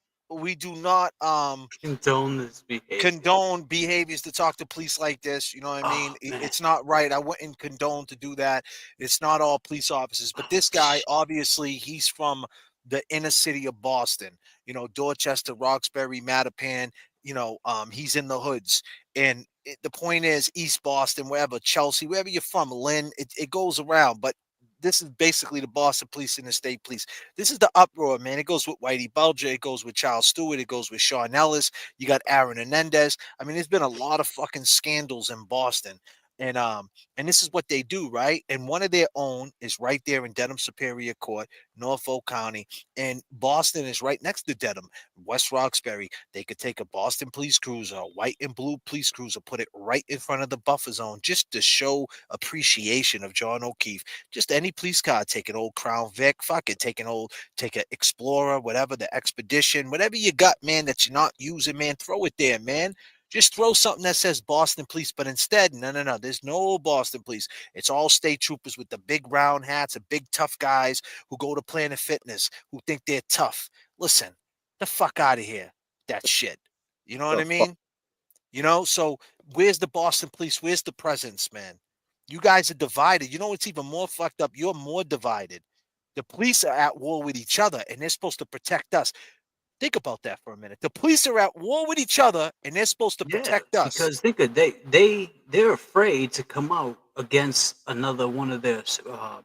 condone this behavior. Condone behaviors to talk to police like this. You know what I mean? It's not right. I wouldn't condone to do that. It's not all police officers. But this guy, obviously, he's from the inner city of Boston. You know, Dorchester, Roxbury, Mattapan. You know, he's in the hoods. And the point is, East Boston, wherever, Chelsea, wherever you're from, Lynn, it goes around. But this is basically the Boston police and the state police. This is the uproar, man. It goes with Whitey Bulger. It goes with Charles Stewart. It goes with Sean Ellis. You got Aaron Hernandez. I mean, there's been a lot of fucking scandals in Boston. And this is what they do, right? And one of their own is right there in Dedham Superior Court, Norfolk County. And Boston is right next to Dedham, West Roxbury. They could take a Boston police cruiser, a white and blue police cruiser, put it right in front of the buffer zone just to show appreciation of John O'Keefe. Just any police car, take an old Crown Vic, fuck it, take an Explorer, whatever, the Expedition, whatever you got, man, that you're not using, man, throw it there, man. Just throw something that says Boston Police, but instead, no. There's no Boston Police. It's all state troopers with the big round hats, the big tough guys who go to Planet Fitness, who think they're tough. Listen, the fuck out of here. That shit. You know what I mean? You know, so where's the Boston Police? Where's the presence, man? You guys are divided. You know what's even more fucked up? You're more divided. The police are at war with each other, and they're supposed to protect us. Think about that for a minute. The police are at war with each other, and they're supposed to protect us. Because think of they're afraid to come out against another one of their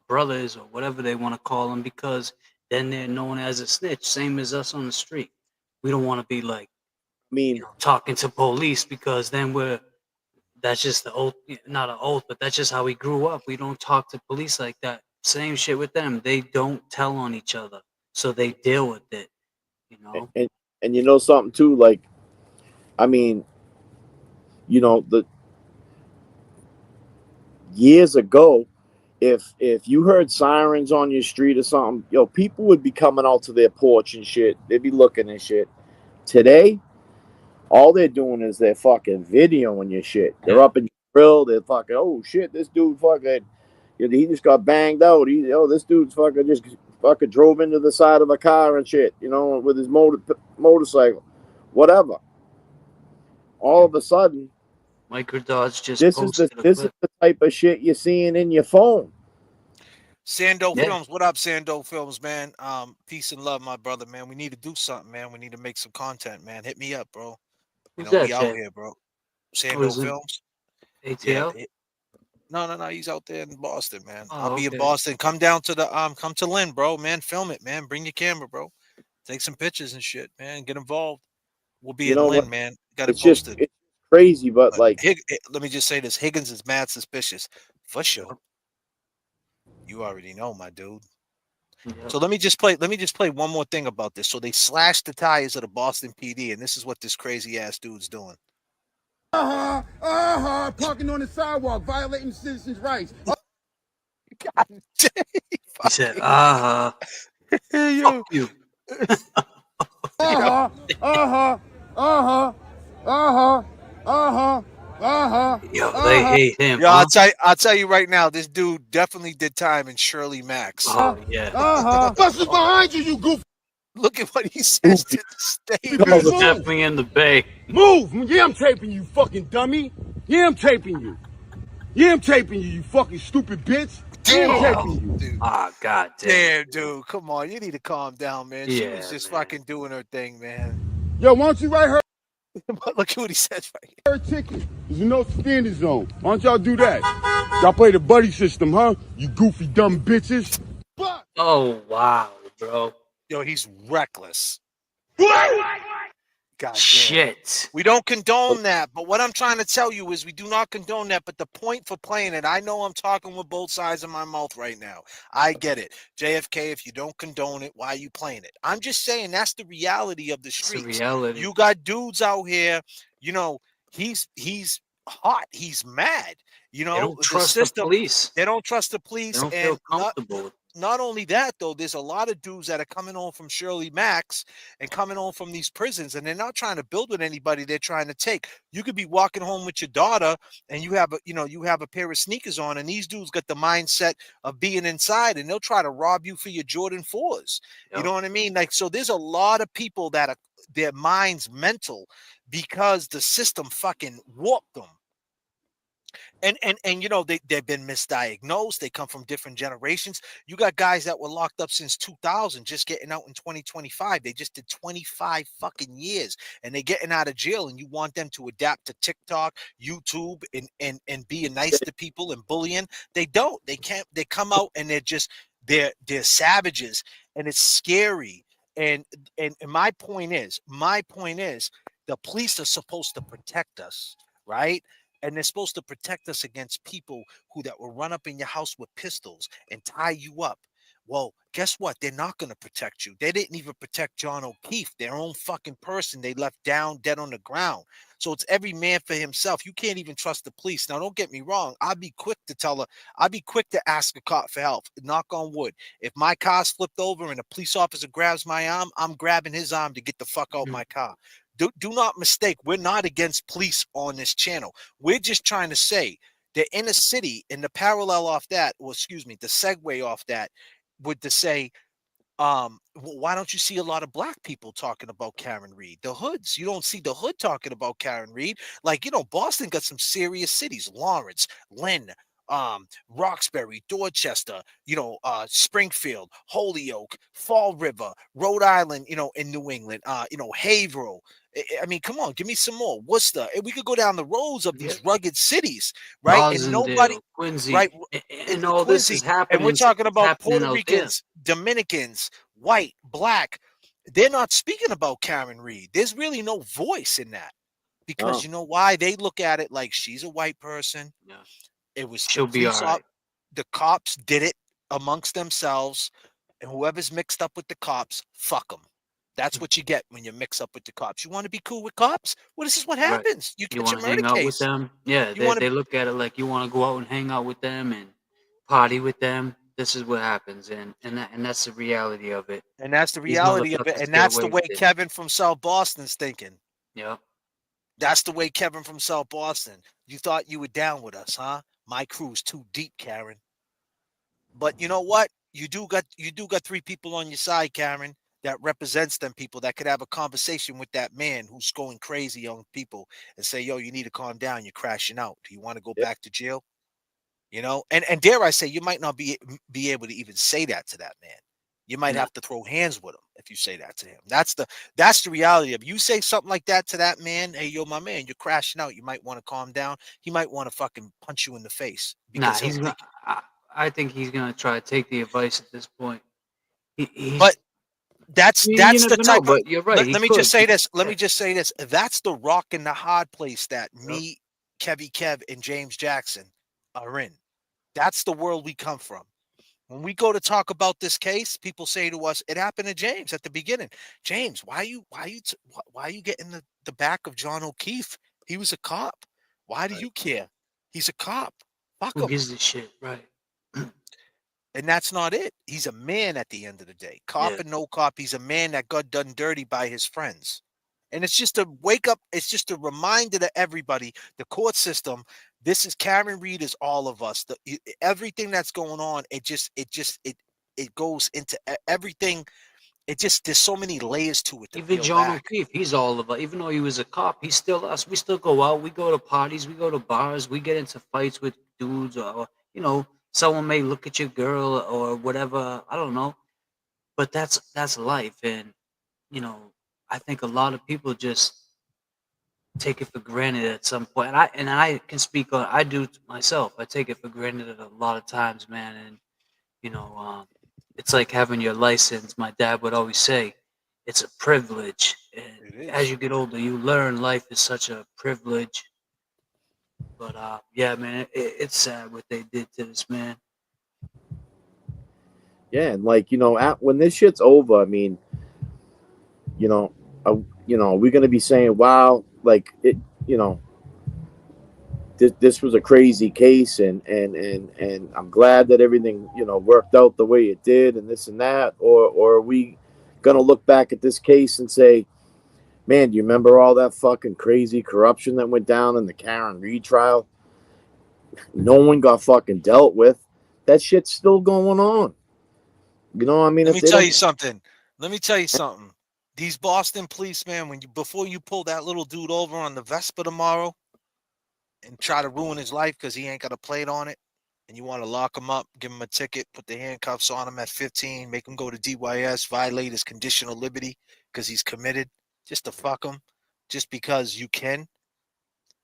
brothers or whatever they want to call them, because then they're known as a snitch, same as us on the street. We don't want to be like, talking to police, because then that's just the oath, not an oath, but that's just how we grew up. We don't talk to police like that. Same shit with them. They don't tell on each other, so they deal with it. You know, and you know something too, like, I mean, you know, years ago, if you heard sirens on your street or something, people would be coming out to their porch and shit. They'd be looking and shit. Today, all they're doing is they're fucking videoing your shit. They're up in your grill. They're fucking, oh shit, this dude fucking, he just got banged out. This dude's fucking just fucking drove into the side of a car and shit, with his motorcycle, whatever. All of a sudden, Microdot's just this posted is the type of shit you're seeing in your phone. Sando Films, what up, Sando Films, man? Peace and love, my brother, man. We need to do something, man. We need to make some content, man. Hit me up, bro. Who's that, we out Jay? here, bro. Sando Films. ATL? Yeah. No. He's out there in Boston, man. Oh, I'll be in okay. Boston. Come down to come to Lynn, bro, man. Film it, man. Bring your camera, bro. Take some pictures and shit, man. Get involved. We'll be in Lynn, man. Got it posted. It's crazy, but like, let me just say this: Higgins is mad suspicious, for sure. You already know, my dude. Yep. So let me just play one more thing about this. So they slashed the tires of the Boston PD, and this is what this crazy ass dude's doing. Parking on the sidewalk, violating citizens' rights. God damn. He said, Hey, fuck you. Yo, they hate him. Yo, I'll tell you right now, this dude definitely did time in Shirley Max. Oh yeah. Buses behind you, you goof. Look at what he says to the state. Definitely in the bay. Move! Yeah, I'm taping you, fucking dummy. Yeah, I'm taping you. Yeah, I'm taping you, you fucking stupid bitch. Yeah, I'm taping you. Dude. Oh, god damn. Damn, dude. Come on. You need to calm down, man. She was just fucking doing her thing, man. Yo, why don't you write her Look at what he says right here. a ticket? There's no standing zone. Why don't y'all do that? Y'all play the buddy system, huh? You goofy dumb bitches. Oh wow, bro. Yo, he's reckless. God damn. Shit. We don't condone that, but what I'm trying to tell you is we do not condone that. But the point for playing it, I know I'm talking with both sides of my mouth right now. I get it. JFK, if you don't condone it, why are you playing it? I'm just saying that's the reality of the streets. It's the reality. You got dudes out here, he's hot, he's mad. They don't trust the system, the police. They don't trust the police. They don't feel comfortable. Not only that, though, there's a lot of dudes that are coming home from Shirley Max and coming home from these prisons, and they're not trying to build with anybody. They're trying to take. You could be walking home with your daughter, and you have a pair of sneakers on, and these dudes got the mindset of being inside, and they'll try to rob you for your Jordan 4s. Yep. You know what I mean? Like, so there's a lot of people that are their minds mental because the system fucking warped them. And they've been misdiagnosed. They come from different generations. You got guys that were locked up since 2000 just getting out in 2025. They just did 25 fucking years and they're getting out of jail, and you want them to adapt to TikTok, YouTube, and being nice to people and bullying. They don't. They can't. They come out and they're savages, and it's scary. And my point is the police are supposed to protect us, right? And they're supposed to protect us against people that will run up in your house with pistols and tie you up. Well, guess what? They're not going to protect you. They didn't even protect John O'Keefe, their own fucking person. They left down dead on the ground. So it's every man for himself. You can't even trust the police. Now, don't get me wrong. I'd be quick to ask a cop for help. Knock on wood. If my car's flipped over and a police officer grabs my arm, I'm grabbing his arm to get the fuck out my car. Do not mistake. We're not against police on this channel. We're just trying to say that in a city, and the parallel off that, the segue off that would to say, why don't you see a lot of black people talking about Karen Reed? The hoods. You don't see the hood talking about Karen Reed. Like, Boston got some serious cities. Lawrence, Lynn, Roxbury, Dorchester, Springfield, Holyoke, Fall River, Rhode Island, in New England, Haverhill. I mean, come on, give me some more. Worcester. We could go down the roads of these rugged cities, right? And nobody, Quincy, right? And all this is happening. And we're talking about Puerto Ricans, Dominicans, white, black. They're not speaking about Karen Reed. There's really no voice in that because you know why? They look at it like she's a white person. Yeah. It was she'll be all right. The cops did it amongst themselves, and whoever's mixed up with the cops, fuck them. That's what you get when you mix up with the cops. You want to be cool with cops? Well, this is what Right. happens. You You catch a want to murder hang out with case. them? Yeah, You want they to, look at it like you want to go out and hang out with them and party with them. This is what happens, and that's the reality of it. and that's the He's gonna reality look of up it. to And get that's the away way with it. Kevin from South Boston's thinking. Yeah. That's the way Kevin from South Boston. You thought you were down with us, huh? My crew's too deep, Karen. But you know what? You do got 3 people on your side, Karen, that represents them people that could have a conversation with that man who's going crazy on people and say, yo, you need to calm down. You're crashing out. Do you want to go back to jail? You know, and dare I say, you might not be able to even say that to that man. You might No. have to throw hands with him if you say that to him. That's the reality of it. You say something like that to that man, hey, yo, my man, you're crashing out. You might want to calm down. He might want to fucking punch you in the face Nah, because he'll he's gonna. think. I think he's gonna try to take the advice at this point. He's. But that's You the never know, type of. but you're right. He Let me could. just say this. Let me just say this. That's the rock and the hard place that me, Kev, and James Jackson are in. That's the world we come from. When we go to talk about this case, people say to us, "It happened to James at the beginning." James, why are you getting the back of John O'Keefe? He was a cop. Why do you care? He's a cop. Fuck Who him. gives a shit, right? And that's not it. He's a man at the end of the day. Cop Yeah. and no cop. He's a man that got done dirty by his friends. And it's just a wake up. It's just a reminder to everybody, the court system. This is Karen Reed is all of us. Everything that's going on, it goes into everything. There's so many layers to it to Even peel John back. O'Keefe, he's all of us. Even though he was a cop, he's still us. We still go out. We go to parties. We go to bars. We get into fights with dudes, or someone may look at your girl or whatever. I don't know, but that's life, and I think a lot of people just take it for granted at some point. And I can speak on. I do myself. I take it for granted a lot of times, man. And it's like having your license. My dad would always say, it's a privilege. And as you get older, you learn life is such a privilege. But yeah, man, it's sad what they did to this man. Yeah, and when this shit's over, I mean, we're gonna be saying, wow, like it, this was a crazy case, and I'm glad that everything worked out the way it did, and this and that, or are we gonna look back at this case and say, man, do you remember all that fucking crazy corruption that went down in the Karen Reed trial? No one got fucking dealt with. That shit's still going on. I mean, Let me tell you something. These Boston police, man, before you pull that little dude over on the Vespa tomorrow and try to ruin his life because he ain't got a plate on it, and you want to lock him up, give him a ticket, put the handcuffs on him at 15, make him go to DYS, violate his conditional liberty because he's committed, just to fuck him, just because you can.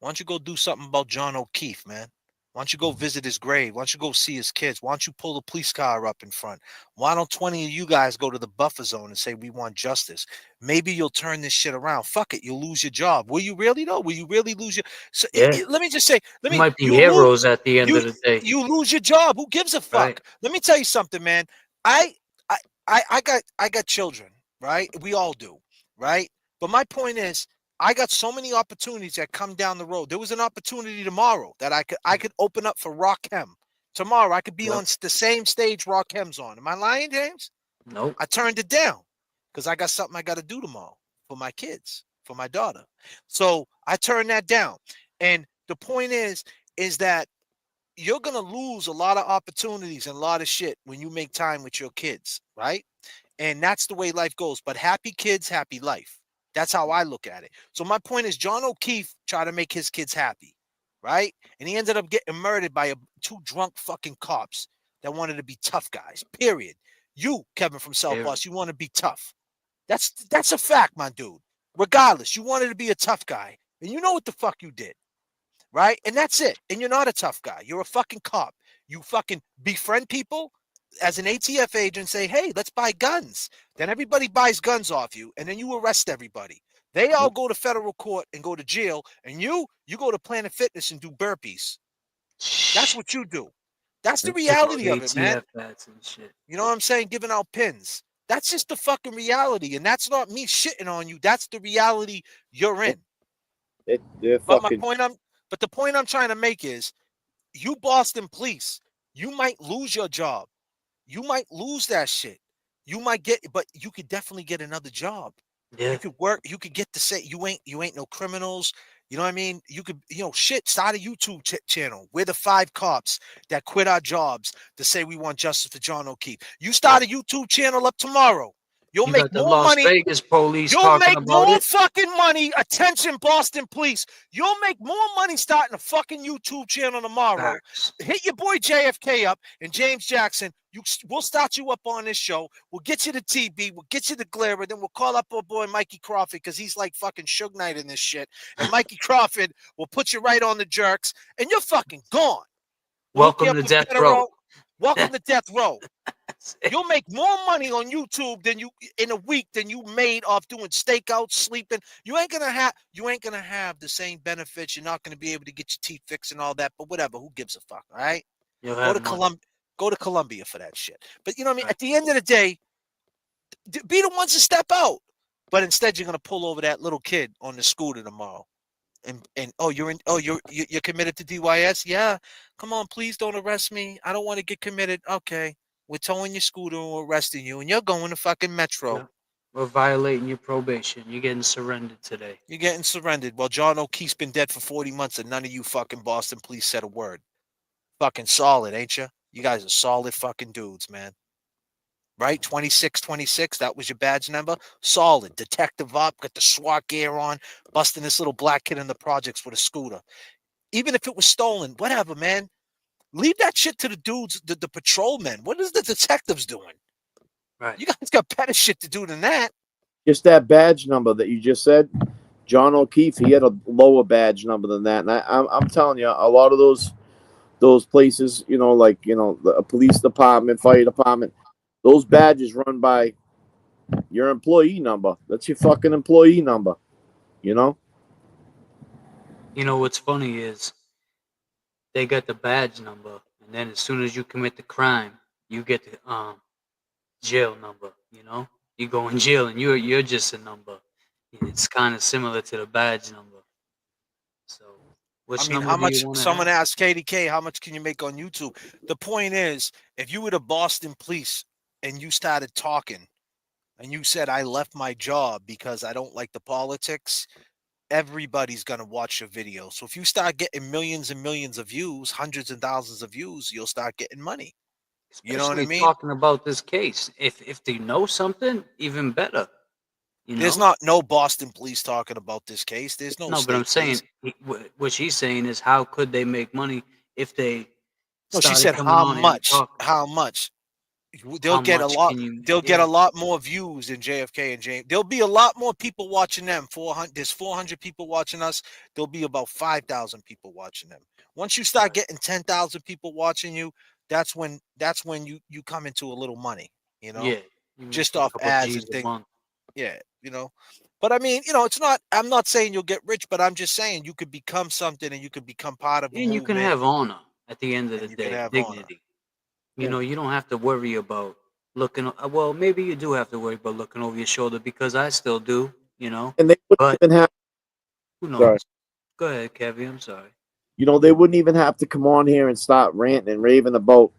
Why don't you go do something about John O'Keefe, man? Why don't you go visit his grave? Why don't you go see his kids? Why don't you pull the police car up in front? Why don't 20 of you guys go to the buffer zone and say, we want justice? Maybe you'll turn this shit around. Fuck it. You'll lose your job. Will you really, though? Will you really lose your... So, Yeah. let me just say... You might be heroes at the end of the day. You lose your job. Who gives a fuck? Right. Let me tell you something, man. I got children, right? We all do, right? But my point is, I got so many opportunities that come down the road. There was an opportunity tomorrow that I could open up for Rakim. Tomorrow I could be on the same stage Rakim's on. Am I lying, James? Nope. I turned it down because I got something I got to do tomorrow for my kids, for my daughter. So I turned that down. And the point is that you're going to lose a lot of opportunities and a lot of shit when you make time with your kids, right? And that's the way life goes. But happy kids, happy life. That's how I look at it. So my point is, John O'Keefe tried to make his kids happy, right? And he ended up getting murdered by two drunk fucking cops that wanted to be tough guys, period. You, Kevin from South Boston, you want to be tough. That's a fact, my dude. Regardless, you wanted to be a tough guy. And you know what the fuck you did, right? And that's it. And you're not a tough guy. You're a fucking cop. You fucking befriend people as an ATF agent, say, hey, let's buy guns. Then everybody buys guns off you, and then you arrest everybody. They all go to federal court and go to jail, and you go to Planet Fitness and do burpees. That's what you do. That's the reality of it, man. ATF bats and shit. You know what I'm saying? Giving out pins. That's just the fucking reality, and that's not me shitting on you. That's the reality you're in. They're But fucking. the point I'm trying to make is, you Boston police, you might lose your job. You might lose that shit. You might get, but you could definitely get another job. Yeah. You could work. You could get to say you ain't no criminals. You know what I mean? You could, shit. Start a YouTube channel. We're the 5 cops that quit our jobs to say we want justice for John O'Keefe. You start a YouTube channel up tomorrow. You'll You make got the more Las money. Vegas police You'll talking make about more it. fucking money. Attention, Boston police. You'll make more money starting a fucking YouTube channel tomorrow. Facts. Hit your boy J.F.K. up and James Jackson. We'll start you up on this show. We'll get you the TV. We'll get you the Glare. Then we'll call up our boy Mikey Crawford, because he's like fucking Suge Knight in this shit. And Mikey Crawford will put you right on the jerks, and you're fucking gone. We'll Welcome to Death Row. Welcome to Death Row. You'll make more money on YouTube than you in a week than you made off doing stakeouts, sleeping. You ain't gonna have the same benefits. You're not gonna be able to get your teeth fixed and all that. But whatever, who gives a fuck? All right. Go to Columbia for that shit. But you know what I mean? At the end of the day, be the ones to step out. But instead, you're gonna pull over that little kid on the scooter tomorrow. And you're committed to DYS? Yeah. Come on, please don't arrest me. I don't want to get committed. Okay. We're towing your scooter and we're arresting you, and you're going to fucking Metro. Yeah. We're violating your probation. You're getting surrendered today. You're getting surrendered. Well, John O'Keefe's been dead for 40 months, and none of you fucking Boston police said a word. Fucking solid, ain't you? You guys are solid fucking dudes, man. Right? 2626, that was your badge number? Solid. Detective up, got the SWAT gear on, busting this little black kid in the projects with a scooter. Even if it was stolen, whatever, man. Leave that shit to the dudes, the patrolmen. What is the detectives doing? Right. You guys got better shit to do than that. Just that badge number that you just said, John O'Keefe, he had a lower badge number than that. And I'm telling you, a lot of those places, the police department, fire department, those badges run by your employee number. That's your fucking employee number, You know what's funny is they got the badge number, and then as soon as you commit the crime, you get the jail number. You go in jail, and you're just a number. It's kind of similar to the badge number. So, how much? Someone asked KDK, how much can you make on YouTube? The point is, if you were the Boston police and you started talking, and you said, I left my job because I don't like the politics, everybody's going to watch your video. So if you start getting millions and millions of views, hundreds and thousands of views, you'll start getting money. You know what I mean? Talking about this case. If they know something, even better. There's not no Boston police talking about this case. There's no. No, but I'm saying what she's saying is, how could they make money if they? No, she said how much? How much? They'll get a lot. They'll get a lot more views than JFK and James. There'll be a lot more people watching them. 400. There's 400 people watching us. There'll be about 5,000 people watching them. Once you start getting 10,000 people watching you, that's when you come into a little money. Yeah. Just off ads and things. Yeah. But I mean, it's not. I'm not saying you'll get rich, but I'm just saying you could become something, and you could become part of. And you can have honor at the end of the day, dignity. You don't have to worry about looking. Well, maybe you do have to worry about looking over your shoulder, because I still do. And they wouldn't even have. Who knows? Sorry. Go ahead, Kevin. I'm sorry. They wouldn't even have to come on here and start ranting and raving about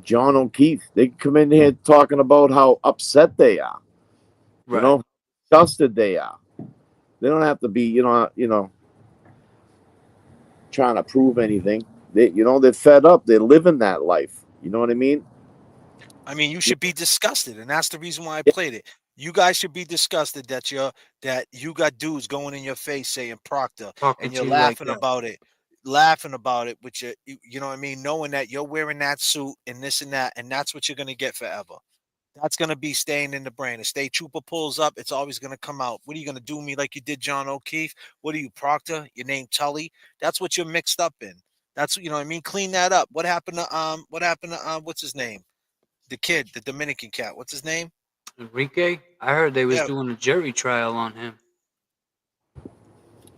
John O'Keefe. They come in here talking about how upset they are. Right. Disgusted they are. They don't have to be, trying to prove anything. They're fed up. They're living that life. You know what I mean? I mean, you should be disgusted, and that's the reason why I played it. You guys should be disgusted that you got dudes going in your face saying Proctor, and you're laughing about it. Laughing about it, which you know what I mean, knowing that you're wearing that suit and this and that, and that's what you're gonna get forever. That's gonna be staying in the brain. A state trooper pulls up, it's always gonna come out. What are you gonna do me like you did John O'Keefe? What are you, Proctor? Your name Tully? That's what you're mixed up in. That's what I mean. Clean that up. What happened to what's his name? The kid, the Dominican cat. What's his name? Enrique. I heard they was doing a jury trial on him.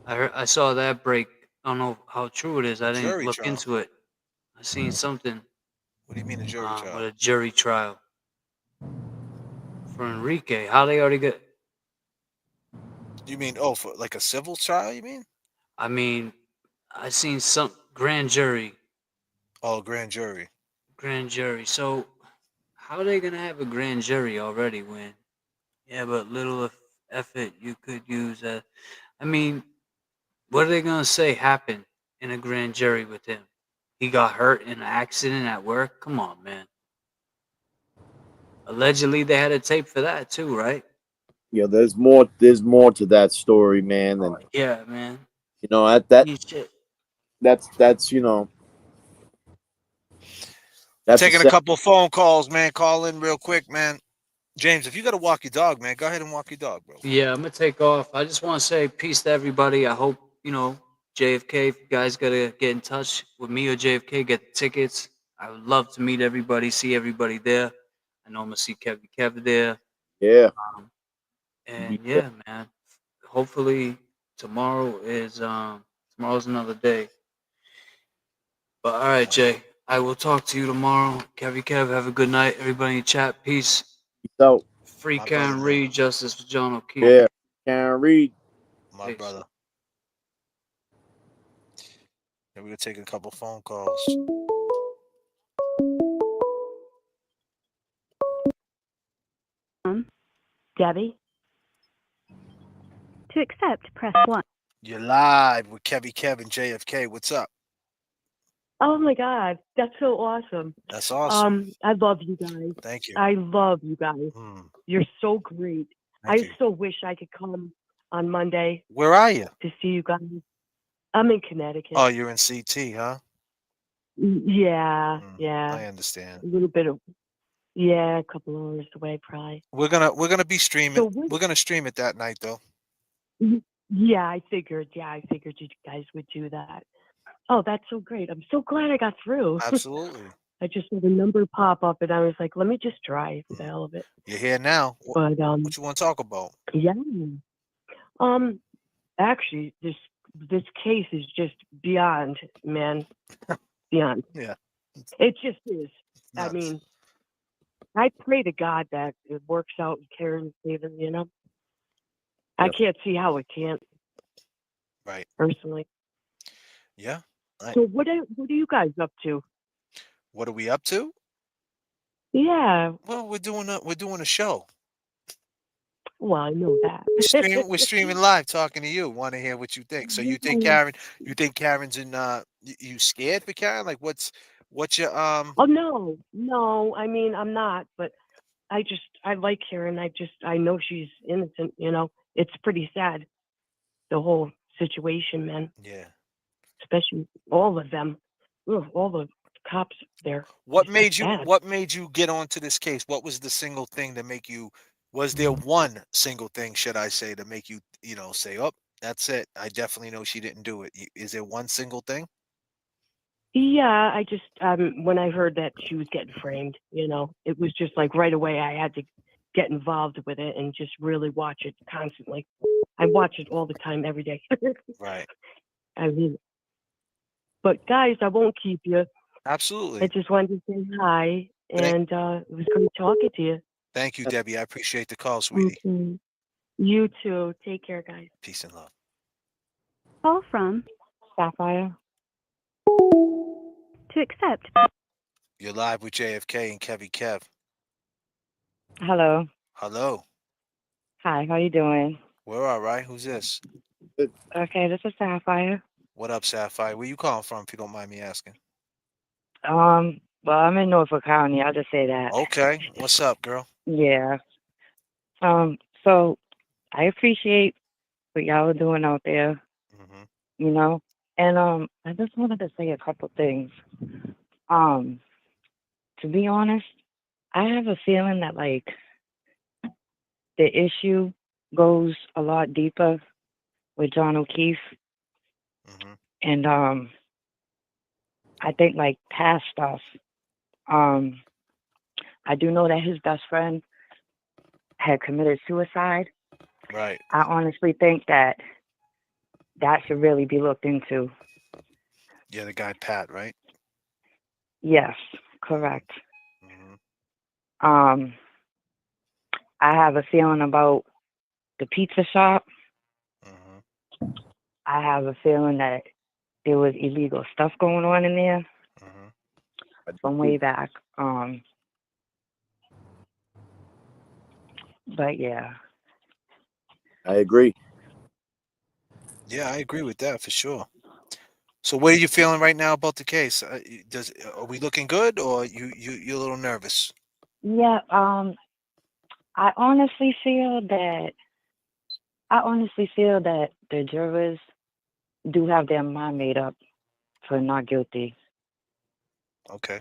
I saw that break. I don't know how true it is. I didn't look into it. I seen something. What do you mean a jury trial? With a jury trial. For Enrique, how they already get? You mean for like a civil trial? You mean? I mean, I seen some grand jury. Oh, grand jury. Grand jury. So, how are they gonna have a grand jury already when? Yeah, but little effort you could use. I mean, what are they gonna say happened in a grand jury with him? He got hurt in an accident at work. Come on, man. Allegedly, they had a tape for that too, right? Yeah, there's more. There's more to that story, man. And Yeah, man. you know Shit. that's you know. We're That's taking a couple of phone calls, man. Call in real quick, man. James, if you got to walk your dog, man, go ahead and walk your dog, bro. Yeah, I'm gonna take off. I just want to say peace to everybody. I hope JFK. If you guys gotta get in touch with me or JFK, get the tickets. I would love to meet everybody, see everybody there. I know I'm gonna see Kevin there. Yeah. And yeah, man. Hopefully tomorrow's another day. But all right, Jay. I will talk to you tomorrow. Kev, have a good night. Everybody in chat, peace. So Free Karen Reed, justice for John O'Keefe. Yeah, Karen Reed. My brother. And we're gonna take a couple phone calls. Debbie. To accept, press 1. You're live with Kev and JFK. What's up? Oh my God, that's so awesome. That's awesome. I love you guys. Thank you. I love you guys. You're so great. Thank I you. so wish I could come on Monday. Where are you? To see you guys. I'm in Connecticut. Oh, you're in CT, huh? Yeah, yeah. I understand. A little bit of, a couple hours away, probably. We're gonna be streaming. So we're gonna stream it that night, though. Yeah, I figured. Yeah, I figured you guys would do that. Oh, that's so great. I'm so glad I got through. Absolutely. I just saw the number pop up and I was like, let me just try for the hell of it. You're here now. But what you want to talk about? Yeah. Actually, this case is just beyond, man. Beyond. Yeah. It just is. Nuts. I mean, I pray to God that it works out in Karen's favor, you know? I can't see how it can't. Right. Personally. Yeah. So what are you guys up to? What are we up to? Yeah. Well, we're doing a show. Well, I know that. We're streaming live, talking to you. Want to hear what you think? So you think Karen's in? You scared for Karen? Like what's your Oh no. I mean, I'm not, but I like Karen. I know she's innocent. You know, it's pretty sad. The whole situation, man. Yeah. Especially all of them. Ugh, all the cops there. What It's made just you? bad. What made you get onto this case? What was the single thing that make you? Was there one single thing, should I say, to make you, say, "Oh, that's it. I definitely know she didn't do it." Is there one single thing? Yeah, I just when I heard that she was getting framed, it was just like right away I had to get involved with it and just really watch it constantly. I watch it all the time, every day. Right. I mean, but guys, I won't keep you. Absolutely. I just wanted to say hi, and it was great talking to you. Thank you, Debbie. I appreciate the call, sweetie. Okay. You too. Take care, guys. Peace and love. Call from Sapphire. To accept. You're live with JFK and Kev. Hello. Hello. Hi, how you doing? We're all right. Who's this? Okay, this is Sapphire. What up, Sapphire? Where you calling from, if you don't mind me asking? Well, I'm in Norfolk County. I'll just say that. Okay. What's up, girl? Yeah. So I appreciate what y'all are doing out there. And I just wanted to say a couple things. To be honest, I have a feeling that the issue goes a lot deeper with John O'Keefe. And I think past stuff. I do know that his best friend had committed suicide. Right. I honestly think that should really be looked into. Yeah, the guy Pat, right? Yes, correct. I have a feeling about the pizza shop. I have a feeling that there was illegal stuff going on in there from way back. But yeah. I agree. Yeah, I agree with that for sure. So, what are you feeling right now about the case? Are we looking good, or you're a little nervous? Yeah, I honestly feel that the jurors do have their mind made up for not guilty. Okay.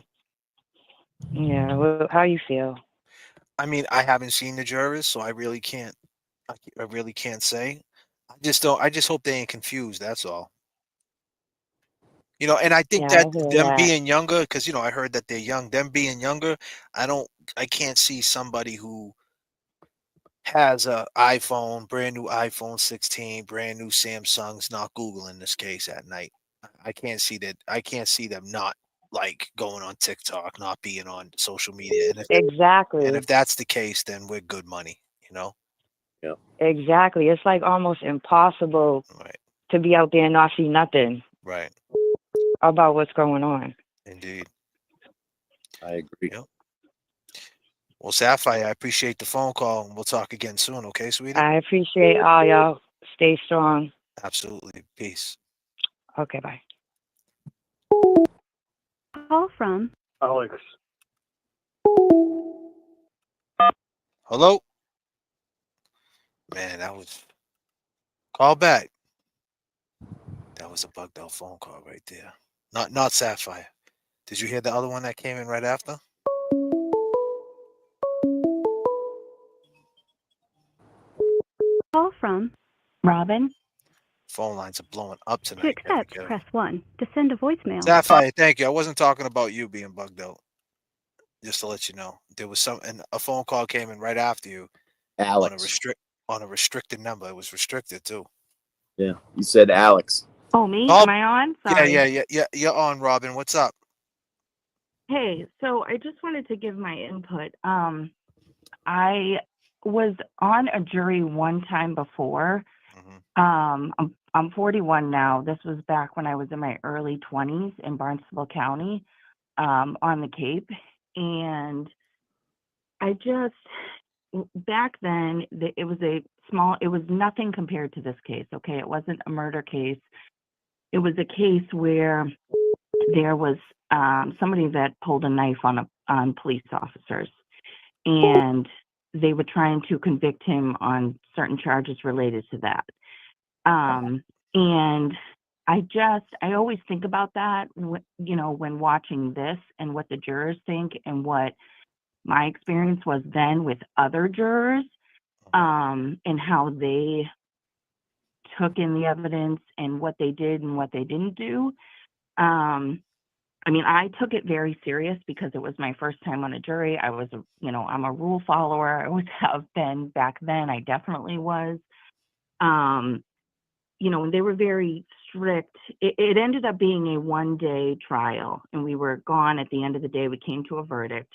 Yeah, well, how you feel? I mean, I haven't seen the jurors, so I really can't. I really can't say. I just don't. I just hope they ain't confused. That's all. And I think Yeah, that I hear them that. being younger, because I heard that they're young. Them being younger, I can't see somebody who has a iPhone, brand new iPhone 16, brand new Samsungs, not Googling this case at night. I can't see that. I can't see them not like going on TikTok, not being on social media. And Exactly. if that's the case, then we're good money. Yeah. Exactly. It's like almost impossible to be out there and not see nothing Right. about what's going on. Indeed. I agree. Yep. Well, Sapphire, I appreciate the phone call, and we'll talk again soon. Okay, sweetie? I appreciate all y'all. Stay strong. Absolutely. Peace. Okay, bye. Call from Alex. Hello? Man, that was... Call back. That was a bugged out phone call right there. Not Sapphire. Did you hear the other one that came in right after? call from Robin. Phone lines are blowing up To tonight. accept, J.F.K. press 1. To send a voicemail. Sapphire, thank you. I wasn't talking about you being bugged out. Just to let you know, there was a phone call came in right after you Alex. on a restricted number. It was restricted too. Yeah, you said Alex. Oh, me? Oh, Am I on? Sorry. yeah. You're on, Robin. What's up? Hey, so I just wanted to give my input. I was on a jury one time before. I'm 41 now. This was back when I was in my early 20s in Barnstable County, on the Cape. And I just, back then, it was nothing compared to this case, okay? It wasn't a murder case. It was a case where there was somebody that pulled a knife on police officers, and they were trying to convict him on certain charges related to that. And I always think about that, when watching this and what the jurors think and what my experience was then with other jurors, and how they took in the evidence and what they did and what they didn't do. I mean, I took it very serious because it was my first time on a jury. I'm a rule follower. I always have been back then. I definitely was. And they were very strict. It ended up being a one-day trial, and we were gone at the end of the day. We came to a verdict.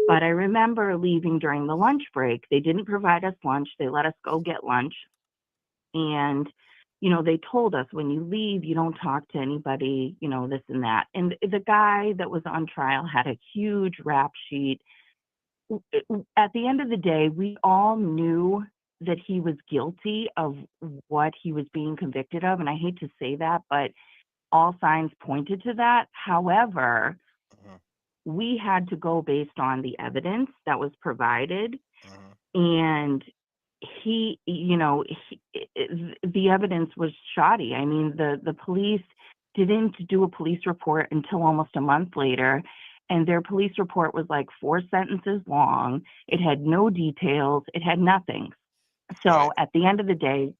But I remember leaving during the lunch break. They didn't provide us lunch. They let us go get lunch. And they told us when you leave, you don't talk to anybody, this and that. And the guy that was on trial had a huge rap sheet. At the end of the day, we all knew that he was guilty of what he was being convicted of. And I hate to say that, but all signs pointed to that. However, we had to go based on the evidence that was provided. And the evidence was shoddy. I mean, the police didn't do a police report until almost a month later, and their police report was like 4 sentences long. It had no details. It had nothing. So at the end of the day,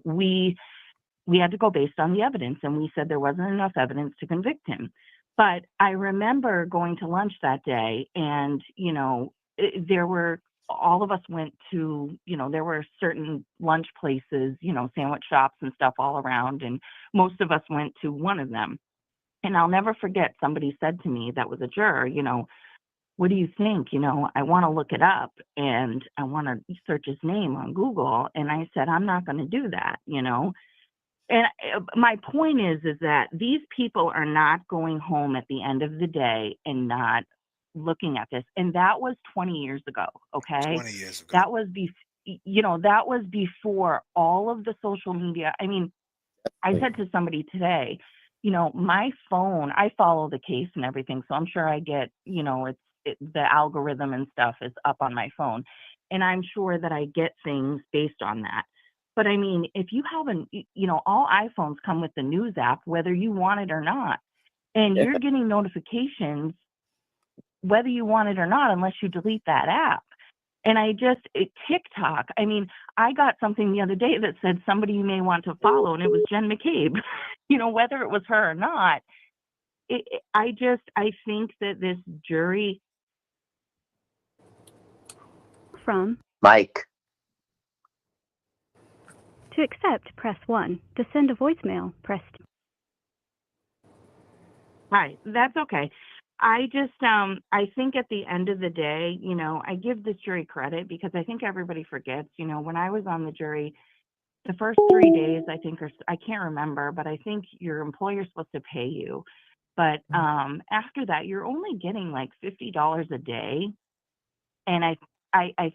we had to go based on the evidence, and we said there wasn't enough evidence to convict him. But I remember going to lunch that day, and all of us went to, there were certain lunch places, sandwich shops and stuff all around, and most of us went to one of them. And I'll never forget, somebody said to me that was a juror, what do you think? I want to look it up and I want to search his name on Google. And I said, I'm not going to do that, And my point is that these people are not going home at the end of the day and not looking at this. And that was 20 years ago. Okay. 20 years ago. That was that was before all of the social media. I mean, I said to somebody today, my phone, I follow the case and everything. So I'm sure I get, the algorithm and stuff is up on my phone. And I'm sure that I get things based on that. But I mean, if you haven't, all iPhones come with the news app, whether you want it or not. And you're getting notifications, whether you want it or not, unless you delete that app. And TikTok, I mean, I got something the other day that said somebody you may want to follow, and it was Jen McCabe, whether it was her or not. I think that this jury. From Mike. To accept, press 1. To send a voicemail, press 2. Hi, that's okay. I think at the end of the day, I give this jury credit because I think everybody forgets, when I was on the jury, the first 3 days, I think, I can't remember, but I think your employer's supposed to pay you. But after that, you're only getting like $50 a day. And I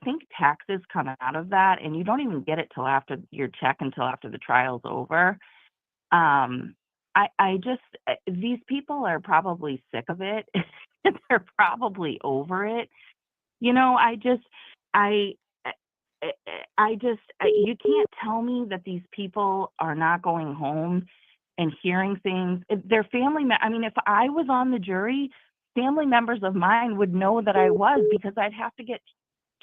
think taxes come out of that, and you don't even get it till after your check until after the trial's over. These people are probably sick of it. They're probably over it. You can't tell me that these people are not going home and hearing things. Their family, if I was on the jury, family members of mine would know that I was, because I'd have to get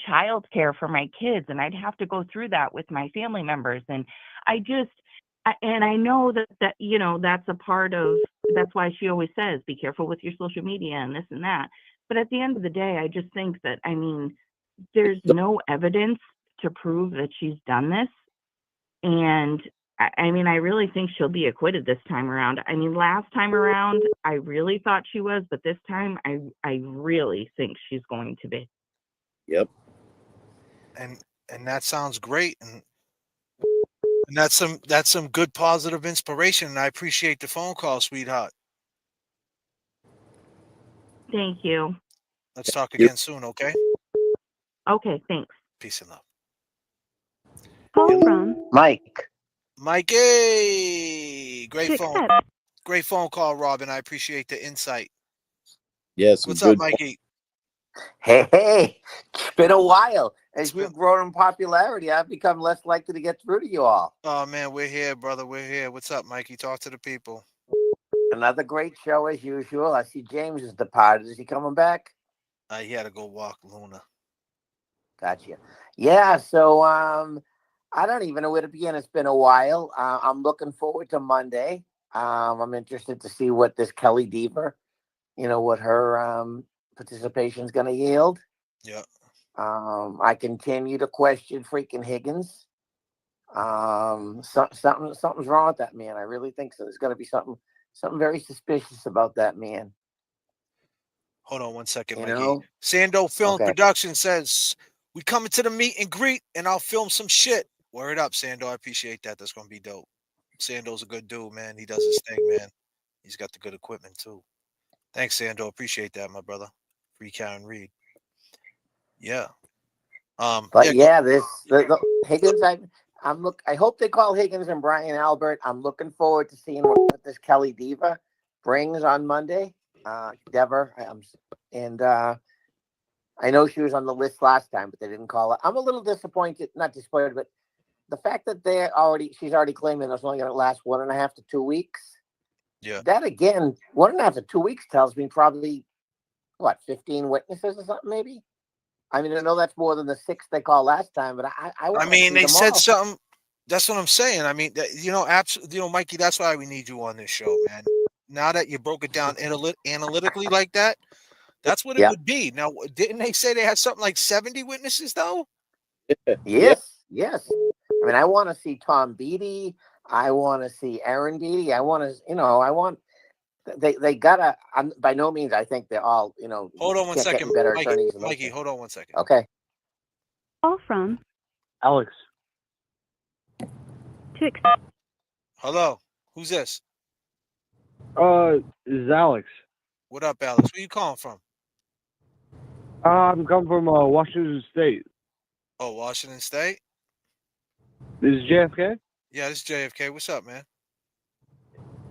child care for my kids and I'd have to go through that with my family members. And I know that that's a part of, that's why she always says, be careful with your social media and this and that. But at the end of the day, I just think that, there's no evidence to prove that she's done this. And I really think she'll be acquitted this time around. Last time around, I really thought she was, but this time I really think she's going to be. Yep. And that sounds great. And that's some good positive inspiration. And I appreciate the phone call, sweetheart. Thank you. Let's talk again soon, okay? Okay, thanks. Peace and love. Call from Mike. Mikey. Great To phone. accept. Great phone call, Robin. I appreciate the insight. Yes. What's up, Mikey? Hey, it's been a while. As you've grown in popularity, I've become less likely to get through to you all. Oh, man, we're here, brother. We're here. What's up, Mikey? Talk to the people. Another great show as usual. I see James is departed. Is he coming back? He had to go walk Luna. Gotcha. Yeah, so I don't even know where to begin. It's been a while. I'm looking forward to Monday. I'm interested to see what this Kelly Diva, what her participation is going to yield. Yeah. I continue to question freaking Higgins. Something's wrong with that man. I really think so. There's got to be something very suspicious about that man. Hold on one second, Mikey. Sando Film Production says, we coming to the meet and greet, and I'll film some shit. Word up, Sando. I appreciate that. That's going to be dope. Sando's a good dude, man. He does his thing, man. He's got the good equipment, too. Thanks, Sando. Appreciate that, my brother. Free Karen Reed. Yeah. But the Higgins, I hope they call Higgins and Brian Albert. I'm looking forward to seeing what this Kelly Diva brings on Monday. Dever, and I know she was on the list last time, but they didn't call her. I'm a little disappointed, not disappointed, but the fact that she's already claiming it's only going to last 1.5 to 2 weeks. Yeah. That again, 1.5 to 2 weeks tells me probably 15 witnesses or something, maybe. I know that's more than the 6 they called last time, but they said something. That's what I'm saying. Absolutely, Mikey. That's why we need you on this show, man. Now that you broke it down analytically like that, that's what it would be. Now, didn't they say they had something like 70 witnesses though? Yes. I want to see Tom Beatty. I want to see Aaron Beatty. I want they gotta. By no means, I think they're all. Hold on one can't get second, better Mikey. attorneys than those Mikey, guys. hold on one second. Okay. Call from Alex. to Hello. Who's this? This is Alex. What up, Alex? Where you calling from? I'm coming from Washington State. Oh, Washington State? This is J.F.K. Yeah, this is J.F.K. What's up, man?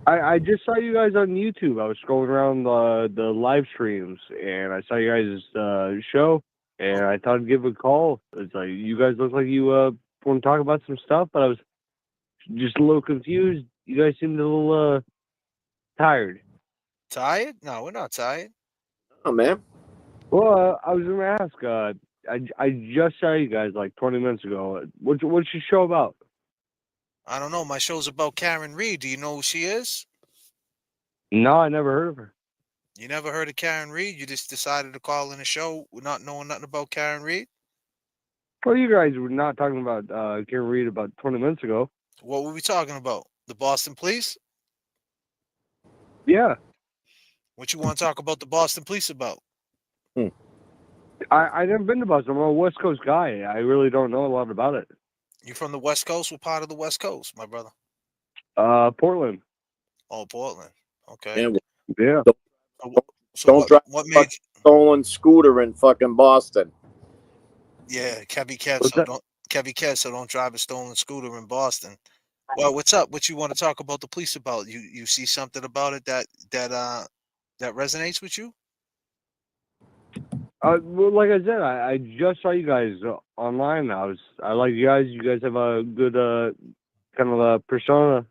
I just saw you guys on YouTube. I was scrolling around the live streams, and I saw you guys' show, and I thought I'd give a call. It's like you guys look like you want to talk about some stuff, but I was just a little confused. You guys seemed a little tired. Tired? No, we're not tired. Oh, man. Well, I was going to ask. I just saw you guys like 20 minutes ago. What's your show about? I don't know. My show's about Karen Reed. Do you know who she is? No, I never heard of her. You never heard of Karen Reed? You just decided to call in a show not knowing nothing about Karen Reed? Well, you guys were not talking about Karen Reed about 20 minutes ago. What were we talking about? The Boston Police? Yeah. What you want to talk about the Boston Police about? I never been to Boston. I'm a West Coast guy. I really don't know a lot about it. You from the West Coast? What part of the West Coast, my brother? Portland. Oh, Portland. Okay. Yeah. Don't drive a stolen scooter in fucking Boston. Yeah, Kevy Cat. So don't drive a stolen scooter in Boston. Well, what's up? What you want to talk about the police about? You see something about it that resonates with you? Well, like I said, I just saw you guys online. I like you guys. You guys have a good kind of a persona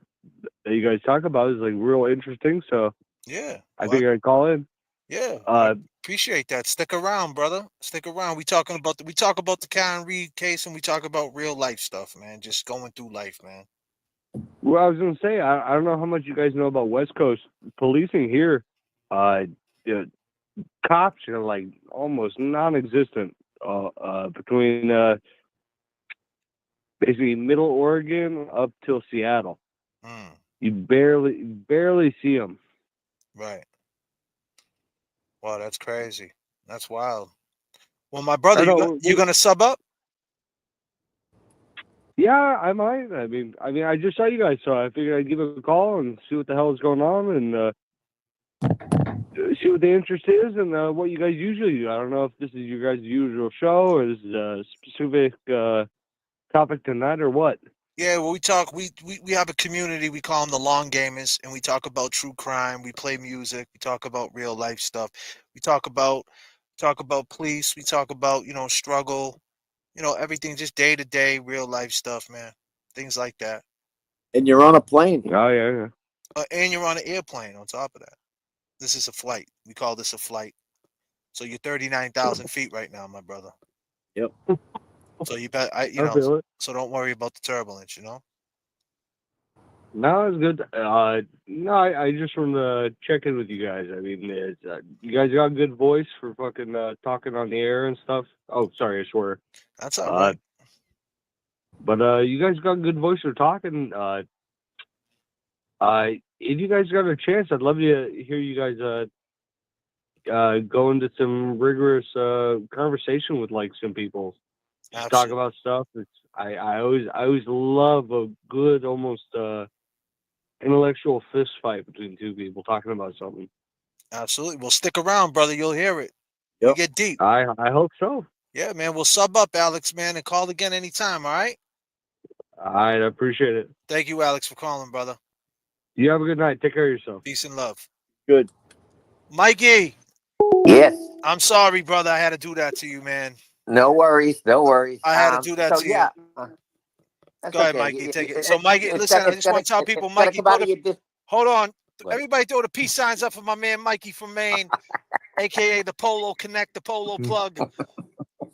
that you guys talk about. Is like real interesting. So yeah, I figured I'd call in. Yeah, I appreciate that. Stick around, brother. Stick around. We talk about the Karen Reed case, and we talk about real life stuff, man. Just going through life, man. Well, I was gonna say I don't know how much you guys know about West Coast policing here. Cops are like almost non-existent between basically Middle Oregon up till Seattle. You barely see them. Right. Wow, that's crazy. That's wild. Well, my brother, you gonna sub up? Yeah, I might. I mean, I just saw you guys, so I figured I'd give a call and see what the hell is going on and see what the interest is and what you guys usually do. I don't know if this is your guys' usual show or this is a specific topic tonight or what. Yeah, well, we talk. We have a community. We call them the Long Gamers, and we talk about true crime. We play music. We talk about real life stuff. We talk about police. We talk about struggle. Everything, just day to day, real life stuff, man. Things like that. And you're on a plane. Oh yeah. And you're on an airplane. On top of that, this is a flight. We call this a flight. So you're 39,000 feet right now, my brother. Yep. So you bet. So don't worry about the turbulence. No, it's good. No, I just wanted to check in with you guys. I mean, you guys got a good voice for fucking talking on the air and stuff. Oh, sorry, I swear. That's all right. But you guys got a good voice for talking. If you guys got a chance, I'd love to hear you guys go into some rigorous conversation with like some people. Just talk about stuff. I always love a good almost intellectual fist fight between two people talking about something. Absolutely. Well, stick around, brother. You'll hear it. Yep. You get deep. I hope so. Yeah, man. We'll sub up, Alex, man, and call again anytime. All right. All right. I appreciate it. Thank you, Alex, for calling, brother. You have a good night. Take care of yourself. Peace and love. Good. Mikey. Yes. I'm sorry, brother. I had to do that to you, man. No worries. No worries. I had to do that to you. Go ahead, Mikey. Take it. So, Mikey, listen, I just want to tell people, Mikey, hold on. Everybody throw the peace signs up for my man Mikey from Maine, a.k.a. the Polo Connect, the Polo Plug.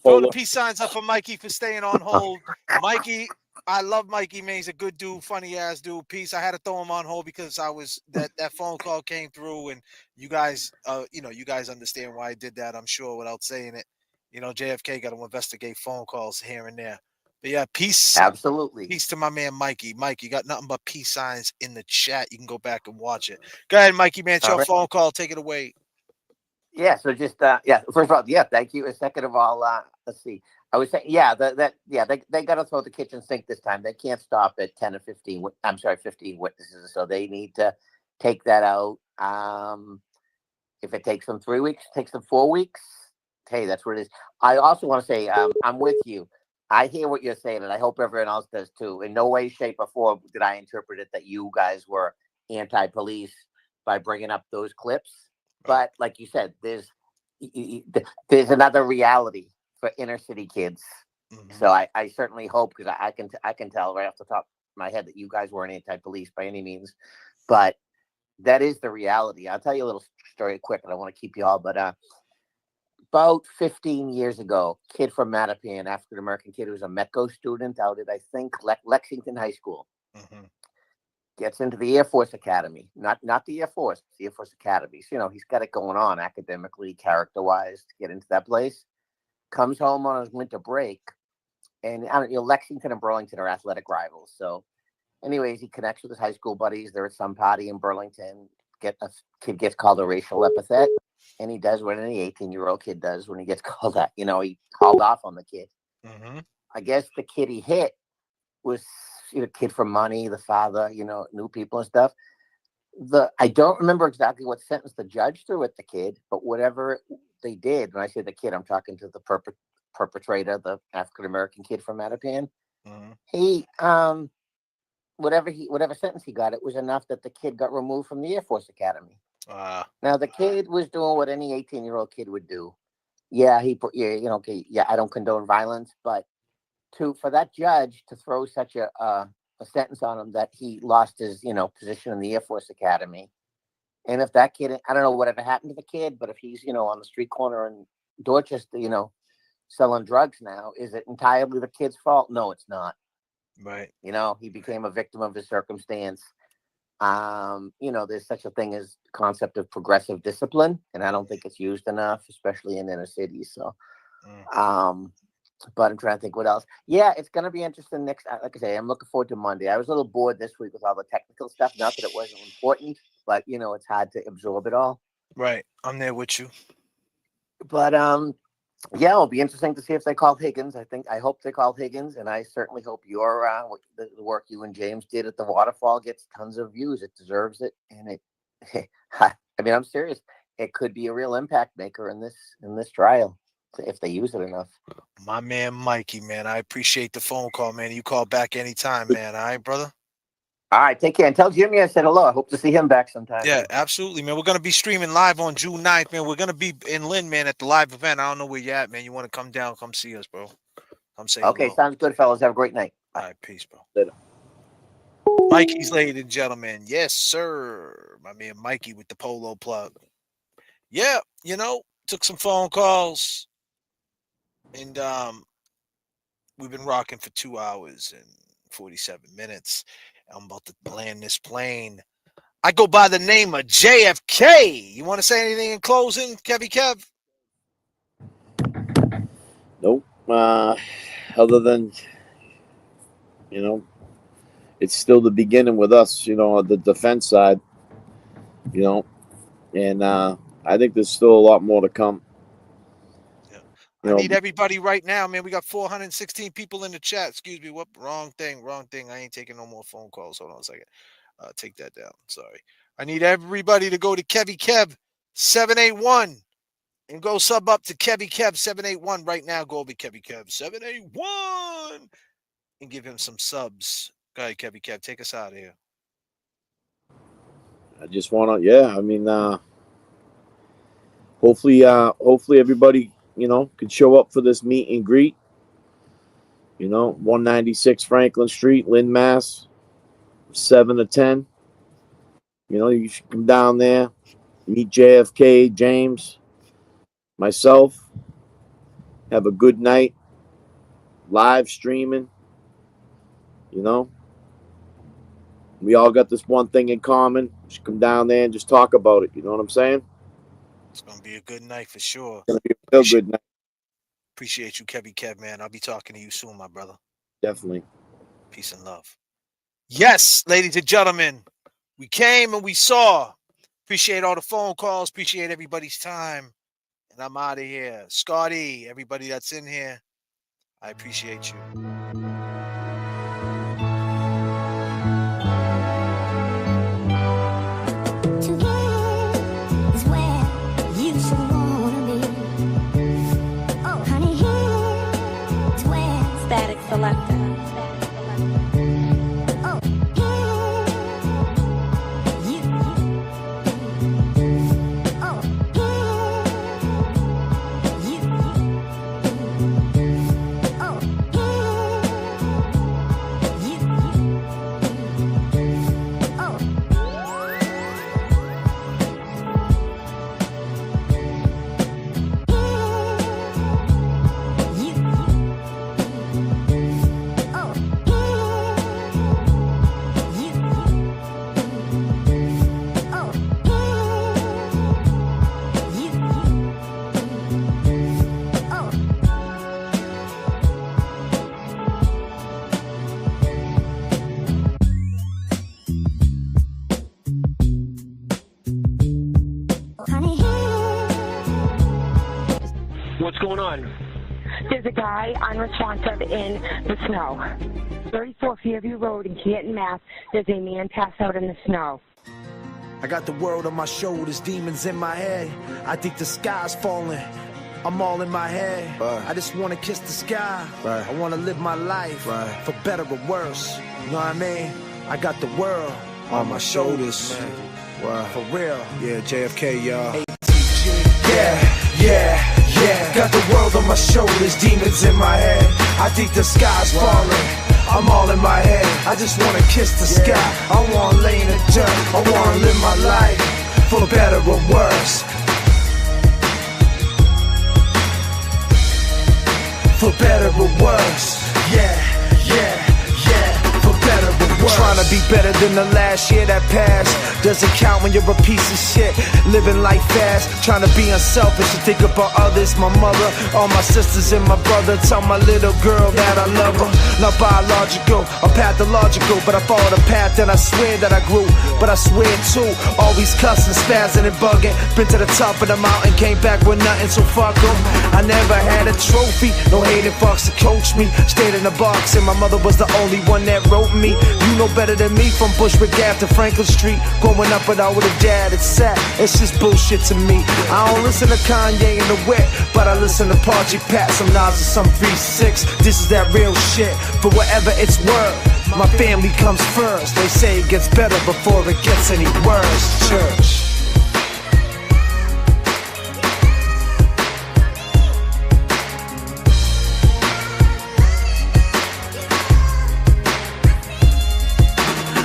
Throw the peace signs up for Mikey for staying on hold. Mikey, I love Mikey, man. He's a good dude, funny ass dude. Peace. I had to throw him on hold because that phone call came through, and you guys, you guys understand why I did that, I'm sure, without saying it. JFK got to investigate phone calls here and there. But yeah, peace. Absolutely. Peace to my man Mikey. Mike, you got nothing but peace signs in the chat. You can go back and watch it. Go ahead, Mikey, man. It's your phone call. Take it away. Yeah, so just first of all, yeah, thank you. And second of all, let's see. I was saying, they got to throw the kitchen sink this time. They can't stop at 10 or 15. I'm sorry, 15 witnesses. So they need to take that out. If it takes them 3 weeks, takes them 4 weeks. Hey, that's what it is. I also want to say, I'm with you. I hear what you're saying, and I hope everyone else does too. In no way, shape, or form did I interpret it that you guys were anti-police by bringing up those clips. But like you said, there's another reality for inner city kids. So I certainly hope, because I can tell right off the top of my head that you guys weren't anti-police by any means, but that is the reality. I'll tell you a little story quick, and I want to keep you all, but about 15 years ago, kid from Mattapan, African American kid who was a METCO student out at, I think, Lexington High School, gets into the Air Force Academy. Not the Air Force, the Air Force Academy. So, he's got it going on academically, character-wise to get into that place. Comes home on his winter break, and Lexington and Burlington are athletic rivals. So, anyways, he connects with his high school buddies. They're at some party in Burlington. A kid gets called a racial epithet. And he does what any 18-year-old kid does when he gets called that. He hauled off on the kid. I guess the kid he hit was a kid from money, the father, knew people and stuff. I don't remember exactly what sentence the judge threw at the kid, but whatever they did, when I say the kid, I'm talking to the perpetrator, the African-American kid from Mattapan. He, whatever sentence he got, it was enough that the kid got removed from the Air Force Academy. Now the kid was doing what any 18-year-old kid would do. Yeah, I don't condone violence, but for that judge to throw such a sentence on him that he lost his position in the Air Force Academy, and if that kid, I don't know whatever happened to the kid, but if he's on the street corner in Dorchester, selling drugs now, is it entirely the kid's fault? No, it's not. Right. He became a victim of his circumstance. There's such a thing as concept of progressive discipline, and I don't think it's used enough, especially in inner cities. So, but I'm trying to think what else. Yeah, it's going to be interesting next. Like I say, I'm looking forward to Monday. I was a little bored this week with all the technical stuff. Not that it wasn't important, but it's hard to absorb it all. Right. I'm there with you. But yeah, it'll be interesting to see if they call Higgins. I hope they call Higgins, and I certainly hope your the work you and James did at the waterfall gets tons of views. It deserves it, and I'm serious. It could be a real impact maker in this trial if they use it enough. My man Mikey, man, I appreciate the phone call, man. You call back anytime, man. All right, brother. All right, take care. And tell Jimmy I said hello. I hope to see him back sometime. Yeah, absolutely, man. We're going to be streaming live on June 9th, man. We're going to be in Lynn, man, at the live event. I don't know where you're at, man. You want to come down, come see us, bro. Come say okay, hello. Sounds good, fellas. Have a great night. All right, peace, bro. Later. Mikey's, ladies and gentlemen. Yes, sir. My man Mikey with the polo plug. Yeah, took some phone calls. And we've been rocking for 2 hours and 47 minutes. I'm about to land this plane. I go by the name of J.F.K. You want to say anything in closing, Kevy Kev? Nope. Other than, it's still the beginning with us, on the defense side, and I think there's still a lot more to come. I need everybody right now, man. We got 416 people in the chat. Excuse me. What? Wrong thing. I ain't taking no more phone calls. Hold on a second. Take that down. Sorry. I need everybody to go to Kevy Kev 781 and go sub up to Kevy Kev 781 right now. Go over Kevy Kev 781 and give him some subs. Go ahead, Kevy Kev. Take us out of here. I just want to, hopefully everybody, could show up for this meet and greet. 196 Franklin Street, Lynn, Mass. 7 to 10. You should come down there, meet JFK, James, myself, have a good night, live streaming. We all got this one thing in common. You should come down there and just talk about it. You know what I'm saying? It's going to be a good night for sure. It's going to be a real good night. Appreciate you, Kevy Kev, man. I'll be talking to you soon, my brother. Definitely. Peace and love. Yes, ladies and gentlemen, we came and we saw. Appreciate all the phone calls. Appreciate everybody's time. And I'm out of here. Scotty, everybody that's in here, I appreciate you. Static selector. What's going on? There's a guy unresponsive in the snow. 34 Fairview Road in Canton, Mass. There's a man passed out in the snow. I got the world on my shoulders, demons in my head. I think the sky's falling. I'm all in my head. I just want to kiss the sky. I want to live my life for better or worse. You know what I mean? I got the world on my shoulders, man. For real. Yeah, J.F.K, y'all. Yeah. Got the world on my shoulders, demons in my head. I think the sky's falling. I'm all in my head. I just wanna kiss the sky. I wanna lay in the dirt. I wanna live my life for better or worse. For better or worse. Yeah. For better or worse. Trying to be better than the last year that passed. Doesn't count when you're a piece of shit. Living life fast, trying to be unselfish and think about others. My mother, all my sisters and my brother. Tell my little girl that I love her. Not biological or pathological, but I follow the path and I swear that I grew. But I swear too, always cussing, spazzing and bugging. Been to the top of the mountain, came back with nothing, so fuck them. I never had a trophy, no hating fucks to coach me. Stayed in the box and my mother was the only one that wrote me. You know better than me, from Bushwick Ave to Franklin Street. Growing up without a dad, it's sad, it's just bullshit to me. I don't listen to Kanye in the wet, but I listen to Project Pat, some Nas and some 3-6. This is that real shit, for whatever it's worth. My family comes first. They say it gets better before it gets any worse. Church.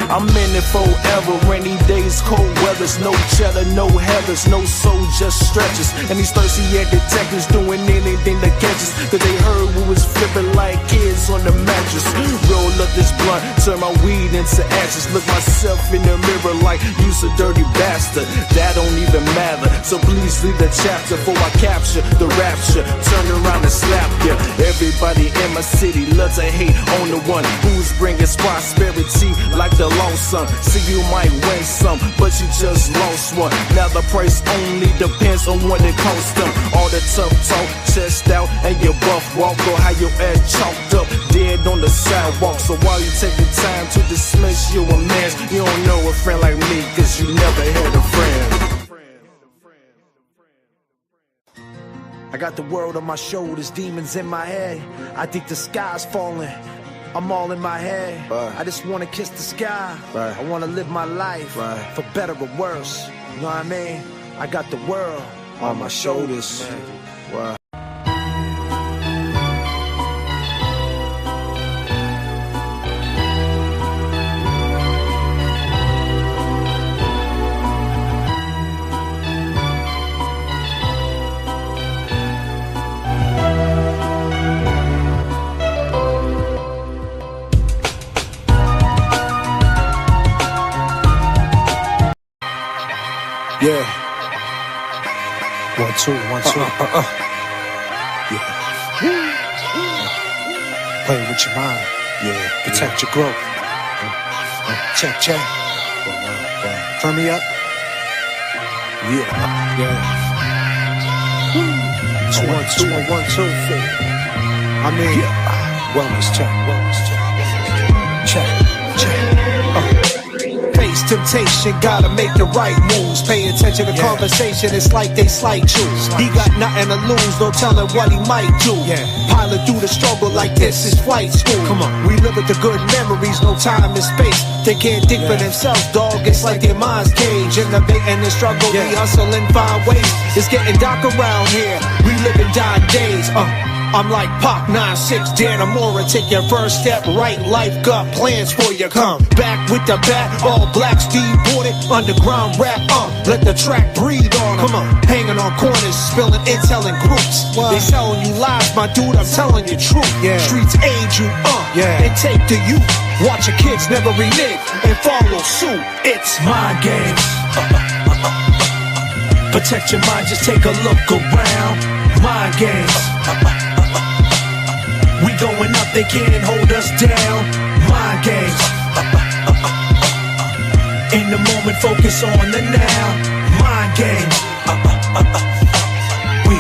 I'm in it forever, rainy days, cold weathers, no cheddar, no heathers, no soul, just stretches. And these thirsty detectives doing anything to catch us, cause they heard we was flipping like kids on the mattress. Roll up this blunt, turn my weed into ashes. Look myself in the mirror like you's a dirty bastard. That don't even matter, so please leave the chapter before I capture the rapture. Turn around and slap ya. Everybody in my city loves to hate on the one who's bringing prosperity like the lost son. See, you might win some, but you just lost one. Now the price only depends on what it costs them. All the tough talk, chest out, and your buff walk, or how your ass chalked up, dead on the sidewalk. So while you take the time to dismiss your amends, you don't know a friend like me, cause you never had a friend. I got the world on my shoulders, demons in my head. I think the sky's falling. I'm all in my head. I just want to kiss the sky. I want to live my life for better or worse. You know what I mean? I got the world on my shoulders. Yeah. 1, 2, 1, 2. Yeah. Play with your mind. Yeah, protect your growth. Check. Turn me up. Yeah. 2 1 2 1 2 4. I mean, wellness check. Face temptation, gotta make the right moves. Pay attention to conversation, it's like they slight you. He got nothing to lose, no telling what he might do. Pilot through the struggle like this is flight school. Come on, we live with the good memories, no time and space. They can't think for themselves, dog. It's like their mind's cage. Innovating the struggle, we hustle and find ways. It's getting dark around here. We live in dying days. I'm like Pop 9-6, Dan Amora. Take your first step right, life got plans for you. Come back with the bat, all black, Steve Boarded, underground rap. Let the track breathe on. Come on, hanging on corners, spilling intel in groups. They selling you lies, my dude. I'm telling you truth. Streets aid you, and take the youth. Watch your kids never renege and follow suit. It's mind games. Protect your mind, just take a look around. Mind games. We going up, they can't hold us down. Mind games. In the moment, focus on the now. Mind games. We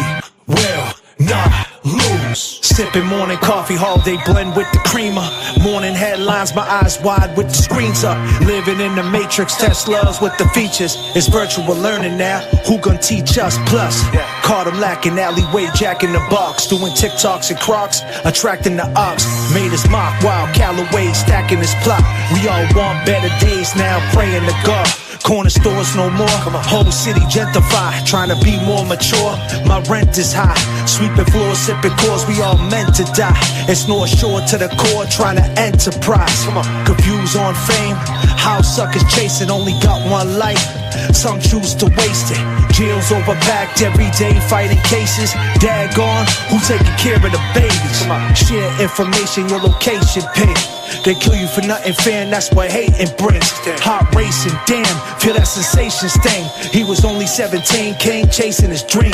will not lose. Sipping morning coffee, holiday blend with the creamer. Morning headlines, my eyes wide with the screens up. Living in the matrix, Teslas with the features. It's virtual learning now. Who gon' teach us? Plus, caught him lacking, alleyway jack in the box. Doing TikToks and Crocs, attracting the ops. Made us mock while Callaway stacking his plot. We all want better days now, praying to God. Corner stores no more, whole city gentrify. Trying to be more mature, my rent is high. Sweeping floors, sipping cores, we all meant to die. It's North Shore to the core, trying to enterprise. Confused on fame, how suckers chasing, only got one life. Some choose to waste it. Jails overpacked every day, fighting cases. Dad gone, who taking care of the babies? Share information, your location pin. They kill you for nothing, fan, that's what hating brings. Heart racing, damn, feel that sensation sting. He was only 17, came chasing his dream.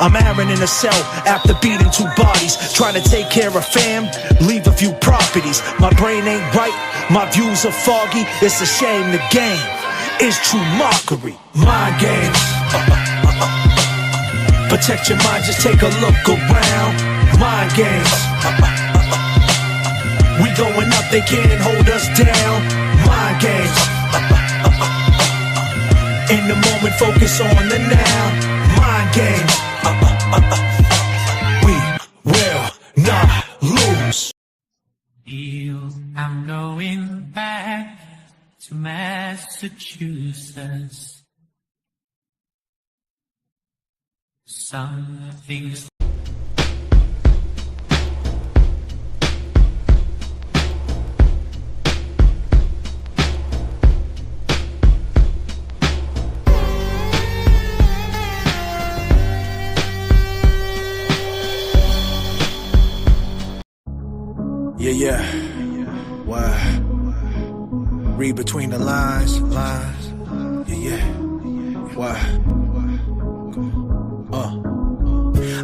I'm Aaron in a cell after beating 2 bodies. Trying to take care of fam, leave a few properties. My brain ain't right, my views are foggy. It's a shame the game is true mockery. Mind games. Protect your mind, just take a look around. Mind games. We going up, they can't hold us down. Mind games. In the moment, focus on the now. Mind games. We will not lose. I'm going back to Massachusetts. Some things. Yeah. Why? Read between the lines. Yeah. Why?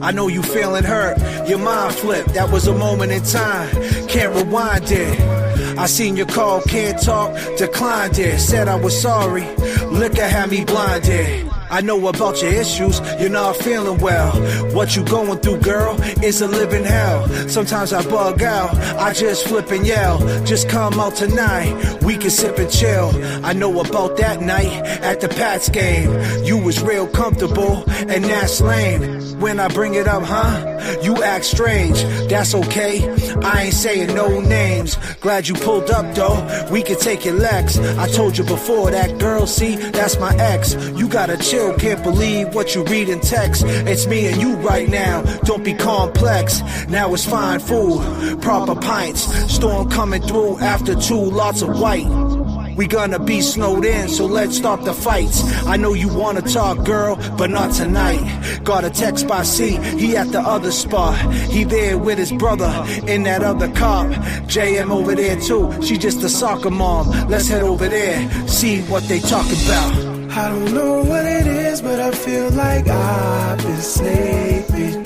I know you feeling hurt, your mind flipped. That was a moment in time, can't rewind it. I seen your call, can't talk, declined it. Said I was sorry, liquor had me blinded. I know about your issues, you're not feeling well. What you going through, girl, is a living hell. Sometimes I bug out, I just flip and yell. Just come out tonight, we can sip and chill. I know about that night at the Pats game. You was real comfortable, and that's lame. When I bring it up, you act strange. That's okay, I ain't saying no names. Glad you pulled up though, we can take your legs. I told you before, that girl, see, that's my ex. You gotta chill. Can't believe what you read in text. It's me and you right now, don't be complex. Now it's fine food, proper pints. Storm coming through after 2 lots of white. We gonna be snowed in, so let's start the fights. I know you wanna talk, girl, but not tonight. Got a text by C, he at the other spot. He there with his brother in that other cop. JM over there too, she just a soccer mom. Let's head over there, see what they talking about. I don't know what it is, but I feel like I've been sleeping.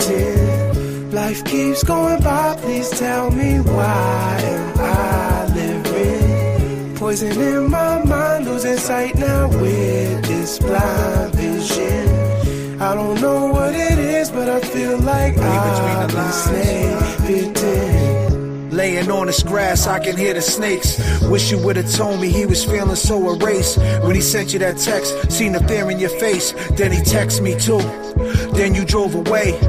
Life keeps going by, please tell me why am I Poison in my mind, losing sight now with this blind vision. I don't know what it is, but I feel like I've been snake bitten. Laying on this grass, I can hear the snakes. Wish you would've told me he was feeling so erased. When he sent you that text, seen the fear in your face. Then he texted me too, then you drove away.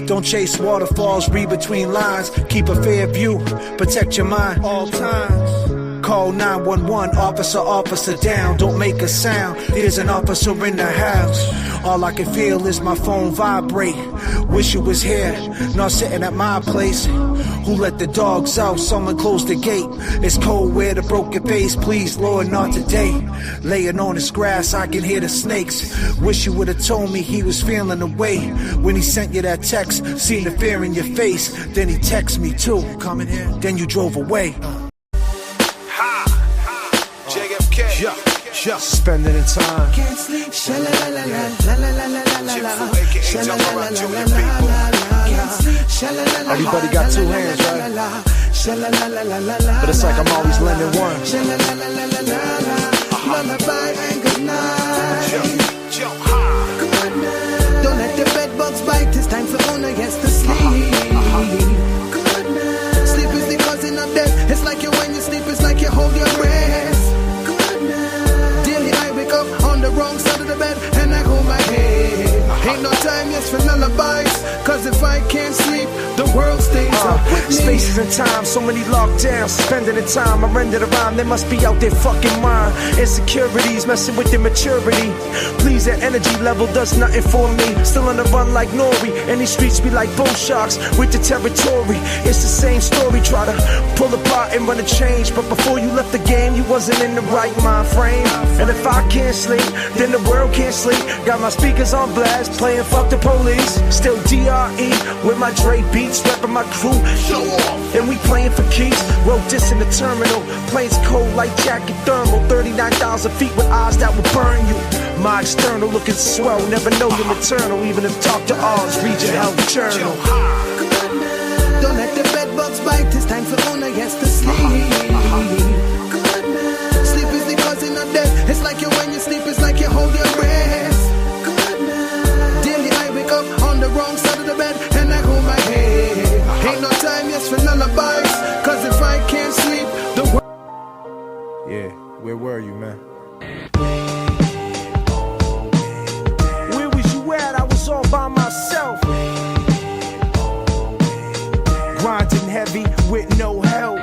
Don't chase waterfalls, read between lines. Keep a fair view, protect your mind all times. Call 911, officer down. Don't make a sound, there's an officer in the house. All I can feel is my phone vibrate. Wish you was here, not sitting at my place. Who let the dogs out? Someone closed the gate. It's cold where the broken face. Please, Lord, not today. Laying on this grass, I can hear the snakes. Wish you would've told me he was feeling away. When he sent you that text, seen the fear in your face. Then he texted me too. Coming here, then you drove away. J.F.K. Yeah. Spending the time. Can't sleep. Everybody got two hands, right? But it's like I'm always lending one. Lullaby and good night. Don't let the bed bugs bite. It's time for owner gets to sleep. Good night. Sleep is the cousin of death. It's like you when you sleep. It's like you hold your breath. On the wrong side of the bed, and I hold my head. Ain't no time, yes, for lullabies. Cause if I can't sleep, the world stays up with me. Spaces and time, so many lockdowns. Spending the time, I render the rhyme. They must be out their fucking mind. Insecurities, messing with their maturity. Please, their energy level does nothing for me. Still on the run like Nori. And these streets be like bull sharks with the territory. It's the same story. Try to pull apart and run a change. But before you left the game, you wasn't in the right mind frame. And if I can't sleep, then the world can't sleep. Got my speakers on blast, playing fuck the police. Still DRE with my Dre beats, repping my crew. Show off. And we playing for keys. Wrote this in the terminal. Planes cold like jacket thermal. 39,000 feet with eyes that will burn you. My external looking swell. Never know you're maternal. Even if talk to Oz, read your health journal. Don't let the bed bugs bite. It's time for owner gets to sleep. Sleep is the cousin of death. It's like you when you sleep. It's like you hold your breath. Daily I wake up on the wrong side of the bed, and I hold my head. Ain't no time, yes, for lullabies. Cause if I can't sleep, the world. Yeah, where were you, man? Where was you at? I was all by myself. Grinding heavy with no help.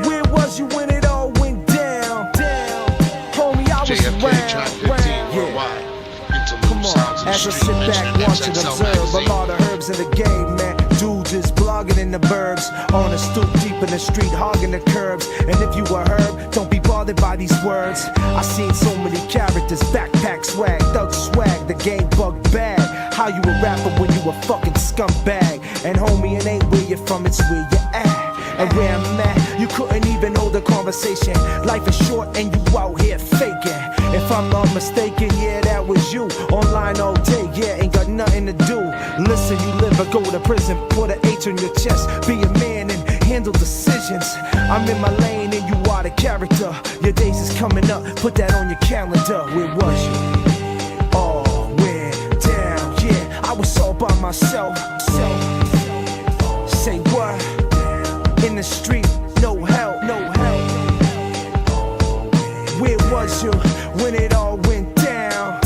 Where was you when it all went down? Homie, I was J.F.K. around. Come on, as I sit back, watch and observe a lot of herbs in the game, man. Dudes is blogging in the burbs, on a stoop deep in the street, hogging the curbs. And if you a herb, don't be bothered by these words. I seen so many characters, backpack swag, thug swag, the game bug bad. How you a rapper when you a fucking scumbag? And homie, it ain't where you're from, it's where you at. And where I'm at, you couldn't even hold a conversation. Life is short and you out here faking. If I'm not mistaken, yeah, that was you. Online all day, yeah, ain't got nothing to do. Listen, you live or go to prison, put an H on your chest. Be a man and handle decisions. I'm in my lane and you are the character. Your days is coming up, put that on your calendar. Where was you? All went down, yeah, I was all by myself. Say what? In the street, no help, no help. Where was you when it all went down?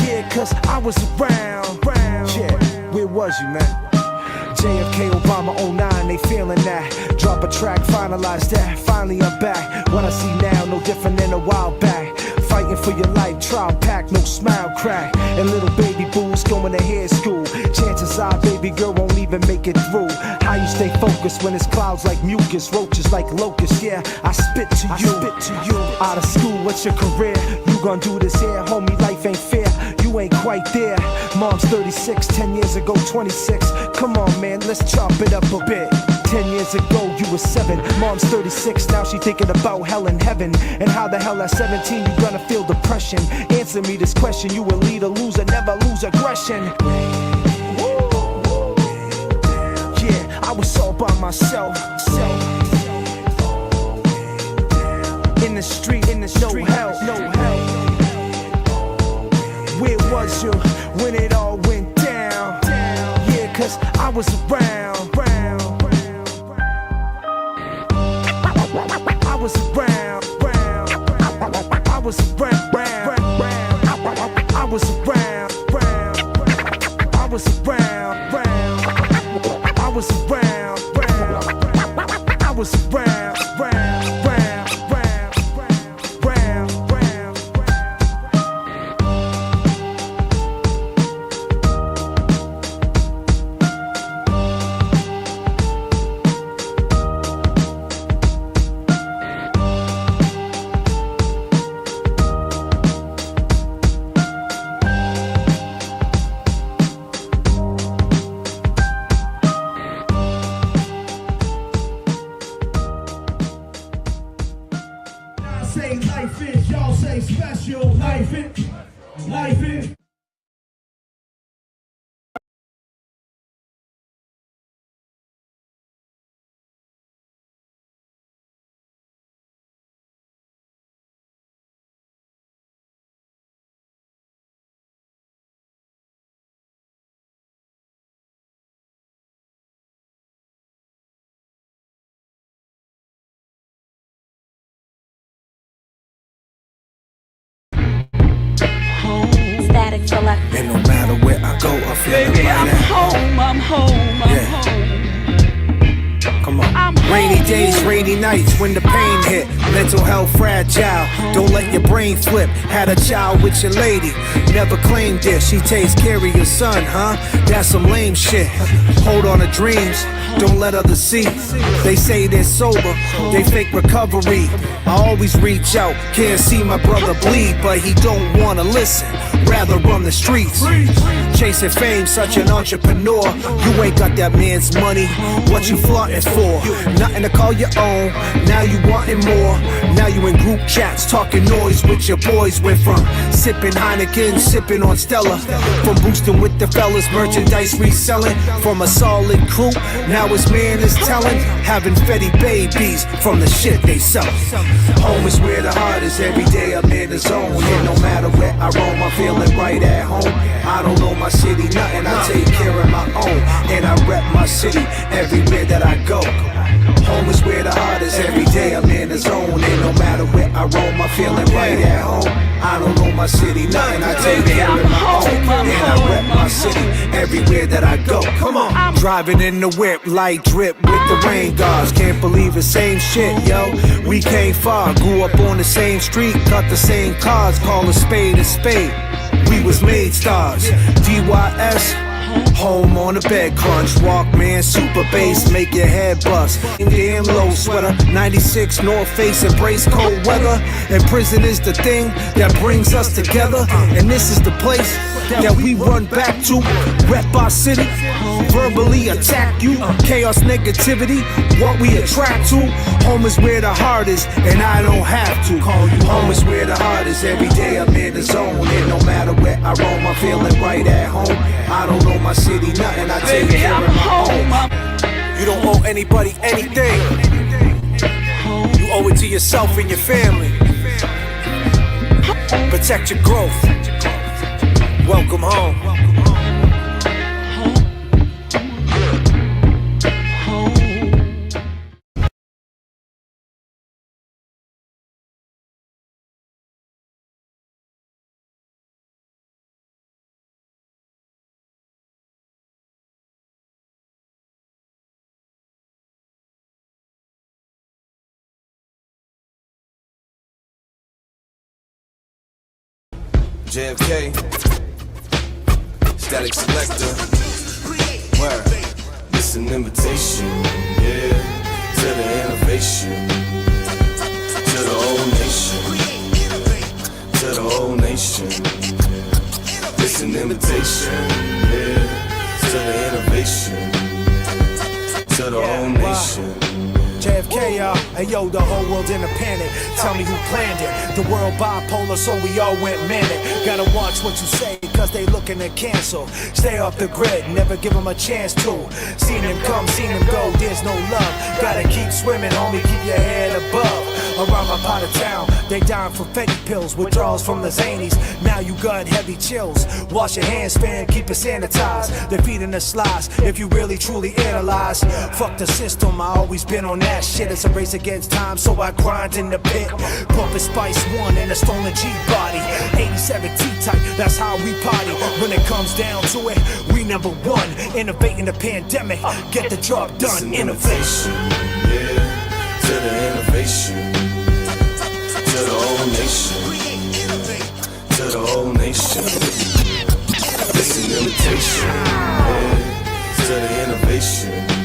Yeah, cause I was around. Yeah, where was you, man? J.F.K. Obama 09, they feeling that. Drop a track, finalize that. Finally I'm back. What I see now, no different than a while back. Fighting for your life, trial pack, no smile crack. And little baby boo's going to hair school. Chances are, baby girl won't even make it through. How you stay focused when it's clouds like mucus, roaches like locusts? Yeah, I spit to you. Out of school, what's your career? You gon' do this here, homie, life ain't fair. You ain't quite there. Mom's 36, 10 years ago, 26. Come on, man, let's chop it up a bit. 10 years ago, you were 7. Mom's 36, now she thinking about hell and heaven. And how the hell at 17 you gonna feel depression? Answer me this question, you a leader, loser, never lose aggression. Yeah, I was all by myself. the street, no help, no help. Where was you when it all went down? Yeah, 'cause I was around. I was around. I was around. I was around. I was around. I was around. I was around. Say life is, y'all say special. Life is, life is. Static select. And no matter where I go, I feel it right I'm home, I'm home, I'm home. Come on. Rainy days, rainy nights when the pain hit. Mental health fragile. Don't let your brain flip. Had a child with your lady. Never claimed it. She takes care of your son, huh? That's some lame shit. Hold on to dreams. Don't let others see. They say they're sober. They fake recovery. I always reach out. Can't see my brother bleed, but he don't wanna listen. Rather run the streets. Chasing fame, such an entrepreneur. You ain't got that man's money. What you flaunting for? Nothing to call your own. Now you wanting more. Now you in group chats talking noise with your boys. Went from sipping Heineken, sipping on Stella. From boosting with the fellas, merchandise reselling. From a solid crew, now his man is telling. Having fetty babies from the shit they sell. Home is where the heart is. Every day I'm in the zone. And no matter where I roam, I'm feeling right at home. I don't know my city, nothing. I take care of my own. And I rep my city everywhere that I go. Home is where the heart is. Every day I'm in the zone. And no matter where I roam, I'm feeling right at home. I don't know my city, nothing. I take care of my own. And I rep my city everywhere that I go. Come on. Driving in the whip, light drip with the rain guards. Can't believe the same shit, yo. We came far, grew up on the same street, cut the same cars, call a spade a spade. We was made stars. DYS. Home on the bed crunch, Walkman, super bass, make your head bust. Damn low sweater, 96 North Face, embrace cold weather. And prison is the thing that brings us together. And this is the place that we run back to. Rep our city, verbally attack you. Chaos, negativity, what we attract to. Home is where the heart is, and I don't have to call you home. Is where the heart is. Every day I'm in the zone, and no matter where I roam, I'm feeling right at home. I don't know my city, nothing. I take care of my own. You don't owe anybody anything. You owe it to yourself and your family. Protect your growth. Welcome home. J.F.K. Static selector. Word. It's an invitation, yeah, to the innovation, to the whole nation, to the whole nation. It's an invitation, yeah, to the innovation, to the whole nation. J.F.K, y'all. Hey, yo, the whole world in a panic. Tell me who planned it. The world bipolar, so we all went manic. Gotta watch what you say, cause they looking to cancel. Stay off the grid, never give them a chance to. Seen them come, seen them go, there's no love. Gotta keep swimming, homie, keep your head above. Around my part of town, They dying for Fetty pills, withdrawals from the Zanies. Now you got heavy chills. Wash your hands, fam, keep it sanitized. They're feeding us lies, if you really truly analyze. Fuck the system, I always been on that shit. It's a race against time, so I grind in the pit. Pumping Spice 1 in a stolen G-body. 87 T-type, that's how we party. When it comes down to it, we number one. Innovating the pandemic, get the job done. Innovation, yeah, to the innovation, to the whole nation, to the whole nation. It's an invitation, yeah, to the innovation.